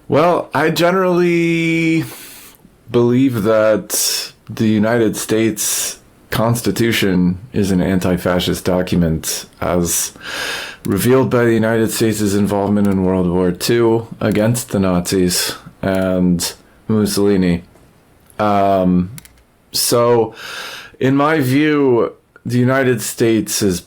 Well, I generally believe that the United States Constitution is an anti-fascist document as revealed by the United States' involvement in World War II against the Nazis and Mussolini. So, in my view, the United States is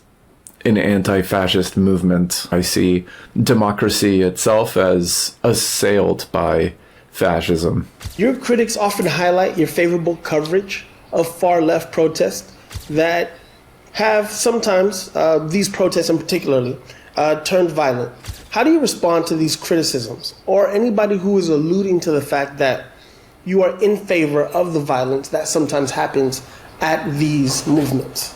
an anti-fascist movement. I see democracy itself as assailed by fascism. Your critics often highlight your favorable coverage of far-left protests that have sometimes, these protests in particularly, turned violent. How do you respond to these criticisms, or anybody who is alluding to the fact that you are in favor of the violence that sometimes happens at these movements?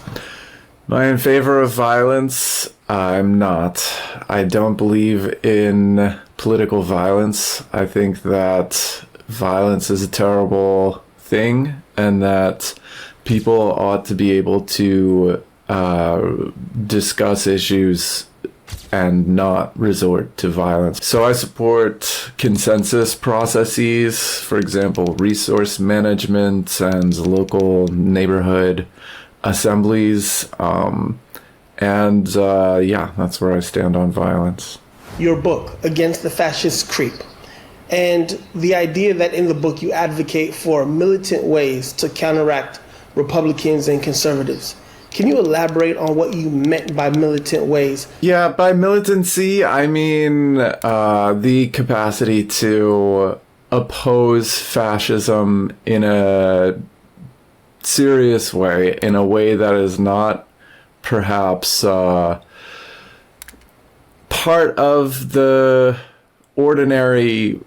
Am I in favor of violence? I'm not. I don't believe in political violence. I think that violence is a terrible thing, and that people ought to be able to discuss issues and not resort to violence. So I support consensus processes, for example, resource management and local neighborhood assemblies. That's where I stand on violence. Your book, Against the Fascist Creep, and the idea that in the book you advocate for militant ways to counteract Republicans and conservatives. Can you elaborate on what you meant by militant ways? Yeah, by militancy, I mean the capacity to oppose fascism in a serious way, in a way that is not perhaps part of the ordinary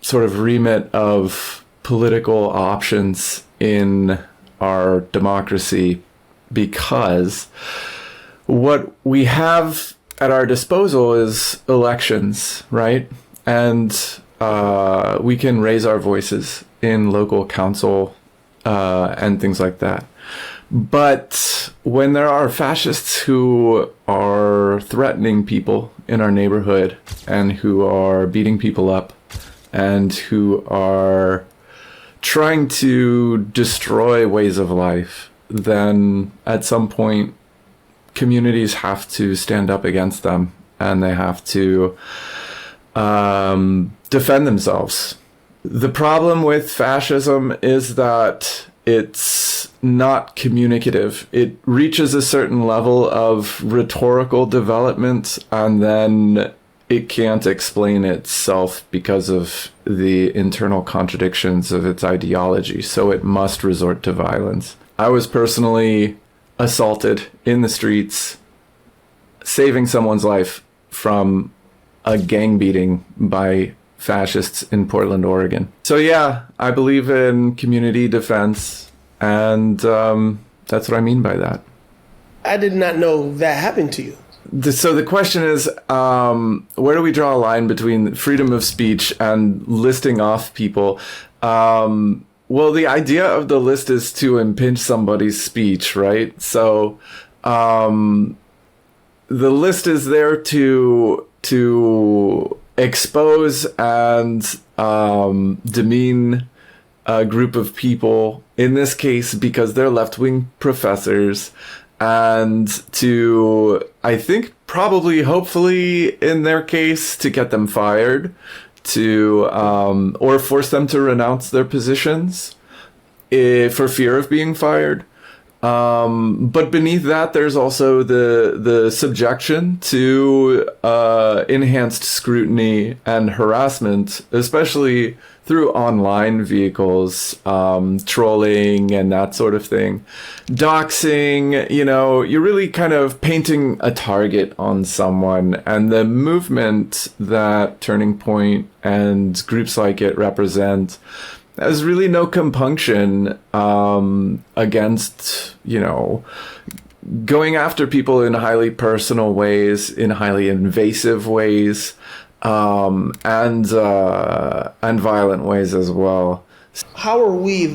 sort of remit of political options in our democracy, because what we have at our disposal is elections, right? And we can raise our voices in local council and things like that. But when there are fascists who are threatening people in our neighborhood and who are beating people up and who are trying to destroy ways of life, then at some point communities have to stand up against them and they have to defend themselves. The problem with fascism is that it's not communicative. It reaches a certain level of rhetorical development and then it can't explain itself because of the internal contradictions of its ideology, so it must resort to violence. I was personally assaulted in the streets, saving someone's life from a gang beating by fascists in Portland, Oregon. So yeah, I believe in community defense, and that's what I mean by that. I did not know that happened to you. So the question is, where do we draw a line between freedom of speech and listing off people? Well, the idea of the list is to impinge somebody's speech, right? So the list is there to expose and demean a group of people, in this case because they're left-wing professors, and to, I think, probably, hopefully, in their case, to get them fired, to or force them to renounce their positions for fear of being fired. But beneath that, there's also the subjection to enhanced scrutiny and harassment, especially through online vehicles, trolling and that sort of thing. Doxing, you're really kind of painting a target on someone. And the movement that Turning Point and groups like it represent, there's really no compunction against, going after people in highly personal ways, in highly invasive ways, and violent ways as well. How are we,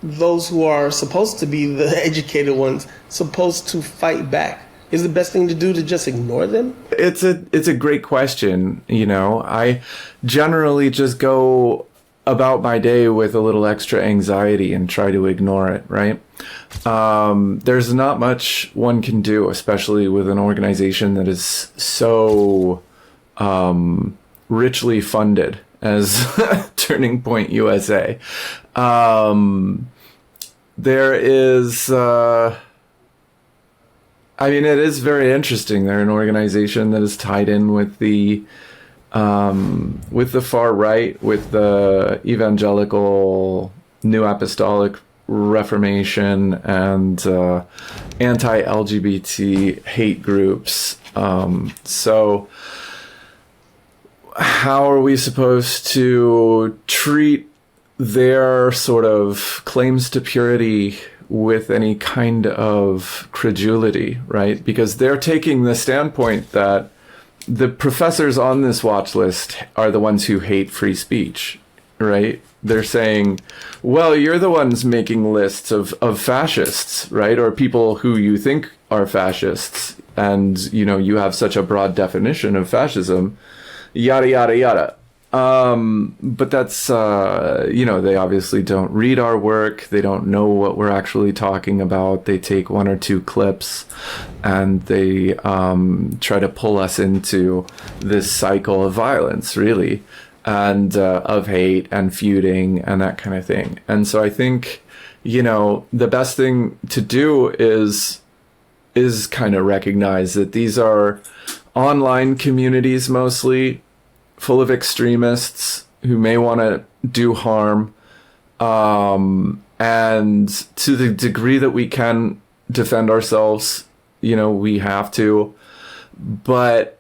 those who are supposed to be the educated ones, supposed to fight back? Is the best thing to do to just ignore them? It's a great question. I generally just go about my day with a little extra anxiety and try to ignore it, right? There's not much one can do, especially with an organization that is so richly funded as Turning Point USA. There is, it is very interesting. They're an organization that is tied in with the far right, with the evangelical New Apostolic Reformation and anti-LGBT hate groups. So how are we supposed to treat their sort of claims to purity with any kind of credulity, right? Because they're taking the standpoint that the professors on this watch list are the ones who hate free speech, right? They're saying, well, you're the ones making lists of fascists, right? Or people who you think are fascists. And, you have such a broad definition of fascism, yada, yada, yada. But that's, they obviously don't read our work. They don't know what we're actually talking about. They take one or two clips and they try to pull us into this cycle of violence, really. and of hate and feuding and that kind of thing. And so I think, the best thing to do is kind of recognize that these are online communities mostly full of extremists who may want to do harm. And to the degree that we can defend ourselves, we have to. But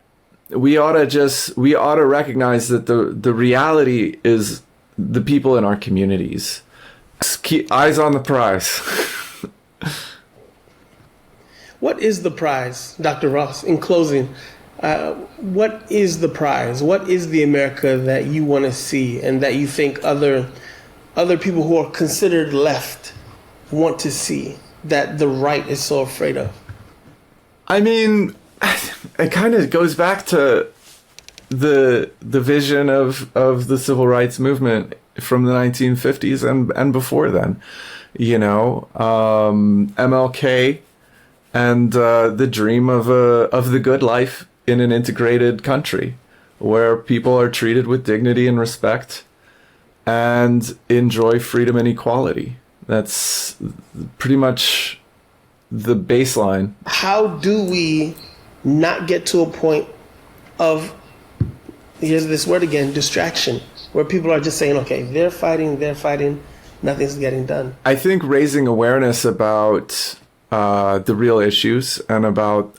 we ought to recognize that the reality is the people in our communities. Keep eyes on the prize. What is the prize, Dr. Ross? In closing, what is the prize? What is the America that you want to see and that you think other people who are considered left want to see that the right is so afraid of? I mean, it kind of goes back to the vision of the civil rights movement from the 1950s and before then. MLK and the dream of the good life in an integrated country where people are treated with dignity and respect and enjoy freedom and equality. That's pretty much the baseline. How do we not get to a point of, here's this word again, distraction, where people are just saying, okay, they're fighting, nothing's getting done? I think raising awareness about the real issues and about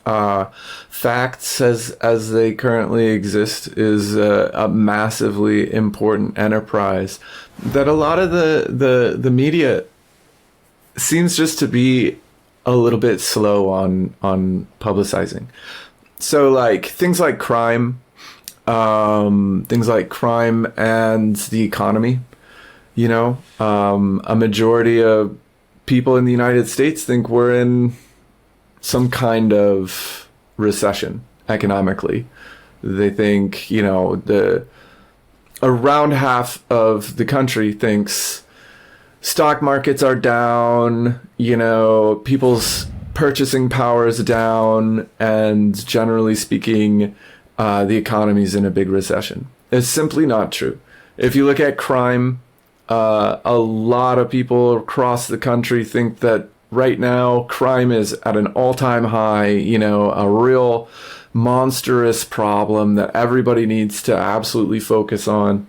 facts as they currently exist is a massively important enterprise that a lot of the media seems just to be a little bit slow on publicizing. So things like crime and the economy, a majority of people in the United States think we're in some kind of recession economically. They think, around half of the country thinks stock markets are down, people's purchasing power is down, and generally speaking, the economy's in a big recession. It's simply not true. If you look at crime, a lot of people across the country think that right now crime is at an all-time high, a real monstrous problem that everybody needs to absolutely focus on.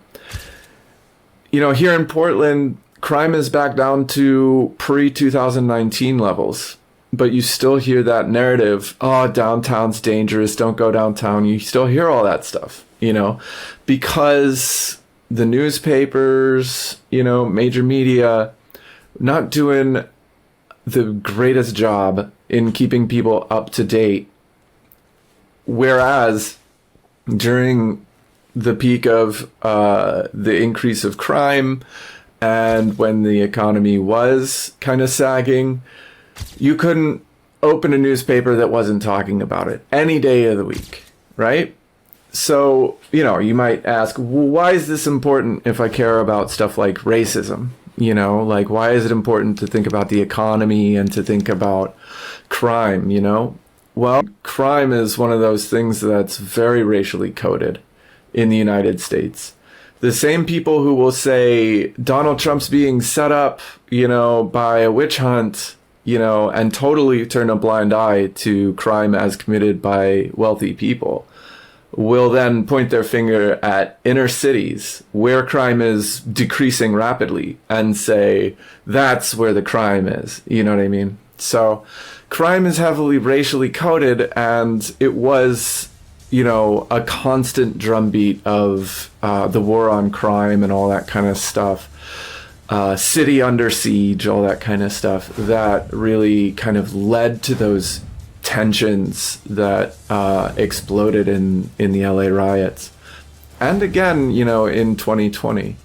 Here in Portland, crime is back down to pre-2019 levels, but you still hear that narrative, oh, downtown's dangerous, don't go downtown. You still hear all that stuff, because the newspapers, major media, not doing the greatest job in keeping people up to date. Whereas during the peak of the increase of crime and when the economy was kind of sagging, you couldn't open a newspaper that wasn't talking about it any day of the week, right? So, you might ask, well, why is this important if I care about stuff like racism? Why is it important to think about the economy and to think about crime, Well, crime is one of those things that's very racially coded in the United States. The same people who will say Donald Trump's being set up, by a witch hunt, and totally turn a blind eye to crime as committed by wealthy people, will then point their finger at inner cities where crime is decreasing rapidly and say, that's where the crime is. You know what I mean? So crime is heavily racially coded, and it was, a constant drumbeat of the war on crime and all that kind of stuff. City under siege, all that kind of stuff that really kind of led to those tensions that exploded in the LA riots, and again, in 2020.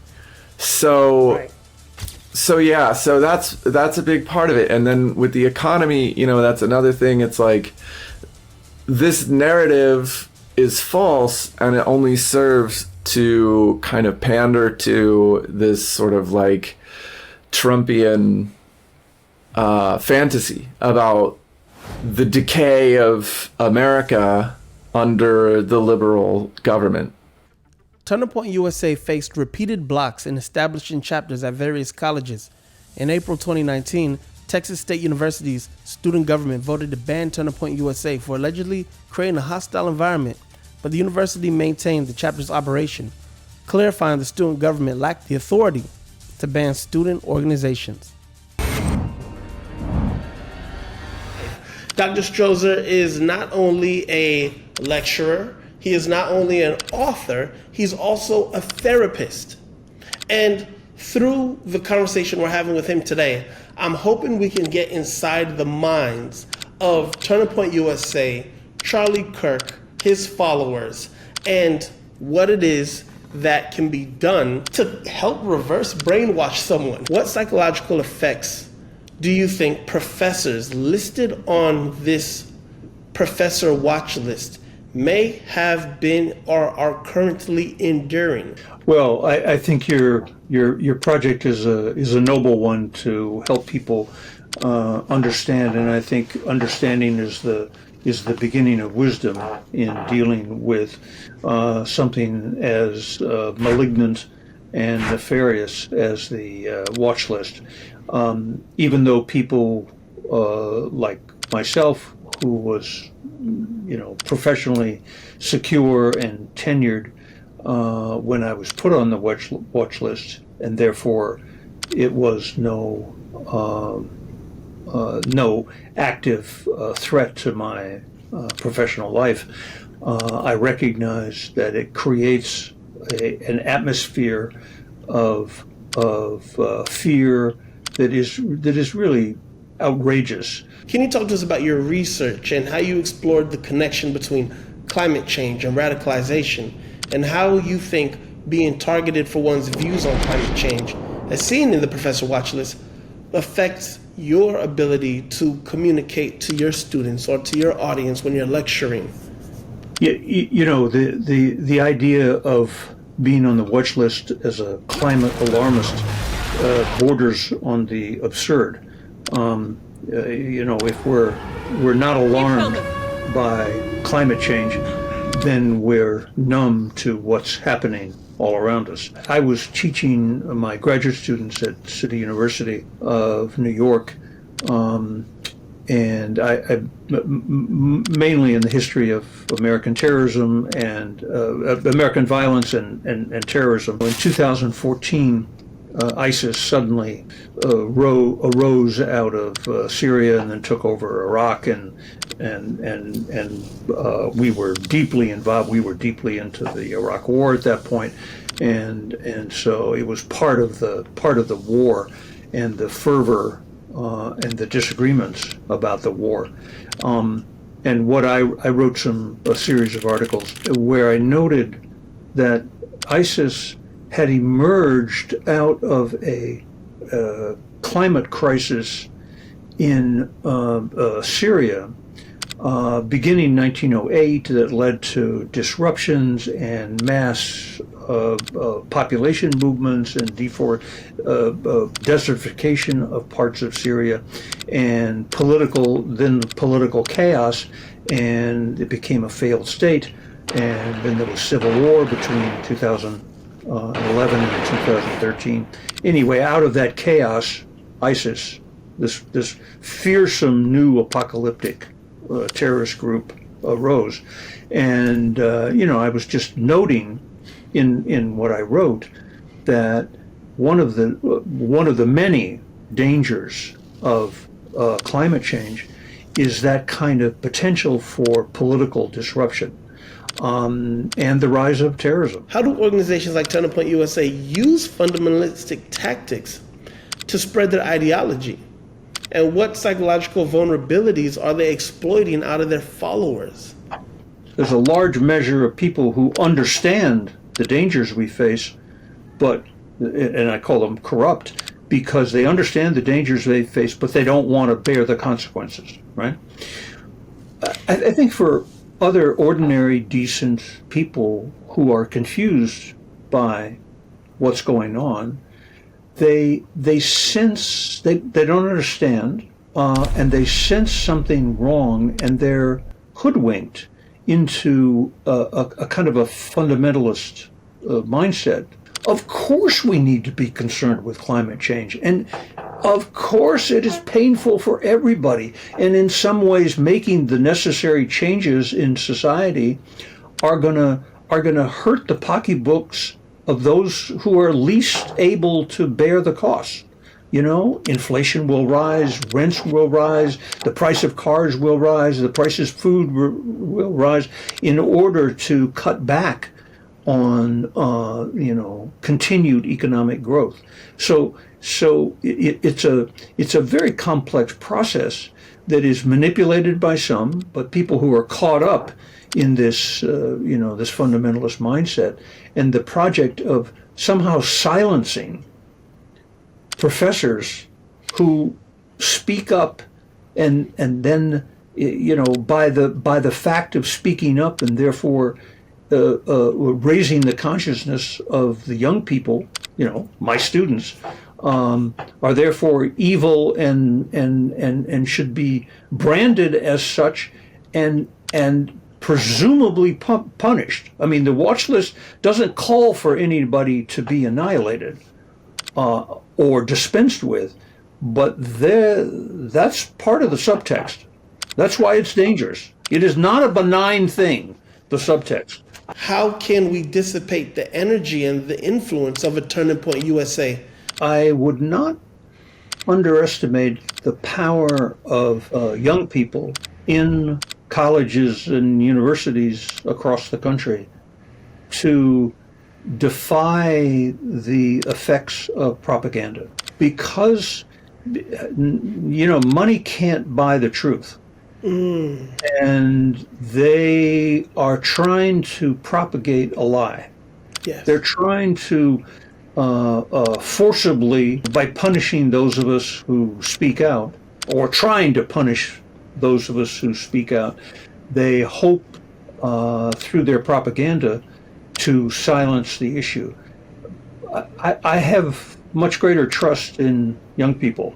So that's a big part of it. And then with the economy, that's another thing. It's like this narrative is false, and it only serves to kind of pander to this sort of Trumpian fantasy about the decay of America under the liberal government. Turning Point USA faced repeated blocks in establishing chapters at various colleges. In April 2019, Texas State University's student government voted to ban Turning Point USA for allegedly creating a hostile environment, but the university maintained the chapter's operation, clarifying the student government lacked the authority to ban student organizations. Dr. Strozer is not only a lecturer, he is not only an author, he's also a therapist. And through the conversation we're having with him today, I'm hoping we can get inside the minds of Turning Point USA, Charlie Kirk, his followers, and what it is that can be done to help reverse brainwash someone. What psychological effects do you think professors listed on this Professor Watchlist may have been or are currently enduring? Well, I think your project is a noble one to help people understand, and I think understanding is the beginning of wisdom in dealing with something as malignant and nefarious as the watch list. Even though people like myself, who was, professionally secure and tenured when I was put on the watch list, and therefore it was no active threat to my professional life. I recognize that it creates an atmosphere of fear that is really outrageous. Can you talk to us about your research and how you explored the connection between climate change and radicalization, and how you think being targeted for one's views on climate change, as seen in the Professor Watchlist, affects your ability to communicate to your students or to your audience when you're lecturing? Yeah, the idea of being on the watch list as a climate alarmist borders on the absurd. If we're not alarmed by climate change, then we're numb to what's happening all around us. I was teaching my graduate students at City University of New York, and I mainly in the history of American terrorism and American violence and terrorism. In 2014, ISIS suddenly arose out of Syria and then took over Iraq, and we were deeply involved. We were deeply into the Iraq War at that point, and so it was part of the war and the fervor and the disagreements about the war. And what I wrote a series of articles where I noted that ISIS had emerged out of a climate crisis in Syria beginning in 1908 that led to disruptions and mass population movements and desertification of parts of Syria, and political chaos, and it became a failed state. And then there was civil war between 2011 and 2013. Anyway, out of that chaos, ISIS, this fearsome new apocalyptic terrorist group arose. And I was just noting in what I wrote that one of the many dangers of climate change is that kind of potential for political disruption. And the rise of terrorism. How do organizations like Turning Point USA use fundamentalistic tactics to spread their ideology? And what psychological vulnerabilities are they exploiting out of their followers? There's a large measure of people who understand the dangers we face, and I call them corrupt, because they understand the dangers they face, but they don't want to bear the consequences, right? I think for other ordinary, decent people who are confused by what's going on, they sense, they don't understand, and they sense something wrong, and they're hoodwinked into a kind of a fundamentalist mindset. Of course we need to be concerned with climate change, and of course it is painful for everybody, and in some ways making the necessary changes in society are gonna hurt the pocketbooks of those who are least able to bear the costs. You know, inflation will rise, rents will rise, the price of cars will rise, the prices of food will rise in order to cut back on, continued economic growth. So it's a very complex process that is manipulated by some, but people who are caught up in this, this fundamentalist mindset, and the project of somehow silencing professors who speak up, and then by the fact of speaking up and therefore raising the consciousness of the young people, my students, are therefore evil and should be branded as such and presumably punished. I mean, the watch list doesn't call for anybody to be annihilated or dispensed with, but that's part of the subtext. That's why it's dangerous. It is not a benign thing, the subtext. How can we dissipate the energy and the influence of a Turning Point USA? I would not underestimate the power of young people in colleges and universities across the country to defy the effects of propaganda, because money can't buy the truth. And they are trying to propagate a lie. Yes. They're trying to forcibly, by punishing those of us who speak out, or trying to punish those of us who speak out, they hope through their propaganda to silence the issue. I have much greater trust in young people.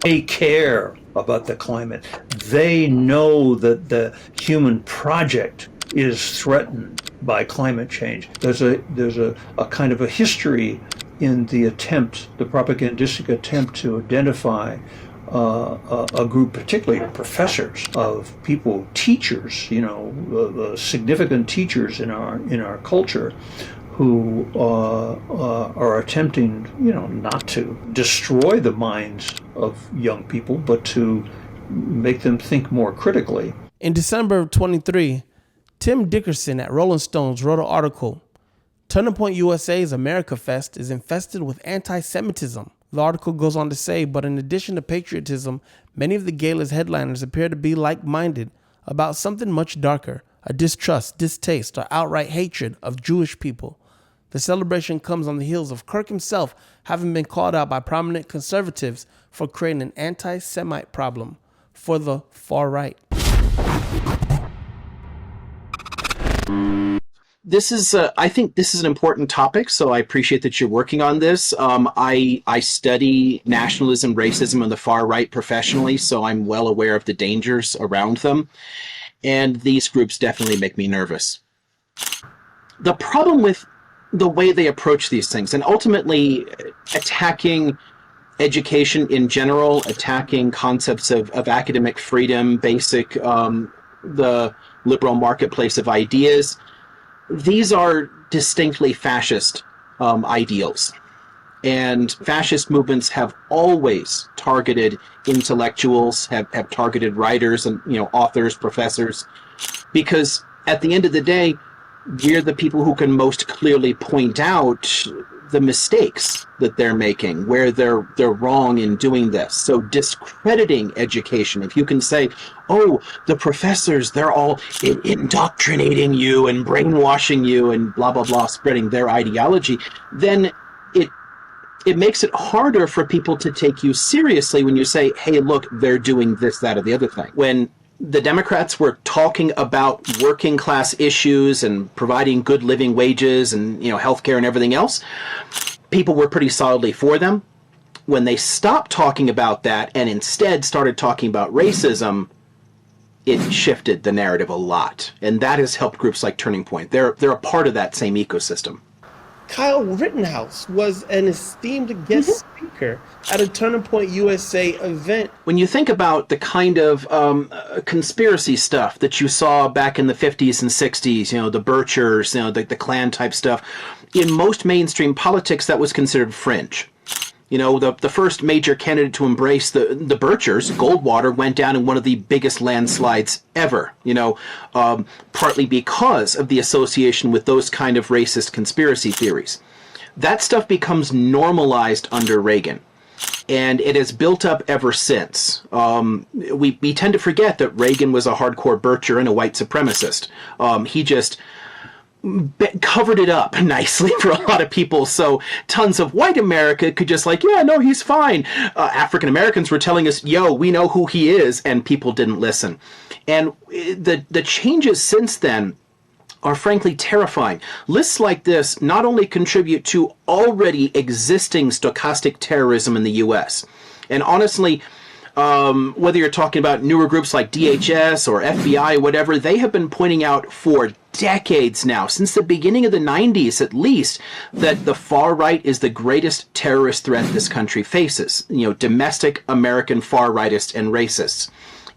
They care about the climate. They know that the human project is threatened by climate change. There's a kind of a history in the propagandistic attempt to identify a group, particularly professors, of people, teachers, significant teachers in our culture, who are attempting, not to destroy the minds of young people, but to make them think more critically. In December of 23, Tim Dickerson at Rolling Stones wrote an article, "Turning Point USA's America Fest is infested with anti-Semitism." The article goes on to say, but in addition to patriotism, many of the gala's headliners appear to be like-minded about something much darker, a distrust, distaste, or outright hatred of Jewish people. The celebration comes on the heels of Kirk himself having been called out by prominent conservatives for creating an anti-Semite problem for the far right. I think this is an important topic, so I appreciate that you're working on this. I study nationalism, racism, and the far right professionally, so I'm well aware of the dangers around them. And these groups definitely make me nervous. The problem with the way they approach these things, and ultimately attacking education in general, attacking concepts of academic freedom, basic, the liberal marketplace of ideas, these are distinctly fascist ideals. And fascist movements have always targeted intellectuals, have targeted writers and authors, professors, because at the end of the day, we're the people who can most clearly point out the mistakes that they're making, where they're wrong in doing this. So discrediting education, if you can say, oh, the professors, they're all indoctrinating you and brainwashing you and blah, blah, blah, spreading their ideology, then it makes it harder for people to take you seriously when you say, hey, look, they're doing this, that, or the other thing. When the Democrats were talking about working class issues and providing good living wages and healthcare and everything else, people were pretty solidly for them. When they stopped talking about that and instead started talking about racism, it shifted the narrative a lot. And that has helped groups like Turning Point. They're a part of that same ecosystem. Kyle Rittenhouse was an esteemed guest speaker at a Turning Point USA event. When you think about the kind of conspiracy stuff that you saw back in the 50s and 60s, the Birchers, the Klan type stuff, in most mainstream politics, that was considered fringe. The first major candidate to embrace the Birchers, Goldwater, went down in one of the biggest landslides ever, partly because of the association with those kind of racist conspiracy theories. That stuff becomes normalized under Reagan, and it has built up ever since. We tend to forget that Reagan was a hardcore Bircher and a white supremacist. He just covered it up nicely for a lot of people, so tons of white America could just he's fine. African Americans were telling us, we know who he is, and people didn't listen. And the changes since then are frankly terrifying. Lists like this not only contribute to already existing stochastic terrorism in the U.S., and honestly, whether you're talking about newer groups like DHS or FBI or whatever, they have been pointing out for decades now, since the beginning of the 90s at least, that the far right is the greatest terrorist threat this country faces. Domestic American far rightists and racists.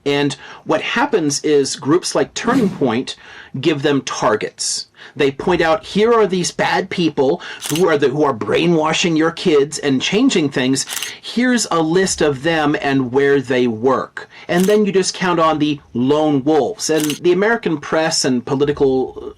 And what happens is groups like Turning Point give them targets. They point out, here are these bad people who are brainwashing your kids and changing things. Here's a list of them and where they work. And then you just count on the lone wolves. And the American press and political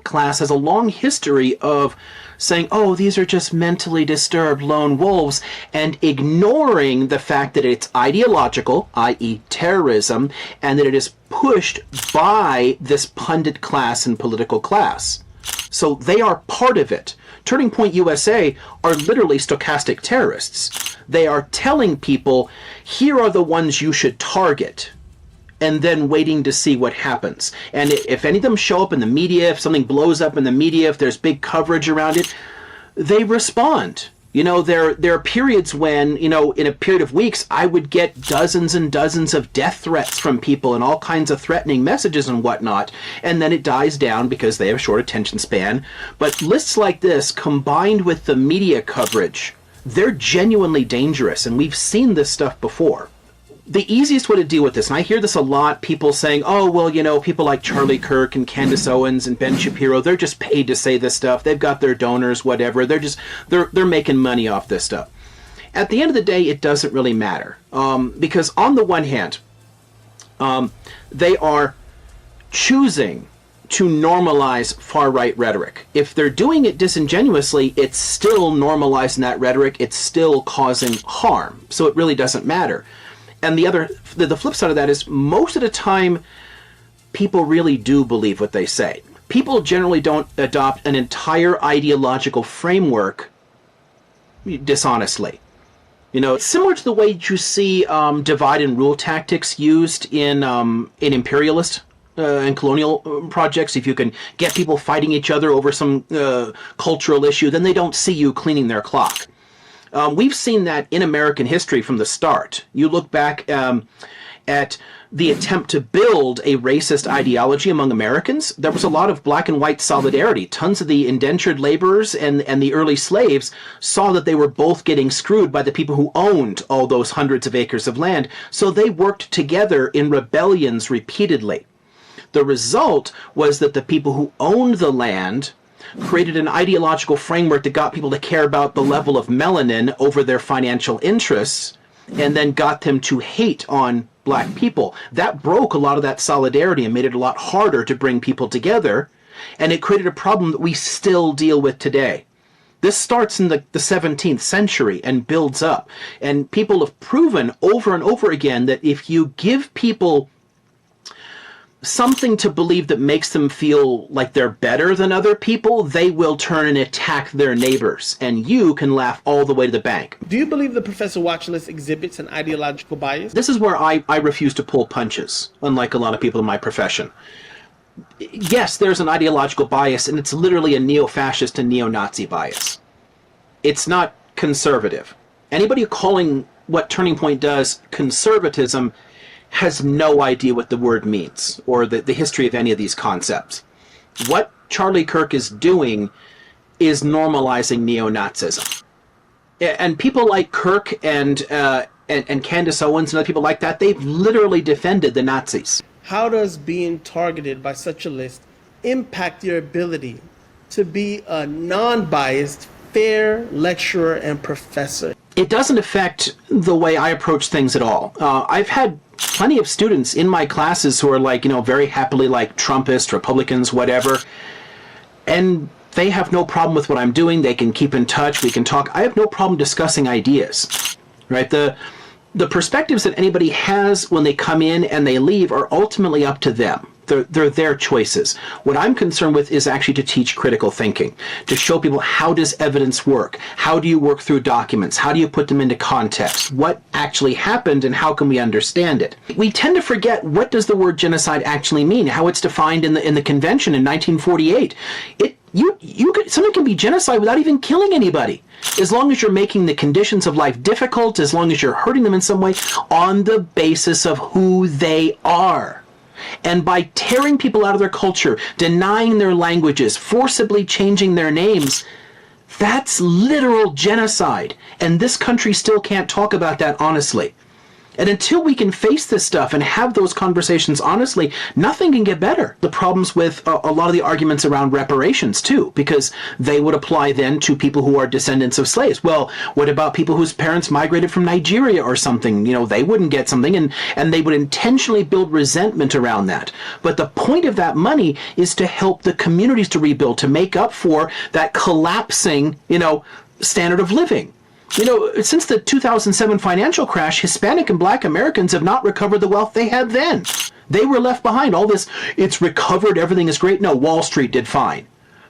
class has a long history of saying, these are just mentally disturbed lone wolves, and ignoring the fact that it's ideological, i.e. terrorism, and that it is pushed by this pundit class and political class. So they are part of it. Turning Point USA are literally stochastic terrorists. They are telling people, here are the ones you should target, and then waiting to see what happens. And if any of them show up in the media, if something blows up in the media, if there's big coverage around it, they respond. There are periods when, in a period of weeks, I would get dozens and dozens of death threats from people and all kinds of threatening messages and whatnot, and then it dies down because they have a short attention span. But lists like this, combined with the media coverage, they're genuinely dangerous, and we've seen this stuff before. The easiest way to deal with this, and I hear this a lot, people saying, people like Charlie Kirk and Candace Owens and Ben Shapiro, they're just paid to say this stuff. They've got their donors, whatever. They're making money off this stuff. At the end of the day, it doesn't really matter. Because on the one hand, they are choosing to normalize far-right rhetoric. If they're doing it disingenuously, it's still normalizing that rhetoric. It's still causing harm. So it really doesn't matter. And the flip side of that is, most of the time, people really do believe what they say. People generally don't adopt an entire ideological framework dishonestly. It's similar to the way you see divide and rule tactics used in imperialist and colonial projects. If you can get people fighting each other over some cultural issue, then they don't see you cleaning their clock. We've seen that in American history from the start. You look back at the attempt to build a racist ideology among Americans. There was a lot of black and white solidarity. Tons of the indentured laborers and the early slaves saw that they were both getting screwed by the people who owned all those hundreds of acres of land. So they worked together in rebellions repeatedly. The result was that the people who owned the land created an ideological framework that got people to care about the level of melanin over their financial interests, and then got them to hate on black people. That broke a lot of that solidarity and made it a lot harder to bring people together, and it created a problem that we still deal with today. This starts in the 17th century and builds up, and people have proven over and over again that if you give people something to believe that makes them feel like they're better than other people, they will turn and attack their neighbors, and you can laugh all the way to the bank. Do you believe the Professor Watchlist exhibits an ideological bias? This is where I refuse to pull punches, unlike a lot of people in my profession. Yes, there's an ideological bias, and it's literally a neo-fascist and neo-Nazi bias. It's not conservative. Anybody calling what Turning Point does conservatism has no idea what the word means or the history of any of these concepts. What Charlie Kirk is doing is normalizing neo-Nazism. And people like Kirk and Candace Owens and other people like that, they've literally defended the Nazis. How does being targeted by such a list impact your ability to be a non-biased, fair lecturer and professor? It doesn't affect the way I approach things at all. I've had plenty of students in my classes who are like, very happily like Trumpists, Republicans, whatever, and they have no problem with what I'm doing. They can keep in touch. We can talk. I have no problem discussing ideas, right? The perspectives that anybody has when they come in and they leave are ultimately up to them. They're their choices. What I'm concerned with is actually to teach critical thinking, to show people how does evidence work? How do you work through documents? How do you put them into context? What actually happened and how can we understand it? We tend to forget what does the word genocide actually mean, how it's defined in the convention in 1948. Something can be genocide without even killing anybody, as long as you're making the conditions of life difficult, as long as you're hurting them in some way on the basis of who they are. And by tearing people out of their culture, denying their languages, forcibly changing their names, that's literal genocide. And this country still can't talk about that honestly. And until we can face this stuff and have those conversations honestly, nothing can get better. The problems with a lot of the arguments around reparations, too, because they would apply then to people who are descendants of slaves. Well, what about people whose parents migrated from Nigeria or something? They wouldn't get something, and they would intentionally build resentment around that. But the point of that money is to help the communities to rebuild, to make up for that collapsing, standard of living. Since the 2007 financial crash, Hispanic and Black Americans have not recovered the wealth they had then. They were left behind. All this, it's recovered, everything is great. No, Wall Street did fine.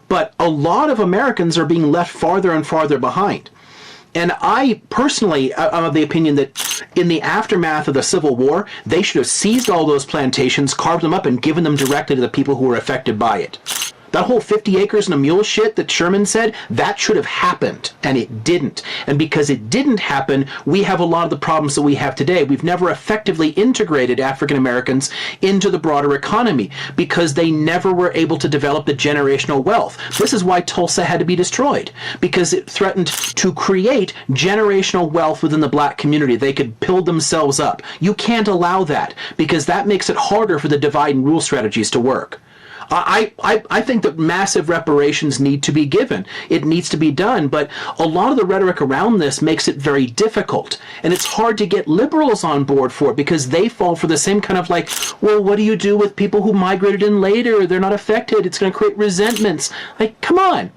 But a lot of Americans are being left farther and farther behind. And I personally, I'm of the opinion that in the aftermath of the Civil War, they should have seized all those plantations, carved them up, and given them directly to the people who were affected by it. That whole 50 acres and a mule shit that Sherman said, that should have happened, and it didn't. And because it didn't happen, we have a lot of the problems that we have today. We've never effectively integrated African Americans into the broader economy because they never were able to develop the generational wealth. This is why Tulsa had to be destroyed, because it threatened to create generational wealth within the Black community. They could build themselves up. You can't allow that because that makes it harder for the divide and rule strategies to work. I think that massive reparations need to be given. It needs to be done, but a lot of the rhetoric around this makes it very difficult. And it's hard to get liberals on board for it because they fall for the same kind of like, well, what do you do with people who migrated in later? They're not affected. It's going to create resentments. Like, come on.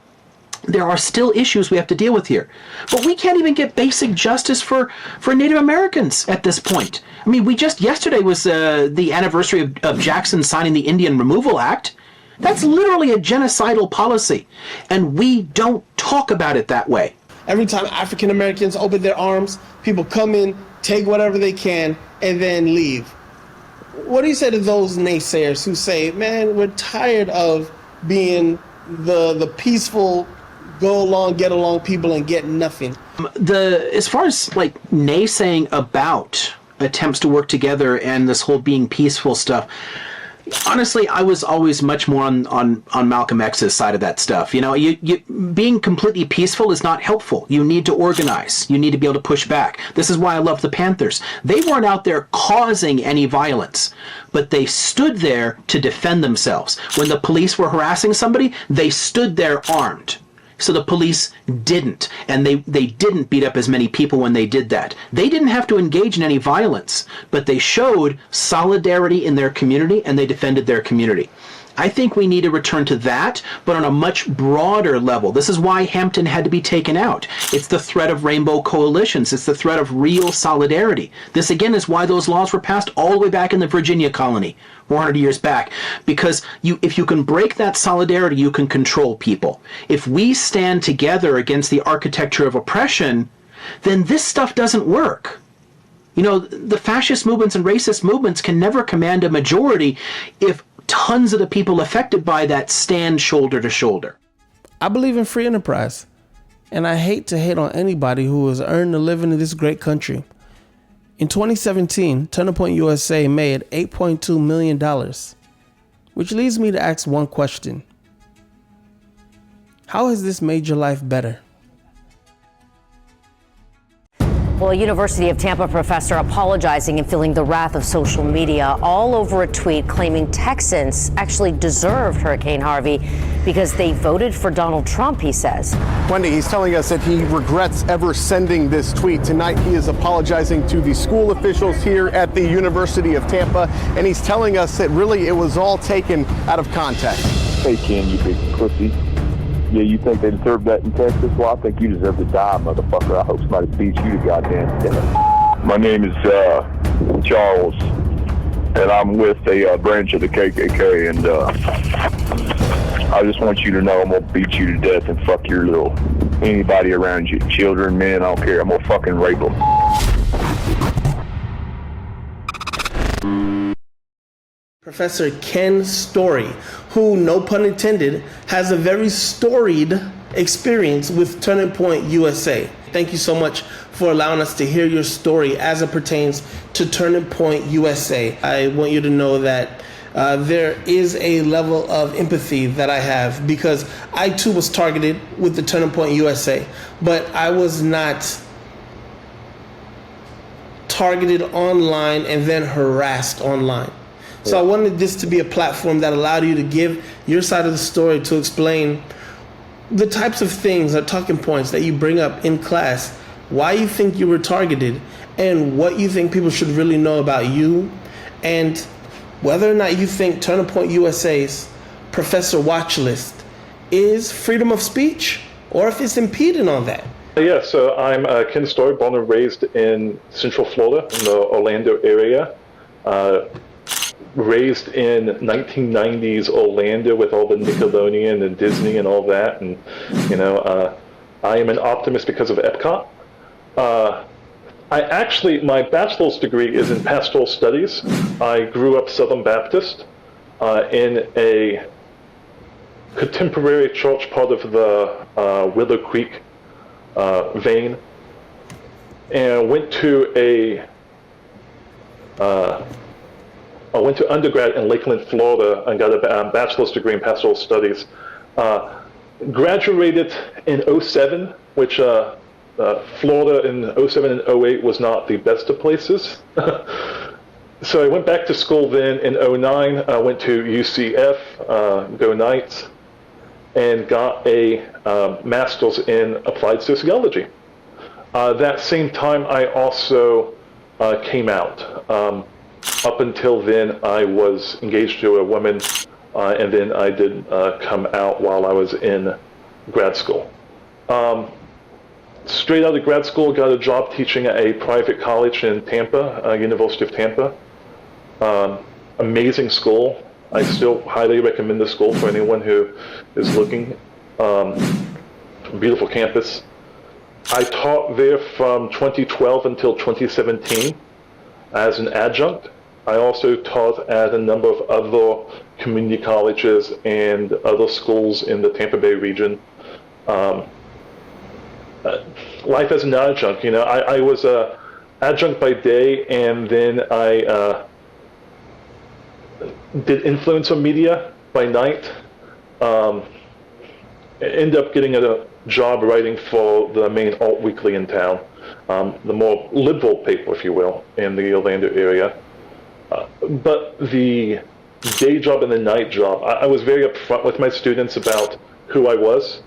There are still issues we have to deal with here. But we can't even get basic justice for Native Americans at this point. I mean, yesterday was the anniversary of Jackson signing the Indian Removal Act. That's literally a genocidal policy, and we don't talk about it that way. Every time African Americans open their arms, people come in, take whatever they can, and then leave. What do you say to those naysayers who say, man, we're tired of being the peaceful, go along, get along people and get nothing? As far as like naysaying about attempts to work together and this whole being peaceful stuff, honestly, I was always much more on Malcolm X's side of that stuff. Being completely peaceful is not helpful. You need to organize. You need to be able to push back. This is why I love the Panthers. They weren't out there causing any violence, but they stood there to defend themselves. When the police were harassing somebody, they stood there armed. So the police didn't, and they didn't beat up as many people when they did that. They didn't have to engage in any violence, but they showed solidarity in their community, and they defended their community. I think we need to return to that, but on a much broader level. This is why Hampton had to be taken out. It's the threat of rainbow coalitions. It's the threat of real solidarity. This, again, is why those laws were passed all the way back in the Virginia colony, 400 years back. Because if you can break that solidarity, you can control people. If we stand together against the architecture of oppression, then this stuff doesn't work. The fascist movements and racist movements can never command a majority if tons of the people affected by that stand shoulder to shoulder. I believe in free enterprise, and I hate to hate on anybody who has earned a living in this great country. In 2017, Turning Point USA made $8.2 million, which leads me to ask one question. How has this made your life better? Well, a University of Tampa professor apologizing and feeling the wrath of social media all over a tweet claiming Texans actually deserved Hurricane Harvey because they voted for Donald Trump, he says. Wendy, he's telling us that he regrets ever sending this tweet. Tonight, he is apologizing to the school officials here at the University of Tampa, and he's telling us that really it was all taken out of context. Hey, Ken, you big pussy. Yeah, you think they deserve that in Texas? Well, I think you deserve to die, motherfucker. I hope somebody beats you to goddamn death. My name is Charles, and I'm with a branch of the KKK, and I just want you to know I'm going to beat you to death and fuck your little anybody around you. Children, men, I don't care. I'm going to fucking rape them. Professor Ken Story, who, no pun intended, has a very storied experience with Turning Point USA. Thank you so much for allowing us to hear your story as it pertains to Turning Point USA. I want you to know that there is a level of empathy that I have, because I too was targeted with the Turning Point USA, but I was not targeted online and then harassed online. So I wanted this to be a platform that allowed you to give your side of the story, to explain the types of things or talking points that you bring up in class, why you think you were targeted, and what you think people should really know about you, and whether or not you think Turning Point USA's Professor Watchlist is freedom of speech, or if it's impeding on that. Yeah, so I'm Ken Story, born and raised in Central Florida, in the Orlando area. Raised in 1990s Orlando with all the Nickelodeon and Disney and all that, and I am an optimist because of Epcot. My bachelor's degree is in pastoral studies. I grew up Southern Baptist in a contemporary church part of the Willow Creek vein, and went to undergrad in Lakeland, Florida, and got a bachelor's degree in pastoral studies. Graduated in 07, which Florida in 07 and 08 was not the best of places. So I went back to school then in 09. I went to UCF, go Knights, and got a master's in applied sociology. That same time, I also came out. Up until then, I was engaged to a woman, and then I did come out while I was in grad school. Straight out of grad school, got a job teaching at a private college in Tampa, University of Tampa. Amazing school. I still highly recommend the school for anyone who is looking. Beautiful campus. I taught there from 2012 until 2017 as an adjunct. I also taught at a number of other community colleges and other schools in the Tampa Bay region. Life as an adjunct, I was an adjunct by day, and then I did influencer media by night. Ended up getting a job writing for the main alt weekly in town, the more liberal paper, if you will, in the Orlando area. But the day job and the night job, I was very upfront with my students about who I was.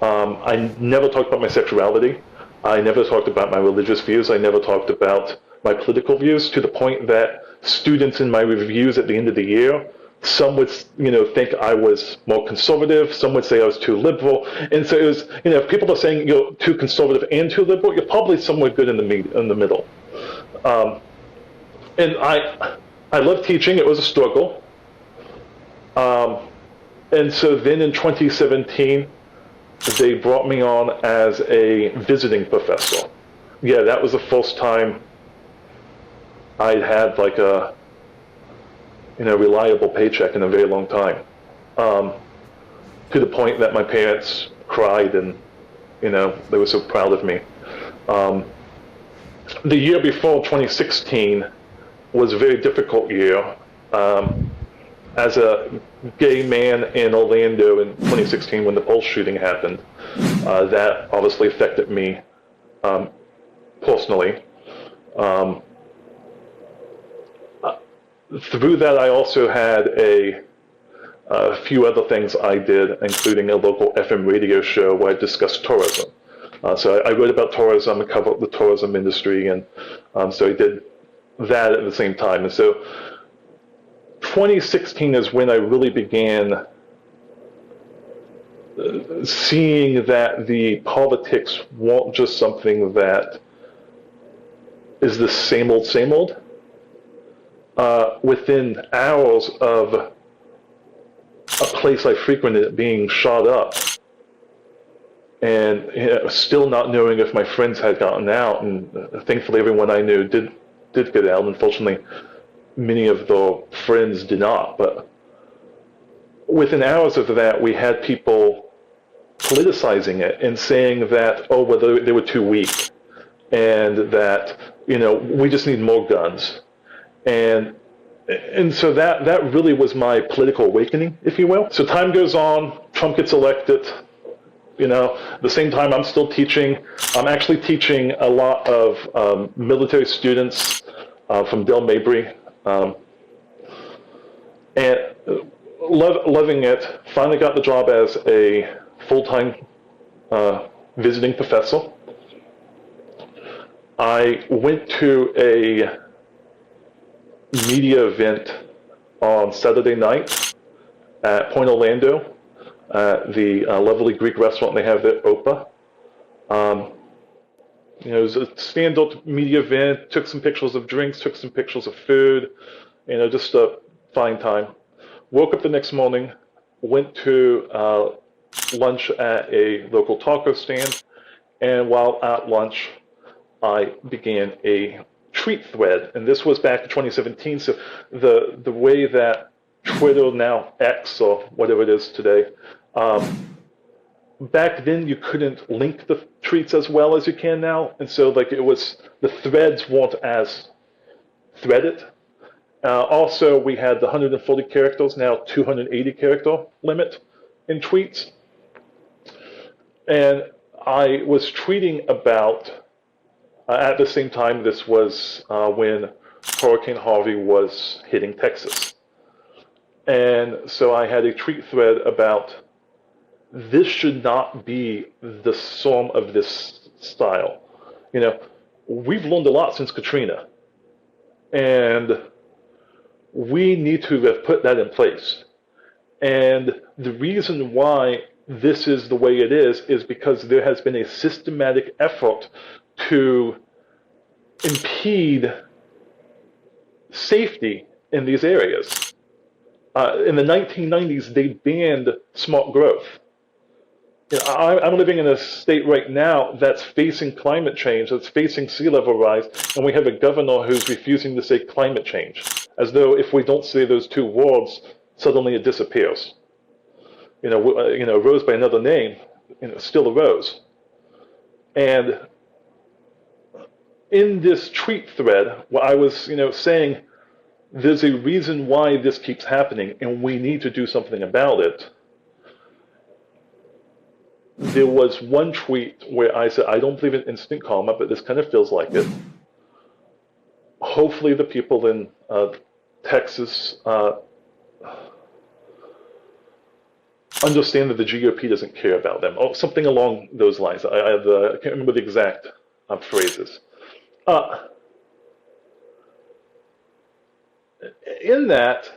I never talked about my sexuality. I never talked about my religious views. I never talked about my political views, to the point that students in my reviews at the end of the year, some would, think I was more conservative. Some would say I was too liberal. And so it was, if people are saying you're too conservative and too liberal, you're probably somewhere good in the middle. And I love teaching. It was a struggle. And so then in 2017, they brought me on as a visiting professor. Yeah, that was the first time I'd had like a reliable paycheck in a very long time. To the point that my parents cried, and they were so proud of me. The year before, 2016, was a very difficult year. as a gay man in Orlando in 2016 when the Pulse shooting happened, that obviously affected me personally. Through that, I also had a few other things I did, including a local FM radio show where I discussed tourism. So I wrote about tourism and covered the tourism industry, and so I did that at the same time. And so 2016 is when I really began seeing that the politics weren't just something that is the same old, same old. Within hours of a place I frequented being shot up, and still not knowing if my friends had gotten out, and thankfully everyone I knew did get out. Unfortunately, many of the friends did not. But within hours of that, we had people politicizing it and saying that, oh, well, they were too weak, and that, we just need more guns. And so that really was my political awakening, if you will. So time goes on, Trump gets elected. At the same time, I'm still teaching. I'm actually teaching a lot of military students from Del Mabry, and loving it. Finally got the job as a full-time visiting professor. I went to a media event on Saturday night at Point Orlando, the lovely Greek restaurant they have there, Opa. It was a stand-up media event, took some pictures of drinks, took some pictures of food, just a fine time. Woke up the next morning, went to lunch at a local taco stand, and while at lunch, I began a tweet thread, and this was back in 2017, so the way that Twitter, now X or whatever it is today, back then you couldn't link the tweets as well as you can now, and so it was, the threads weren't as threaded. Also, we had the 140 characters, now 280 character limit in tweets, and I was tweeting about, at the same time, this was when Hurricane Harvey was hitting Texas. And so I had a tweet thread about, this should not be the storm of this style. We've learned a lot since Katrina, and we need to have put that in place. And the reason why this is the way it is because there has been a systematic effort to impede safety in these areas. In the 1990s, they banned smart growth. I'm living in a state right now that's facing climate change, that's facing sea level rise, and we have a governor who's refusing to say climate change, as though if we don't say those two words, suddenly it disappears. A rose by another name, still a rose. And in this tweet thread, where I was, saying there's a reason why this keeps happening, and we need to do something about it. There was one tweet where I said, I don't believe in instant karma, but this kind of feels like it. Hopefully the people in Texas understand that the GOP doesn't care about them, or something along those lines. I can't remember the exact phrases. In that,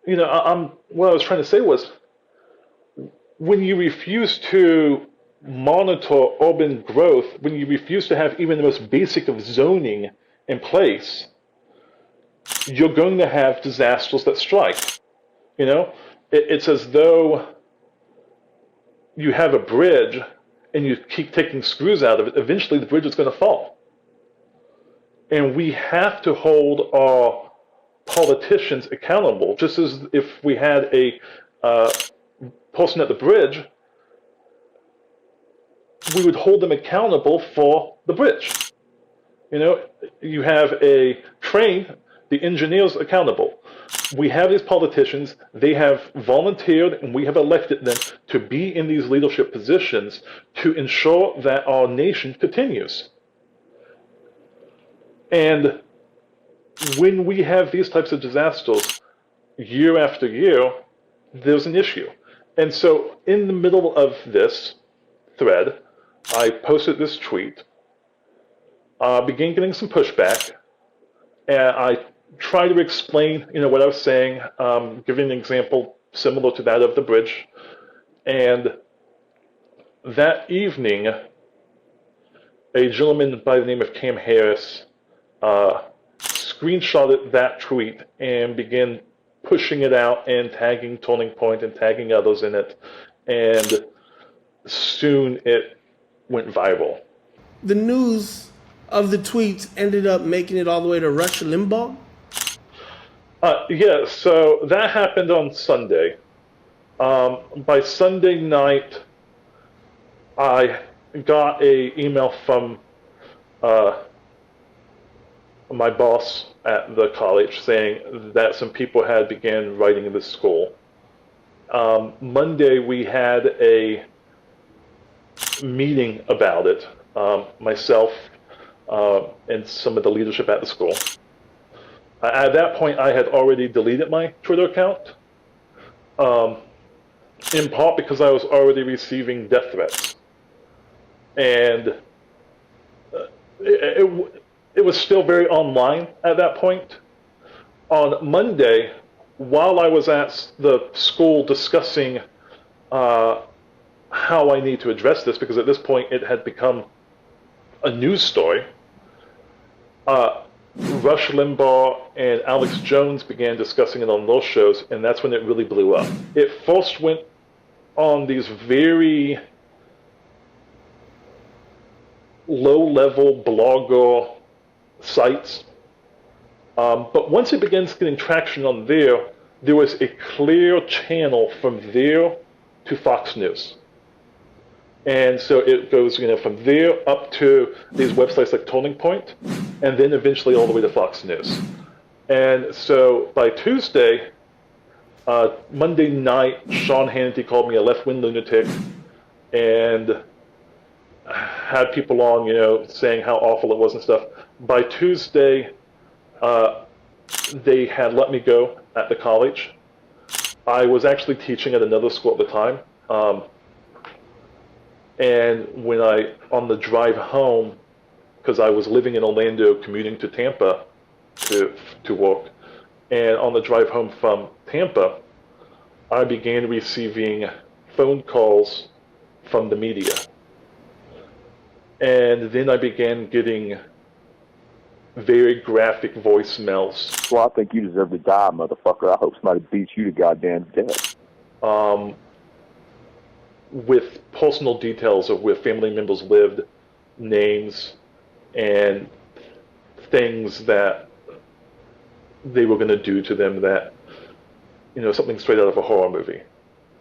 what I was trying to say was, when you refuse to monitor urban growth, when you refuse to have even the most basic of zoning in place, you're going to have disasters that strike. It's as though you have a bridge and you keep taking screws out of it. Eventually the bridge is going to fall. And we have to hold our politicians accountable, just as if we had a person at the bridge, we would hold them accountable for the bridge. You have a train, the engineers accountable. We have these politicians, they have volunteered and we have elected them to be in these leadership positions to ensure that our nation continues. And when we have these types of disasters year after year, there's an issue. And so in the middle of this thread, I posted this tweet, began getting some pushback, and I tried to explain, what I was saying, giving an example similar to that of the bridge. And that evening, a gentleman by the name of Cam Harris screenshotted that tweet and began pushing it out and tagging Turning Point and tagging others in it. And soon it went viral. The news of the tweets ended up making it all the way to Rush Limbaugh? Yeah, so that happened on Sunday. By Sunday night, I got an email from my boss at the college saying that some people had began writing the school. Monday, we had a meeting about it, myself and some of the leadership at the school. At that point, I had already deleted my Twitter account, in part because I was already receiving death threats. And it was still very online at that point. On Monday, while I was at the school discussing how I need to address this, because at this point it had become a news story, Rush Limbaugh and Alex Jones began discussing it on those shows, and that's when it really blew up. It first went on these very low-level blogger sites, but once it begins getting traction on there, there was a clear channel from there to Fox News. And so it goes, from there up to these websites like Turning Point, and then eventually all the way to Fox News. And so by Tuesday, Monday night, Sean Hannity called me a left-wing lunatic and had people on, saying how awful it was and stuff. By Tuesday, they had let me go at the college. I was actually teaching at another school at the time. And when on the drive home, because I was living in Orlando, commuting to Tampa to work, and on the drive home from Tampa, I began receiving phone calls from the media. And then I began getting very graphic voicemails. Well, I think you deserve to die, motherfucker. I hope somebody beats you to goddamn death. With personal details of where family members lived, names, and things that they were going to do to them that, something straight out of a horror movie.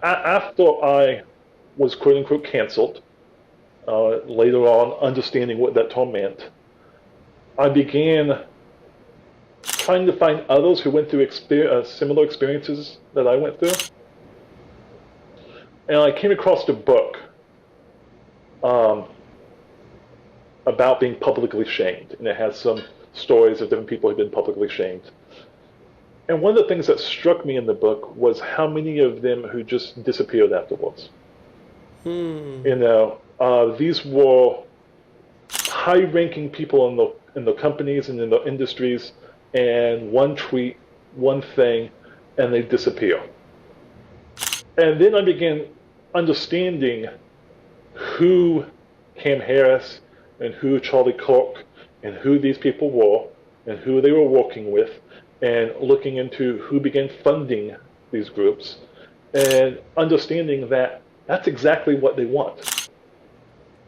After I was quote-unquote canceled, later on understanding what that term meant, I began trying to find others who went through similar experiences that I went through. And I came across a book about being publicly shamed, and it has some stories of different people who've been publicly shamed. And one of the things that struck me in the book was how many of them who just disappeared afterwards. These were high-ranking people in the companies and in the industries, and one tweet, one thing, and they disappear. And then I began understanding who Cam Harris and who Charlie Kirk and who these people were and who they were working with, and looking into who began funding these groups, and understanding that that's exactly what they want.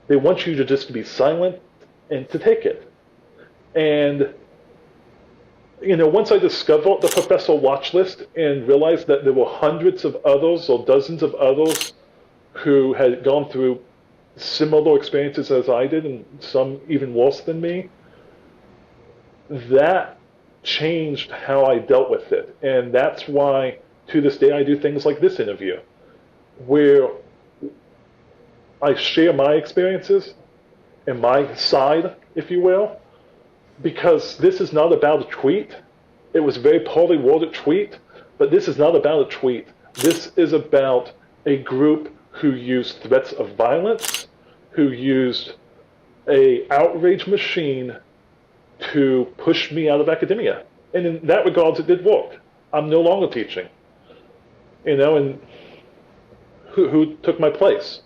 They want you to just be silent and to take it. And once I discovered the Professor Watchlist and realized that there were hundreds of others or dozens of others who had gone through similar experiences as I did, and some even worse than me, that changed how I dealt with it. And that's why, to this day, I do things like this interview, where I share my experiences and my side, if you will, because this is not about a tweet. It was a very poorly worded tweet, but this is not about a tweet. This is about a group who used threats of violence, who used a outrage machine to push me out of academia. And in that regard, it did work. I'm no longer teaching. And who took my place?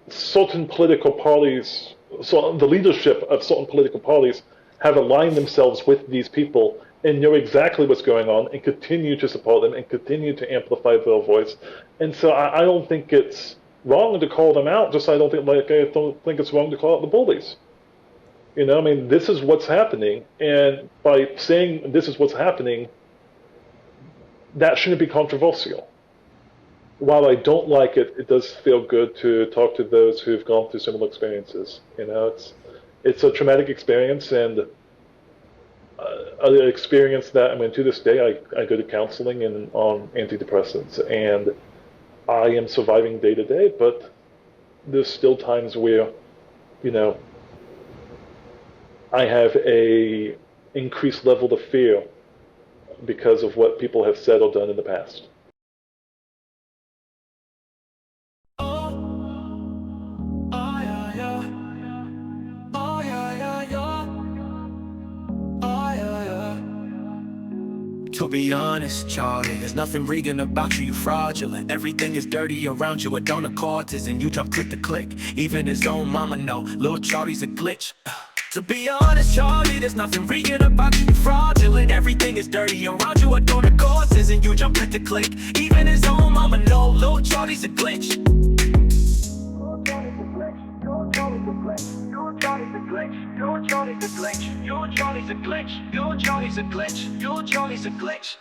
Certain political parties, so the leadership of certain political parties have aligned themselves with these people and know exactly what's going on and continue to support them and continue to amplify their voice. And so I don't think it's wrong to call them out, just I don't think it's wrong to call out the bullies. This is what's happening, and by saying this is what's happening, that shouldn't be controversial. While I don't like it, it does feel good to talk to those who've gone through similar experiences. It's a traumatic experience, and an experience that, to this day, I go to counseling and on antidepressants, and I am surviving day to day, but there's still times where, I have a increased level of fear because of what people have said or done in the past. To be honest, Charlie, there's nothing regan about you, you're fraudulent. Everything is dirty around you, it don't accord and you jump click to click. Even his own mama know, little Charlie's a glitch. To be honest, Charlie, there's nothing regan about you, you're fraudulent. Everything is dirty around you, it don't accord and you jump click to click. Even his own mama know, little Charlie's a glitch.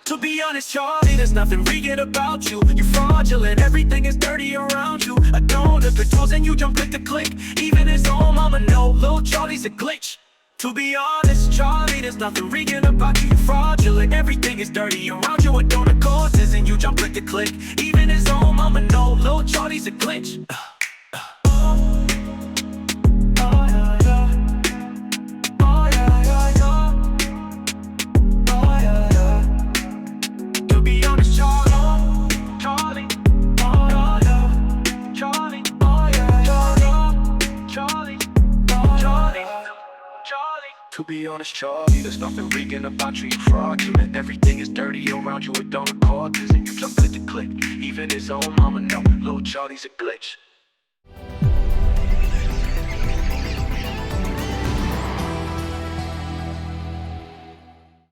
To be honest, Charlie, there's nothing regan about you, you're fraudulent. Everything is dirty around you, I don't look at toes and you jump click to click. Even his own mama know, little Charlie's a glitch. To be honest, Charlie, there's nothing regan about you, you're fraudulent. Everything is dirty around you, it don't accord and you jump click to click. Even his own mama know, little Charlie's a glitch. To be honest, Charlie, there's nothing regan about you, you're fraudulent. Everything is dirty around you, it don't accord and you jump click to click. Even his own mama know, little Charlie's a glitch.